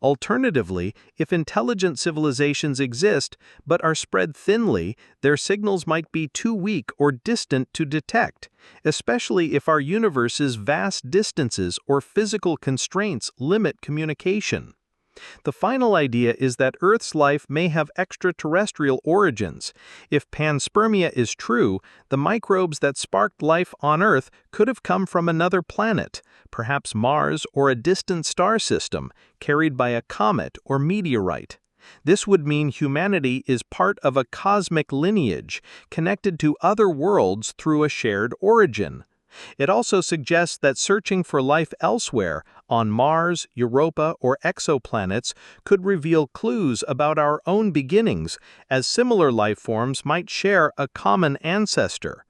Alternatively, if intelligent civilizations exist but are spread thinly, their signals might be too weak or distant to detect, especially if our universe's vast distances or physical constraints limit communication. The final idea is that Earth's life may have extraterrestrial origins. If panspermia is true, the microbes that sparked life on Earth could have come from another planet, perhaps Mars or a distant star system, carried by a comet or meteorite. This would mean humanity is part of a cosmic lineage, connected to other worlds through a shared origin. It also suggests that searching for life elsewhere, on Mars, Europa, or exoplanets, could reveal clues about our own beginnings, as similar life forms might share a common ancestor.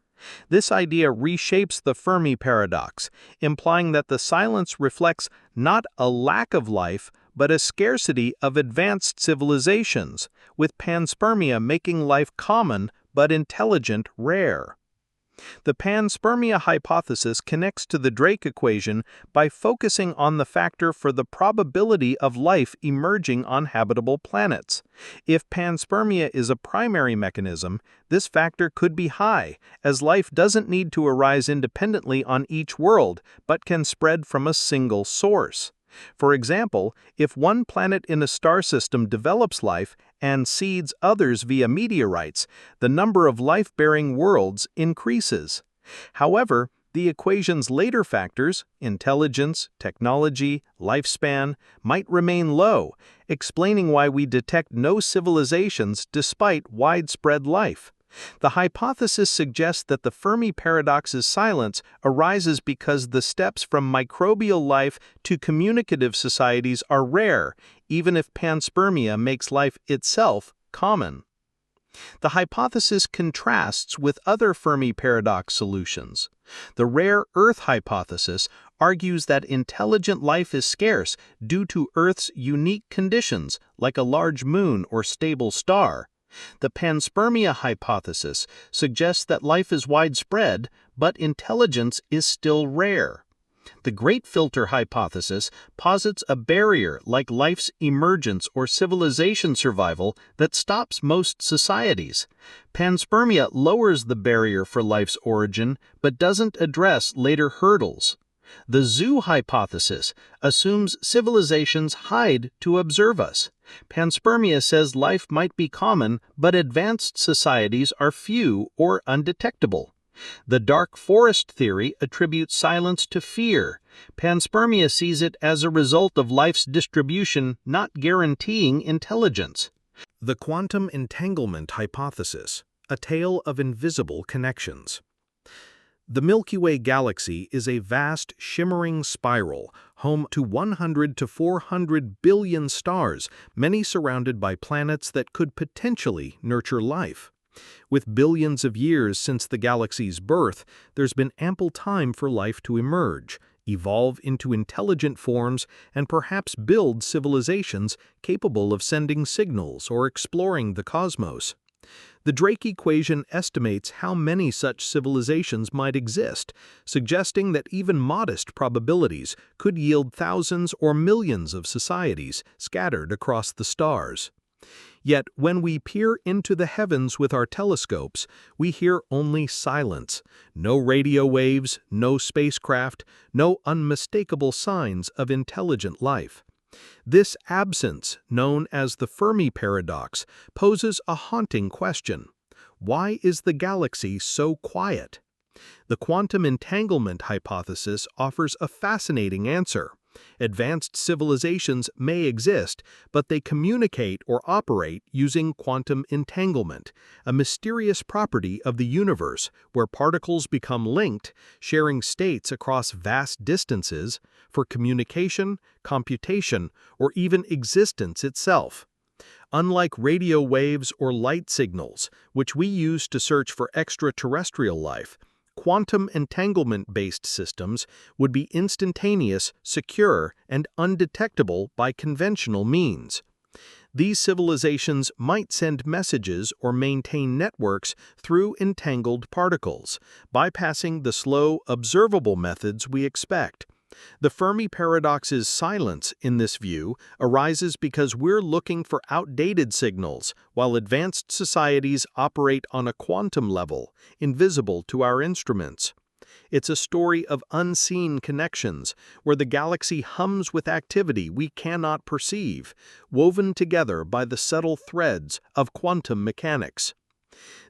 This idea reshapes the Fermi Paradox, implying that the silence reflects not a lack of life, but a scarcity of advanced civilizations, with panspermia making life common but intelligent rare. The Panspermia Hypothesis connects to the Drake equation by focusing on the factor for the probability of life emerging on habitable planets. If panspermia is a primary mechanism, this factor could be high, as life doesn't need to arise independently on each world, but can spread from a single source. For example, if one planet in a star system develops life and seeds others via meteorites, the number of life-bearing worlds increases. However, the equation's later factors, intelligence, technology, lifespan, might remain low, explaining why we detect no civilizations despite widespread life. The hypothesis suggests that the Fermi paradox's silence arises because the steps from microbial life to communicative societies are rare, even if panspermia makes life itself common. The hypothesis contrasts with other Fermi paradox solutions. The rare Earth hypothesis argues that intelligent life is scarce due to Earth's unique conditions, like a large moon or stable star. The panspermia hypothesis suggests that life is widespread, but intelligence is still rare. The great filter hypothesis posits a barrier like life's emergence or civilization survival that stops most societies. Panspermia lowers the barrier for life's origin, but doesn't address later hurdles. The zoo hypothesis assumes civilizations hide to observe us. Panspermia says life might be common, but advanced societies are few or undetectable. The dark forest theory attributes silence to fear. Panspermia sees it as a result of life's distribution, not guaranteeing intelligence. The Quantum Entanglement Hypothesis, a tale of invisible connections. The Milky Way galaxy is a vast, shimmering spiral, home to 100 to 400 billion stars, many surrounded by planets that could potentially nurture life. With billions of years since the galaxy's birth, there's been ample time for life to emerge, evolve into intelligent forms, and perhaps build civilizations capable of sending signals or exploring the cosmos. The Drake equation estimates how many such civilizations might exist, suggesting that even modest probabilities could yield thousands or millions of societies scattered across the stars. Yet, when we peer into the heavens with our telescopes, we hear only silence. No radio waves, no spacecraft, no unmistakable signs of intelligent life. This absence, known as the Fermi Paradox, poses a haunting question. Why is the galaxy so quiet? The Quantum Entanglement Hypothesis offers a fascinating answer. Advanced civilizations may exist, but they communicate or operate using quantum entanglement, a mysterious property of the universe where particles become linked, sharing states across vast distances for communication, computation, or even existence itself. Unlike radio waves or light signals, which we use to search for extraterrestrial life, quantum entanglement-based systems would be instantaneous, secure, and undetectable by conventional means. These civilizations might send messages or maintain networks through entangled particles, bypassing the slow, observable methods we expect. The Fermi Paradox's silence in this view arises because we're looking for outdated signals, while advanced societies operate on a quantum level, invisible to our instruments. It's a story of unseen connections, where the galaxy hums with activity we cannot perceive, woven together by the subtle threads of quantum mechanics.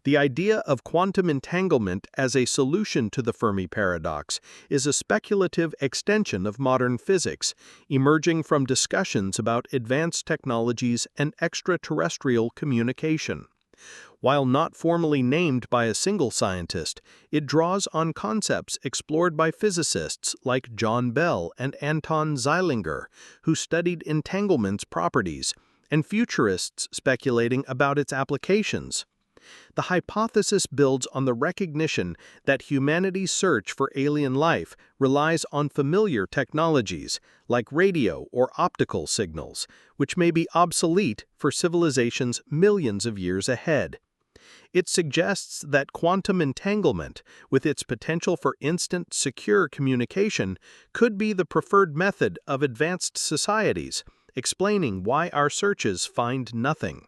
The idea of quantum entanglement as a solution to the Fermi paradox is a speculative extension of modern physics, emerging from discussions about advanced technologies and extraterrestrial communication. While not formally named by a single scientist, it draws on concepts explored by physicists like John Bell and Anton Zeilinger, who studied entanglement's properties, and futurists speculating about its applications. The hypothesis builds on the recognition that humanity's search for alien life relies on familiar technologies, like radio or optical signals, which may be obsolete for civilizations millions of years ahead. It suggests that quantum entanglement, with its potential for instant, secure communication, could be the preferred method of advanced societies, explaining why our searches find nothing.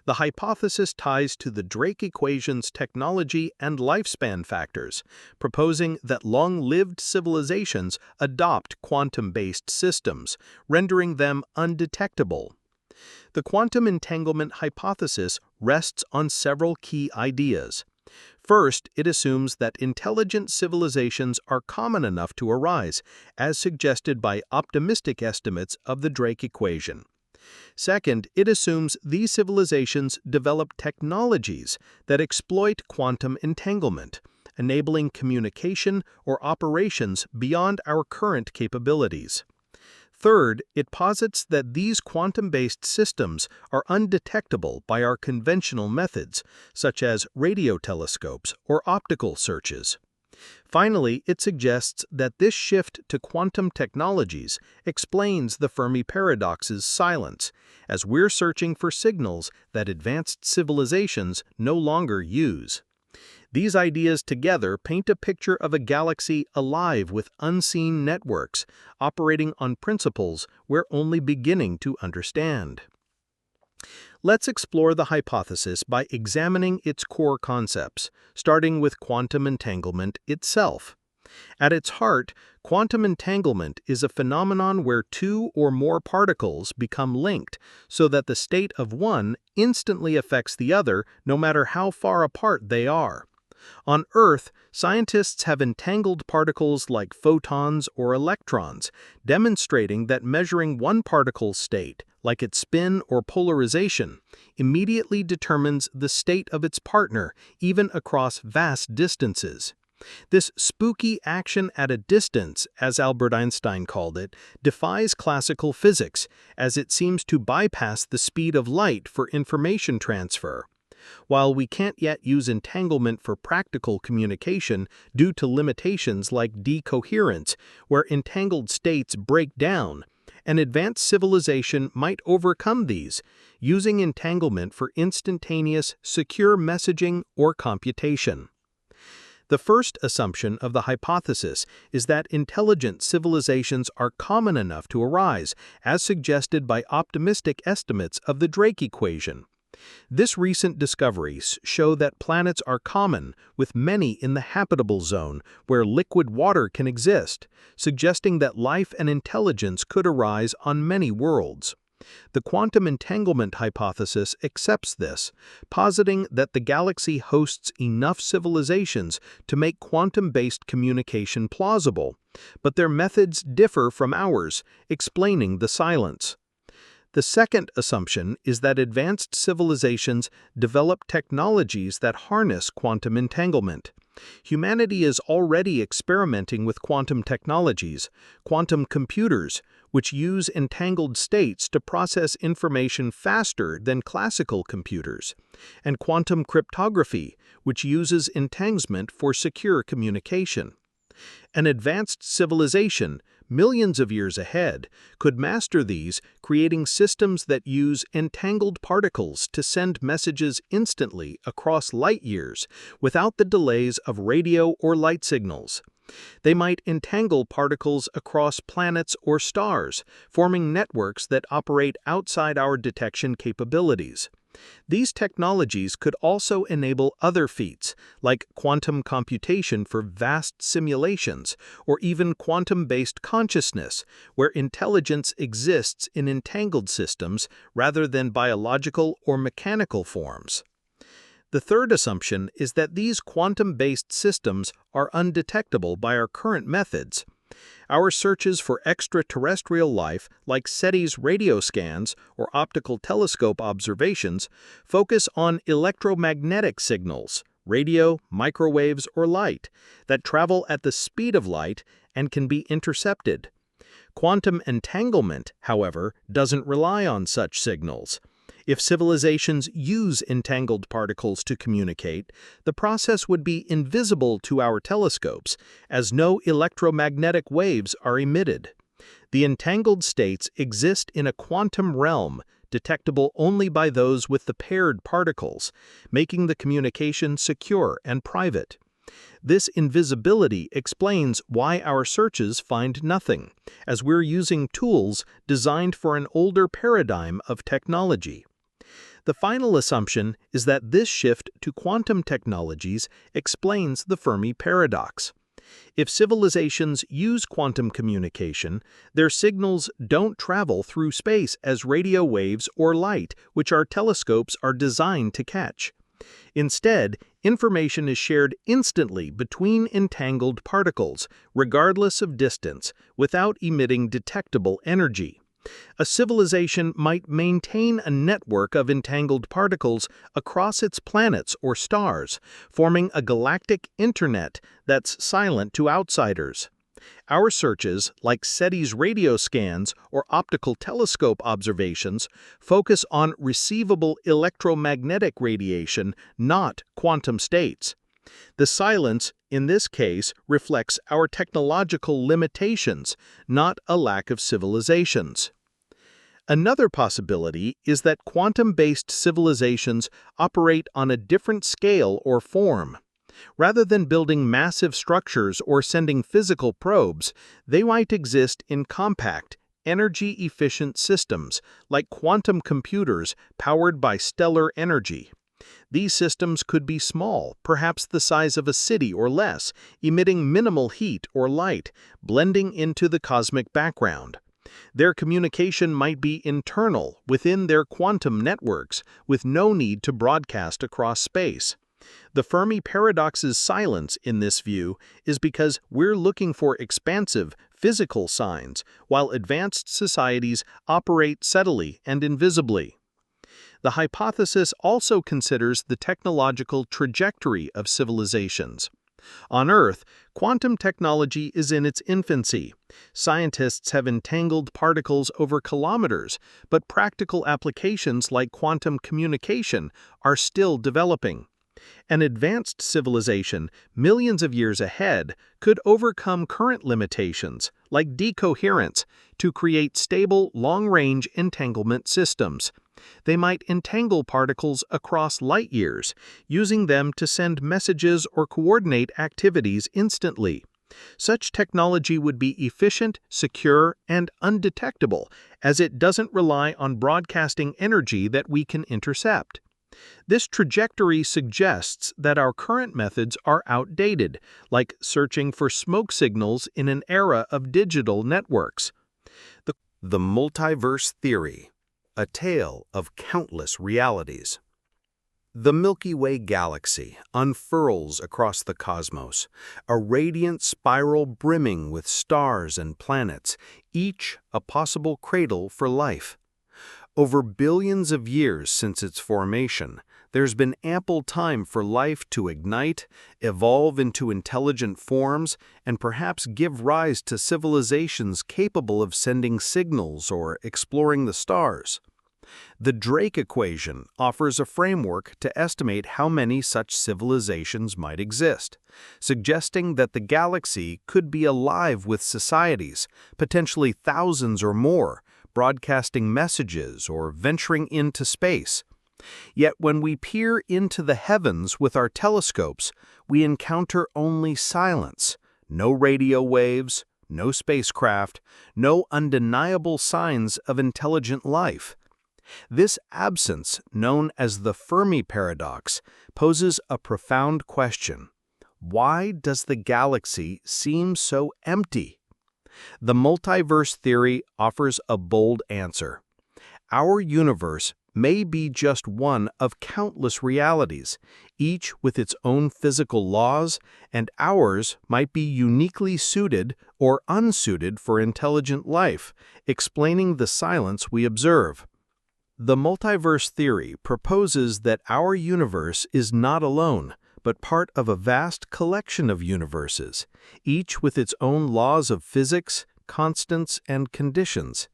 The hypothesis ties to the Drake equation's technology and lifespan factors, proposing that long-lived civilizations adopt quantum-based systems, rendering them undetectable. The quantum entanglement hypothesis rests on several key ideas. First, it assumes that intelligent civilizations are common enough to arise, as suggested by optimistic estimates of the Drake equation. Second, it assumes these civilizations develop technologies that exploit quantum entanglement, enabling communication or operations beyond our current capabilities. Third, it posits that these quantum-based systems are undetectable by our conventional methods, such as radio telescopes or optical searches. Finally, it suggests that this shift to quantum technologies explains the Fermi Paradox's silence, as we're searching for signals that advanced civilizations no longer use. These ideas together paint a picture of a galaxy alive with unseen networks, operating on principles we're only beginning to understand. Let's explore the hypothesis by examining its core concepts, starting with quantum entanglement itself. At its heart, quantum entanglement is a phenomenon where two or more particles become linked so that the state of one instantly affects the other no matter how far apart they are. On Earth, scientists have entangled particles like photons or electrons, demonstrating that measuring one particle's state, like its spin or polarization, immediately determines the state of its partner, even across vast distances. This spooky action at a distance, as Albert Einstein called it, defies classical physics, as it seems to bypass the speed of light for information transfer. While we can't yet use entanglement for practical communication due to limitations like decoherence, where entangled states break down, an advanced civilization might overcome these, using entanglement for instantaneous, secure messaging or computation. The first assumption of the hypothesis is that intelligent civilizations are common enough to arise, as suggested by optimistic estimates of the Drake equation. This recent discoveries show that planets are common, with many in the habitable zone, where liquid water can exist, suggesting that life and intelligence could arise on many worlds. The quantum entanglement hypothesis accepts this, positing that the galaxy hosts enough civilizations to make quantum-based communication plausible, but their methods differ from ours, explaining the silence. The second assumption is that advanced civilizations develop technologies that harness quantum entanglement. Humanity is already experimenting with quantum technologies, quantum computers, which use entangled states to process information faster than classical computers, and quantum cryptography, which uses entanglement for secure communication. An advanced civilization, millions of years ahead, could master these, creating systems that use entangled particles to send messages instantly across light years without the delays of radio or light signals. They might entangle particles across planets or stars, forming networks that operate outside our detection capabilities. These technologies could also enable other feats, like quantum computation for vast simulations, or even quantum-based consciousness, where intelligence exists in entangled systems rather than biological or mechanical forms. The third assumption is that these quantum-based systems are undetectable by our current methods. Our searches for extraterrestrial life, like SETI's radio scans or optical telescope observations, focus on electromagnetic signals, radio, microwaves, or light, that travel at the speed of light and can be intercepted. Quantum entanglement, however, doesn't rely on such signals. If civilizations use entangled particles to communicate, the process would be invisible to our telescopes, as no electromagnetic waves are emitted. The entangled states exist in a quantum realm, detectable only by those with the paired particles, making the communication secure and private. This invisibility explains why our searches find nothing, as we're using tools designed for an older paradigm of technology. The final assumption is that this shift to quantum technologies explains the Fermi Paradox. If civilizations use quantum communication, their signals don't travel through space as radio waves or light, which our telescopes are designed to catch. Instead, information is shared instantly between entangled particles, regardless of distance, without emitting detectable energy. A civilization might maintain a network of entangled particles across its planets or stars, forming a galactic internet that's silent to outsiders. Our searches, like SETI's radio scans or optical telescope observations, focus on receivable electromagnetic radiation, not quantum states. The silence, in this case, reflects our technological limitations, not a lack of civilizations. Another possibility is that quantum-based civilizations operate on a different scale or form. Rather than building massive structures or sending physical probes, they might exist in compact, energy-efficient systems, like quantum computers powered by stellar energy. These systems could be small, perhaps the size of a city or less, emitting minimal heat or light, blending into the cosmic background. Their communication might be internal, within their quantum networks, with no need to broadcast across space. The Fermi Paradox's silence in this view is because we're looking for expansive, physical signs, while advanced societies operate subtly and invisibly. The hypothesis also considers the technological trajectory of civilizations. On Earth, quantum technology is in its infancy. Scientists have entangled particles over kilometers, but practical applications like quantum communication are still developing. An advanced civilization, millions of years ahead, could overcome current limitations, like decoherence, to create stable, long-range entanglement systems. They might entangle particles across light years, using them to send messages or coordinate activities instantly. Such technology would be efficient, secure, and undetectable, as it doesn't rely on broadcasting energy that we can intercept. This trajectory suggests that our current methods are outdated, like searching for smoke signals in an era of digital networks. The Multiverse Theory, a tale of countless realities. The Milky Way galaxy unfurls across the cosmos, a radiant spiral brimming with stars and planets, each a possible cradle for life. Over billions of years since its formation, there's been ample time for life to ignite, evolve into intelligent forms, and perhaps give rise to civilizations capable of sending signals or exploring the stars. The Drake equation offers a framework to estimate how many such civilizations might exist, suggesting that the galaxy could be alive with societies, potentially thousands or more, broadcasting messages or venturing into space. Yet when we peer into the heavens with our telescopes, we encounter only silence, no radio waves, no spacecraft, no undeniable signs of intelligent life. This absence, known as the Fermi Paradox, poses a profound question. Why does the galaxy seem so empty? The multiverse theory offers a bold answer. Our universe may be just one of countless realities, each with its own physical laws, and ours might be uniquely suited or unsuited for intelligent life, explaining the silence we observe. The multiverse theory proposes that our universe is not alone, but part of a vast collection of universes, each with its own laws of physics, constants, and conditions.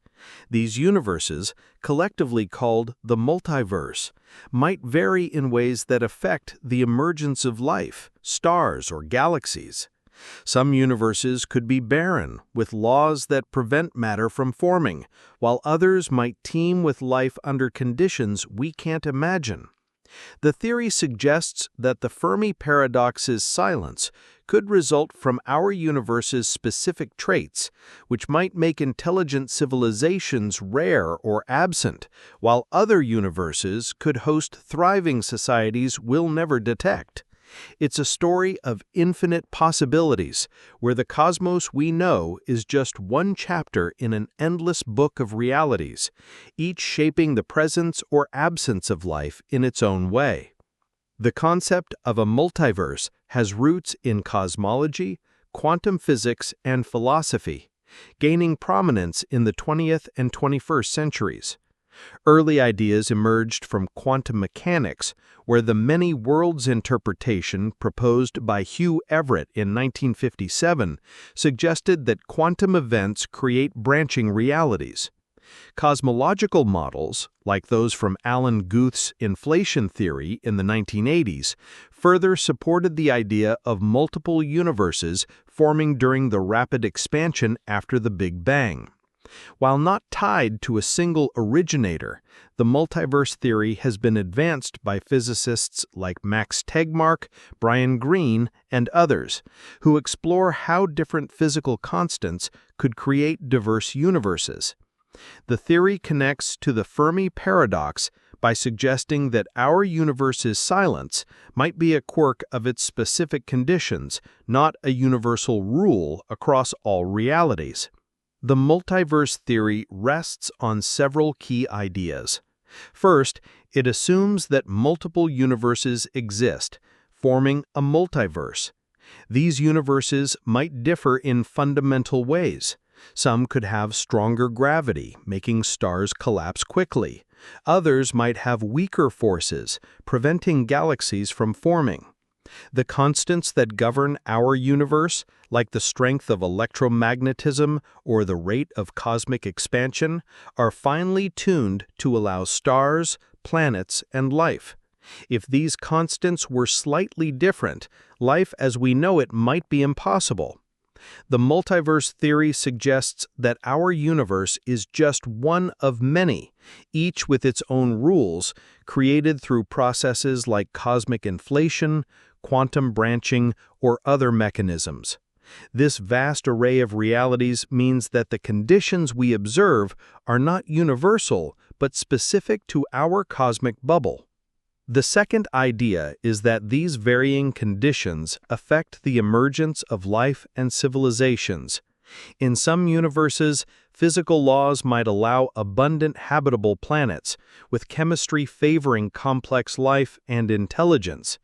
These universes, collectively called the multiverse, might vary in ways that affect the emergence of life, stars, or galaxies. Some universes could be barren, with laws that prevent matter from forming, while others might teem with life under conditions we can't imagine. The theory suggests that the Fermi Paradox's silence could result from our universe's specific traits, which might make intelligent civilizations rare or absent, while other universes could host thriving societies we'll never detect. It's a story of infinite possibilities, where the cosmos we know is just one chapter in an endless book of realities, each shaping the presence or absence of life in its own way. The concept of a multiverse has roots in cosmology, quantum physics, and philosophy, gaining prominence in the 20th and 21st centuries. Early ideas emerged from quantum mechanics, where the many worlds interpretation proposed by Hugh Everett in 1957 suggested that quantum events create branching realities. Cosmological models, like those from Alan Guth's inflation theory in the 1980s, further supported the idea of multiple universes forming during the rapid expansion after the Big Bang. While not tied to a single originator, the multiverse theory has been advanced by physicists like Max Tegmark, Brian Greene, and others, who explore how different physical constants could create diverse universes. The theory connects to the Fermi Paradox by suggesting that our universe's silence might be a quirk of its specific conditions, not a universal rule across all realities. The multiverse theory rests on several key ideas. First, it assumes that multiple universes exist, forming a multiverse. These universes might differ in fundamental ways. Some could have stronger gravity, making stars collapse quickly. Others might have weaker forces, preventing galaxies from forming. The constants that govern our universe, like the strength of electromagnetism or the rate of cosmic expansion, are finely tuned to allow stars, planets, and life. If these constants were slightly different, life as we know it might be impossible. The multiverse theory suggests that our universe is just one of many, each with its own rules, created through processes like cosmic inflation, quantum branching, or other mechanisms. This vast array of realities means that the conditions we observe are not universal, but specific to our cosmic bubble. The second idea is that these varying conditions affect the emergence of life and civilizations. In some universes, physical laws might allow abundant habitable planets, with chemistry favoring complex life and intelligence.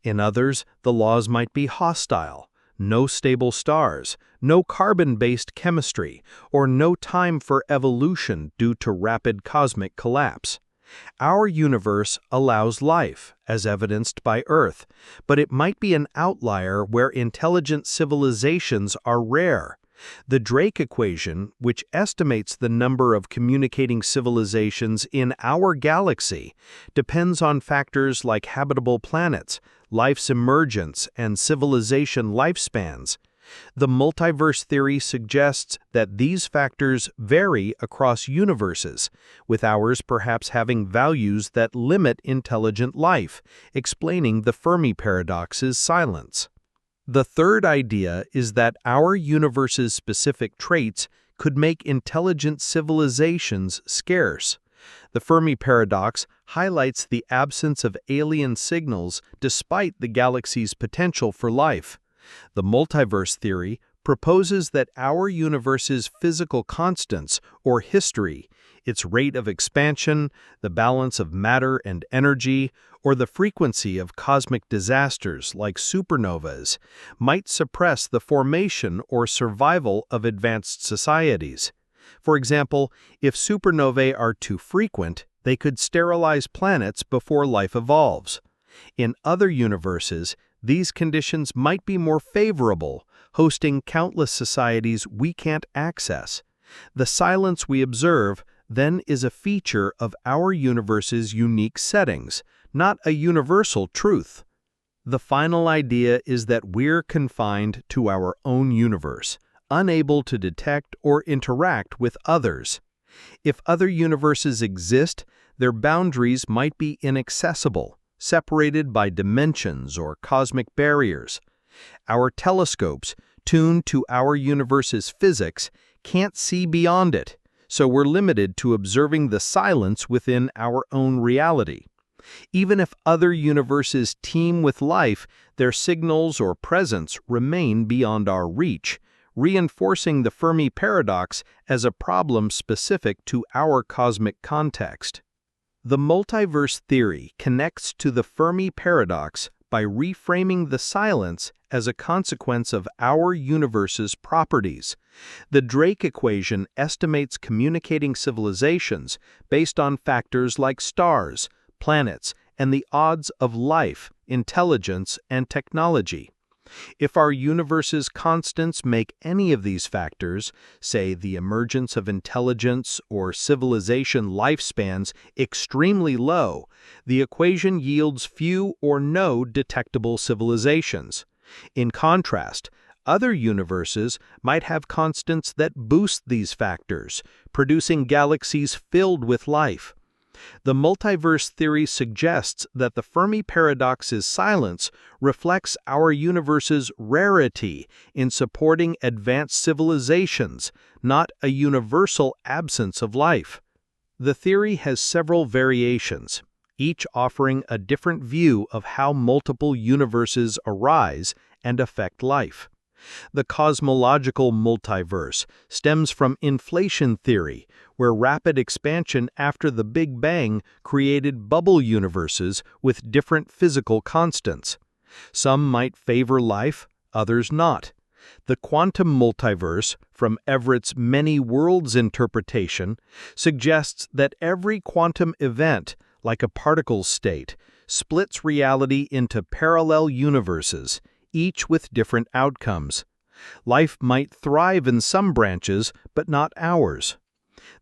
In others, the laws might be hostile, no stable stars, no carbon-based chemistry, or no time for evolution due to rapid cosmic collapse. Our universe allows life, as evidenced by Earth, but it might be an outlier where intelligent civilizations are rare. The Drake equation, which estimates the number of communicating civilizations in our galaxy, depends on factors like habitable planets, life's emergence, and civilization lifespans. The multiverse theory suggests that these factors vary across universes, with ours perhaps having values that limit intelligent life, explaining the Fermi Paradox's silence. The third idea is that our universe's specific traits could make intelligent civilizations scarce. The Fermi Paradox highlights the absence of alien signals despite the galaxy's potential for life. The multiverse theory proposes that our universe's physical constants, or history, its rate of expansion, the balance of matter and energy, or the frequency of cosmic disasters like supernovas, might suppress the formation or survival of advanced societies. For example, if supernovae are too frequent, they could sterilize planets before life evolves. In other universes, these conditions might be more favorable, hosting countless societies we can't access. The silence we observe, then, is a feature of our universe's unique settings, not a universal truth. The final idea is that we're confined to our own universe, unable to detect or interact with others. If other universes exist, their boundaries might be inaccessible, separated by dimensions or cosmic barriers. Our telescopes, tuned to our universe's physics, can't see beyond it, so we're limited to observing the silence within our own reality. Even if other universes teem with life, their signals or presence remain beyond our reach, reinforcing the Fermi Paradox as a problem specific to our cosmic context. The multiverse theory connects to the Fermi Paradox by reframing the silence as a consequence of our universe's properties. The Drake equation estimates communicating civilizations based on factors like stars, planets, and the odds of life, intelligence, and technology. If our universe's constants make any of these factors, say the emergence of intelligence or civilization lifespans, extremely low, the equation yields few or no detectable civilizations. In contrast, other universes might have constants that boost these factors, producing galaxies filled with life. The multiverse theory suggests that the Fermi Paradox's silence reflects our universe's rarity in supporting advanced civilizations, not a universal absence of life. The theory has several variations, each offering a different view of how multiple universes arise and affect life. The cosmological multiverse stems from inflation theory, where rapid expansion after the Big Bang created bubble universes with different physical constants. Some might favor life, others not. The quantum multiverse, from Everett's many worlds interpretation, suggests that every quantum event, like a particle state, splits reality into parallel universes, each with different outcomes. Life might thrive in some branches, but not ours.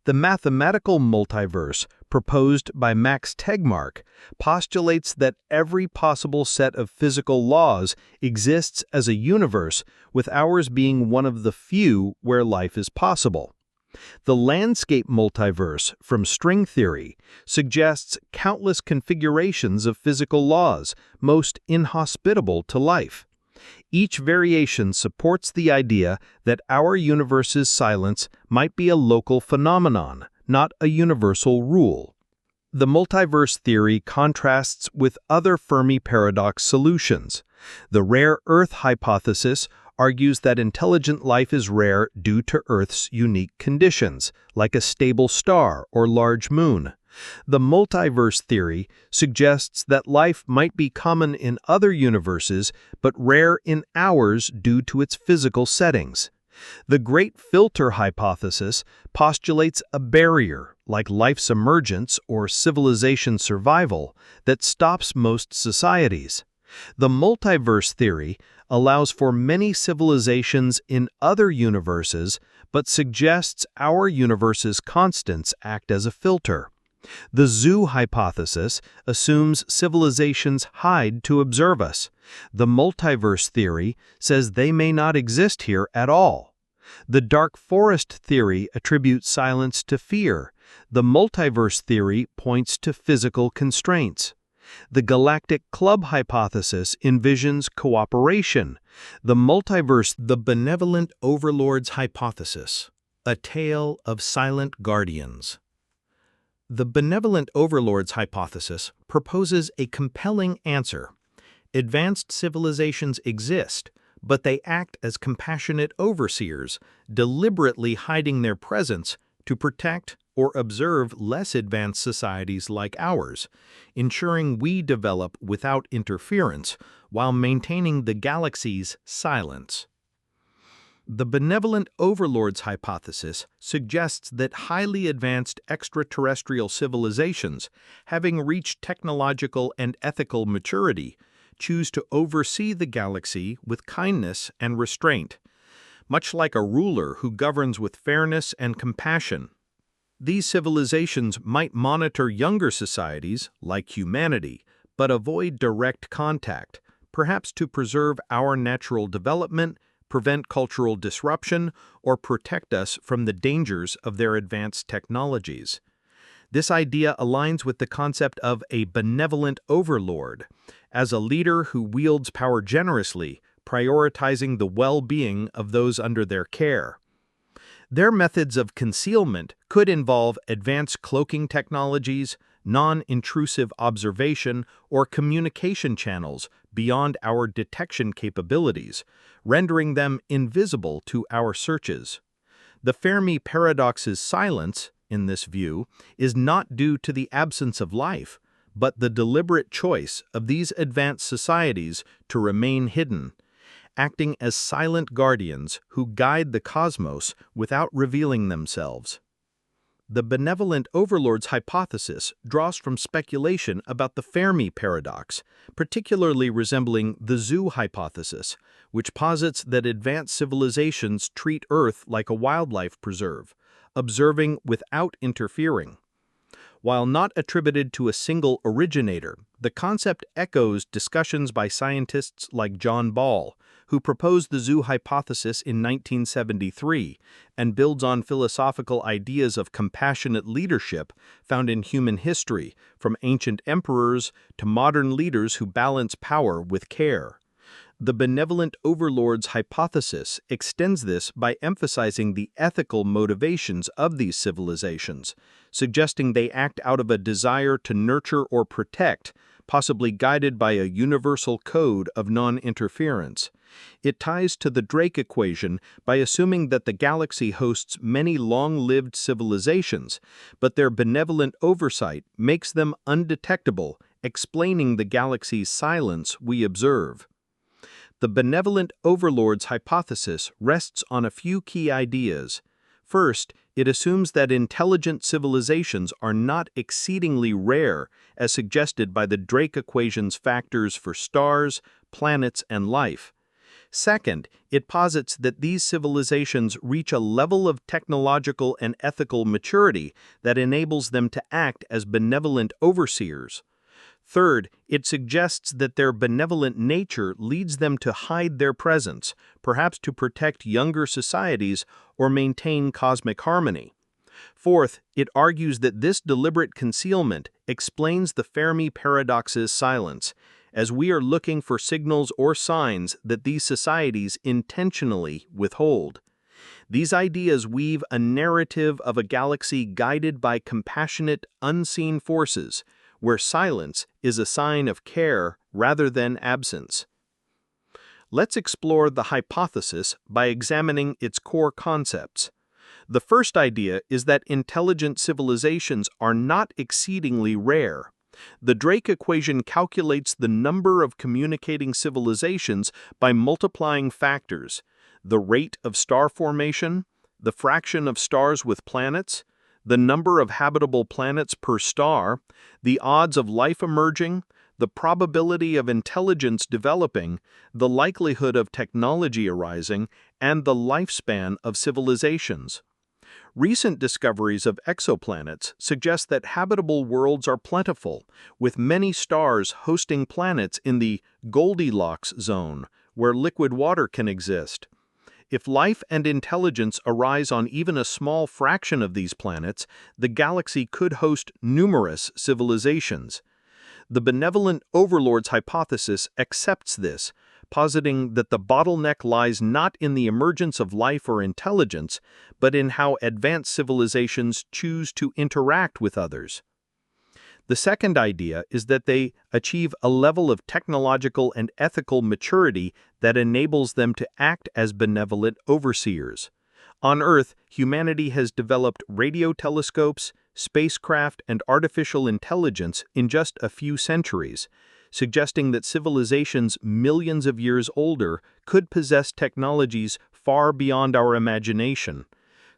The mathematical multiverse, proposed by Max Tegmark, postulates that every possible set of physical laws exists as a universe, with ours being one of the few where life is possible. The landscape multiverse, from string theory, suggests countless configurations of physical laws, most inhospitable to life. Each variation supports the idea that our universe's silence might be a local phenomenon, not a universal rule. The multiverse theory contrasts with other Fermi Paradox solutions. The rare Earth hypothesis argues that intelligent life is rare due to Earth's unique conditions, like a stable star or large moon. The multiverse theory suggests that life might be common in other universes, but rare in ours due to its physical settings. The Great Filter Hypothesis postulates a barrier, like life's emergence or civilization survival, that stops most societies. The multiverse theory allows for many civilizations in other universes, but suggests our universe's constants act as a filter. The zoo hypothesis assumes civilizations hide to observe us. The multiverse theory says they may not exist here at all. The dark forest theory attributes silence to fear. The multiverse theory points to physical constraints. The Galactic Club hypothesis envisions cooperation. The Benevolent Overlords hypothesis, a tale of silent guardians. The Benevolent Overlords hypothesis proposes a compelling answer. Advanced civilizations exist, but they act as compassionate overseers, deliberately hiding their presence to protect or observe less advanced societies like ours, ensuring we develop without interference while maintaining the galaxy's silence. The Benevolent Overlords hypothesis suggests that highly advanced extraterrestrial civilizations, having reached technological and ethical maturity, choose to oversee the galaxy with kindness and restraint, much like a ruler who governs with fairness and compassion. These civilizations might monitor younger societies, like humanity, but avoid direct contact, perhaps to preserve our natural development, prevent cultural disruption, or protect us from the dangers of their advanced technologies. This idea aligns with the concept of a benevolent overlord, as a leader who wields power generously, prioritizing the well-being of those under their care. Their methods of concealment could involve advanced cloaking technologies, non-intrusive observation, or communication channels beyond our detection capabilities, rendering them invisible to our searches. The Fermi Paradox's silence, in this view, is not due to the absence of life, but the deliberate choice of these advanced societies to remain hidden, acting as silent guardians who guide the cosmos without revealing themselves. The Benevolent Overlords hypothesis draws from speculation about the Fermi Paradox, particularly resembling the zoo hypothesis, which posits that advanced civilizations treat Earth like a wildlife preserve, observing without interfering. While not attributed to a single originator, the concept echoes discussions by scientists like John Ball, who proposed the zoo hypothesis in 1973 and builds on philosophical ideas of compassionate leadership found in human history, from ancient emperors to modern leaders who balance power with care. The Benevolent Overlords hypothesis extends this by emphasizing the ethical motivations of these civilizations, suggesting they act out of a desire to nurture or protect, possibly guided by a universal code of non-interference. It ties to the Drake equation by assuming that the galaxy hosts many long-lived civilizations, but their benevolent oversight makes them undetectable, explaining the galaxy's silence we observe. The Benevolent Overlords hypothesis rests on a few key ideas. First, it assumes that intelligent civilizations are not exceedingly rare, as suggested by the Drake equation's factors for stars, planets, and life. Second, it posits that these civilizations reach a level of technological and ethical maturity that enables them to act as benevolent overseers. Third, it suggests that their benevolent nature leads them to hide their presence, perhaps to protect younger societies or maintain cosmic harmony. Fourth, it argues that this deliberate concealment explains the Fermi Paradox's silence, as we are looking for signals or signs that these societies intentionally withhold. These ideas weave a narrative of a galaxy guided by compassionate, unseen forces, where silence is a sign of care rather than absence. Let's explore the hypothesis by examining its core concepts. The first idea is that intelligent civilizations are not exceedingly rare. The Drake equation calculates the number of communicating civilizations by multiplying factors: the rate of star formation, the fraction of stars with planets, the number of habitable planets per star, the odds of life emerging, the probability of intelligence developing, the likelihood of technology arising, and the lifespan of civilizations. Recent discoveries of exoplanets suggest that habitable worlds are plentiful, with many stars hosting planets in the Goldilocks zone, where liquid water can exist. If life and intelligence arise on even a small fraction of these planets, the galaxy could host numerous civilizations. The Benevolent Overlords hypothesis accepts this, positing that the bottleneck lies not in the emergence of life or intelligence, but in how advanced civilizations choose to interact with others. The second idea is that they achieve a level of technological and ethical maturity that enables them to act as benevolent overseers. On Earth, humanity has developed radio telescopes, spacecraft, and artificial intelligence in just a few centuries, suggesting that civilizations millions of years older could possess technologies far beyond our imagination.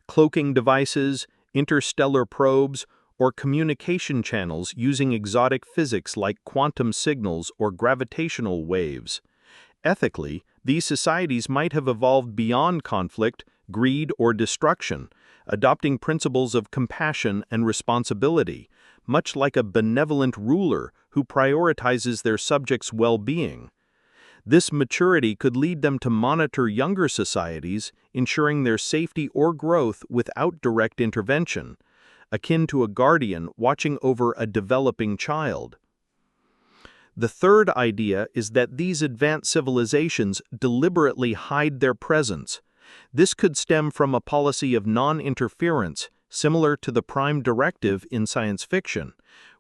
Cloaking devices, interstellar probes, or communication channels using exotic physics like quantum signals or gravitational waves. Ethically, these societies might have evolved beyond conflict, greed, or destruction, adopting principles of compassion and responsibility, much like a benevolent ruler who prioritizes their subjects' well-being. This maturity could lead them to monitor younger societies, ensuring their safety or growth without direct intervention, akin to a guardian watching over a developing child. The third idea is that these advanced civilizations deliberately hide their presence. This could stem from a policy of non-interference, similar to the Prime Directive in science fiction,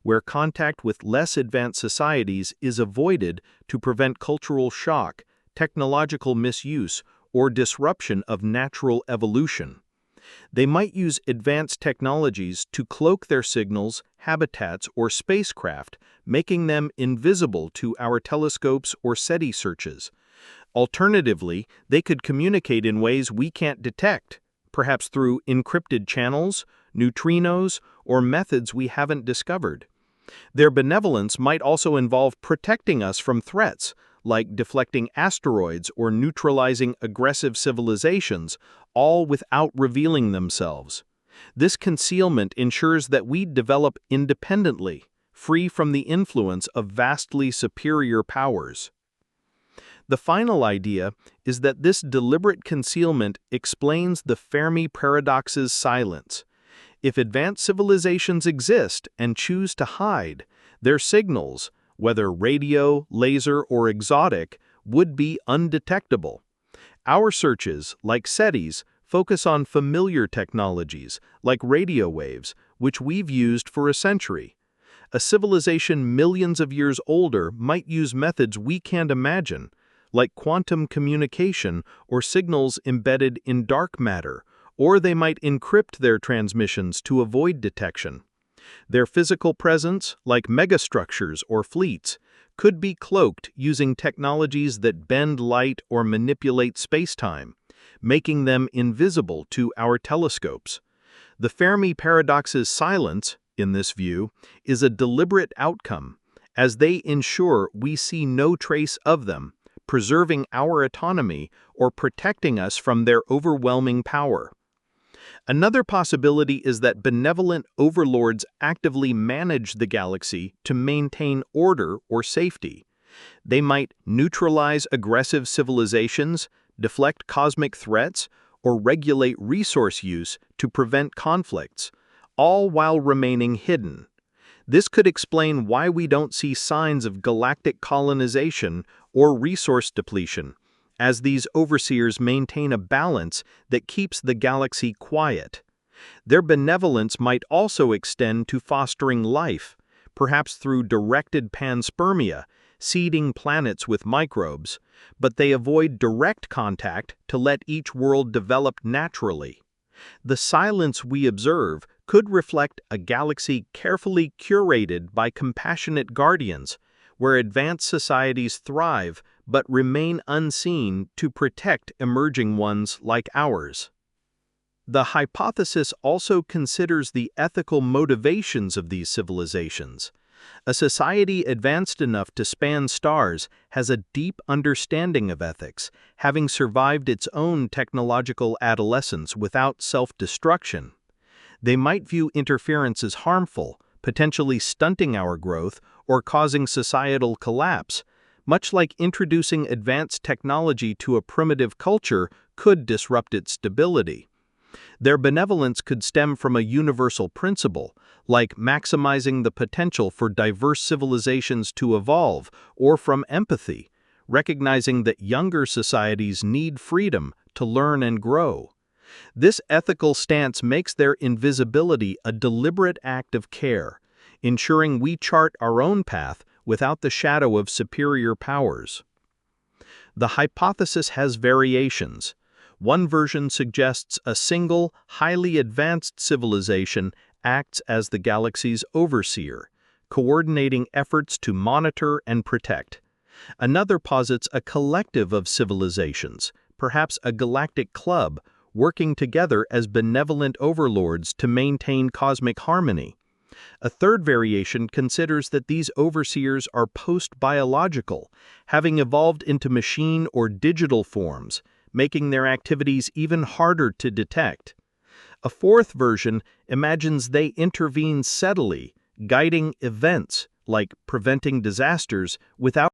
where contact with less advanced societies is avoided to prevent cultural shock, technological misuse, or disruption of natural evolution. They might use advanced technologies to cloak their signals, habitats, or spacecraft, making them invisible to our telescopes or SETI searches. Alternatively, they could communicate in ways we can't detect, perhaps through encrypted channels, neutrinos, or methods we haven't discovered. Their benevolence might also involve protecting us from threats, like deflecting asteroids or neutralizing aggressive civilizations, all without revealing themselves. This concealment ensures that we develop independently, free from the influence of vastly superior powers. The final idea is that this deliberate concealment explains the Fermi Paradox's silence. If advanced civilizations exist and choose to hide, their signals, whether radio, laser, or exotic, would be undetectable. Our searches, like SETI's, focus on familiar technologies, like radio waves, which we've used for a century. A civilization millions of years older might use methods we can't imagine, like quantum communication or signals embedded in dark matter, or they might encrypt their transmissions to avoid detection. Their physical presence, like megastructures or fleets, could be cloaked using technologies that bend light or manipulate spacetime, making them invisible to our telescopes. The Fermi Paradox's silence, in this view, is a deliberate outcome, as they ensure we see no trace of them, preserving our autonomy or protecting us from their overwhelming power. Another possibility is that benevolent overlords actively manage the galaxy to maintain order or safety. They might neutralize aggressive civilizations, deflect cosmic threats, or regulate resource use to prevent conflicts, all while remaining hidden. This could explain why we don't see signs of galactic colonization or resource depletion, as these overseers maintain a balance that keeps the galaxy quiet. Their benevolence might also extend to fostering life, perhaps through directed panspermia, seeding planets with microbes, but they avoid direct contact to let each world develop naturally. The silence we observe could reflect a galaxy carefully curated by compassionate guardians, where advanced societies thrive but remain unseen to protect emerging ones like ours. The hypothesis also considers the ethical motivations of these civilizations. A society advanced enough to span stars has a deep understanding of ethics, having survived its own technological adolescence without self-destruction. They might view interference as harmful, potentially stunting our growth or causing societal collapse, much like introducing advanced technology to a primitive culture could disrupt its stability. Their benevolence could stem from a universal principle, like maximizing the potential for diverse civilizations to evolve, or from empathy, recognizing that younger societies need freedom to learn and grow. This ethical stance makes their invisibility a deliberate act of care, ensuring we chart our own path without the shadow of superior powers. The hypothesis has variations. One version suggests a single, highly advanced civilization acts as the galaxy's overseer, coordinating efforts to monitor and protect. Another posits a collective of civilizations, perhaps a galactic club, working together as benevolent overlords to maintain cosmic harmony. A third variation considers that these overseers are post-biological, having evolved into machine or digital forms, making their activities even harder to detect. A fourth version imagines they intervene subtly, guiding events, like preventing disasters, without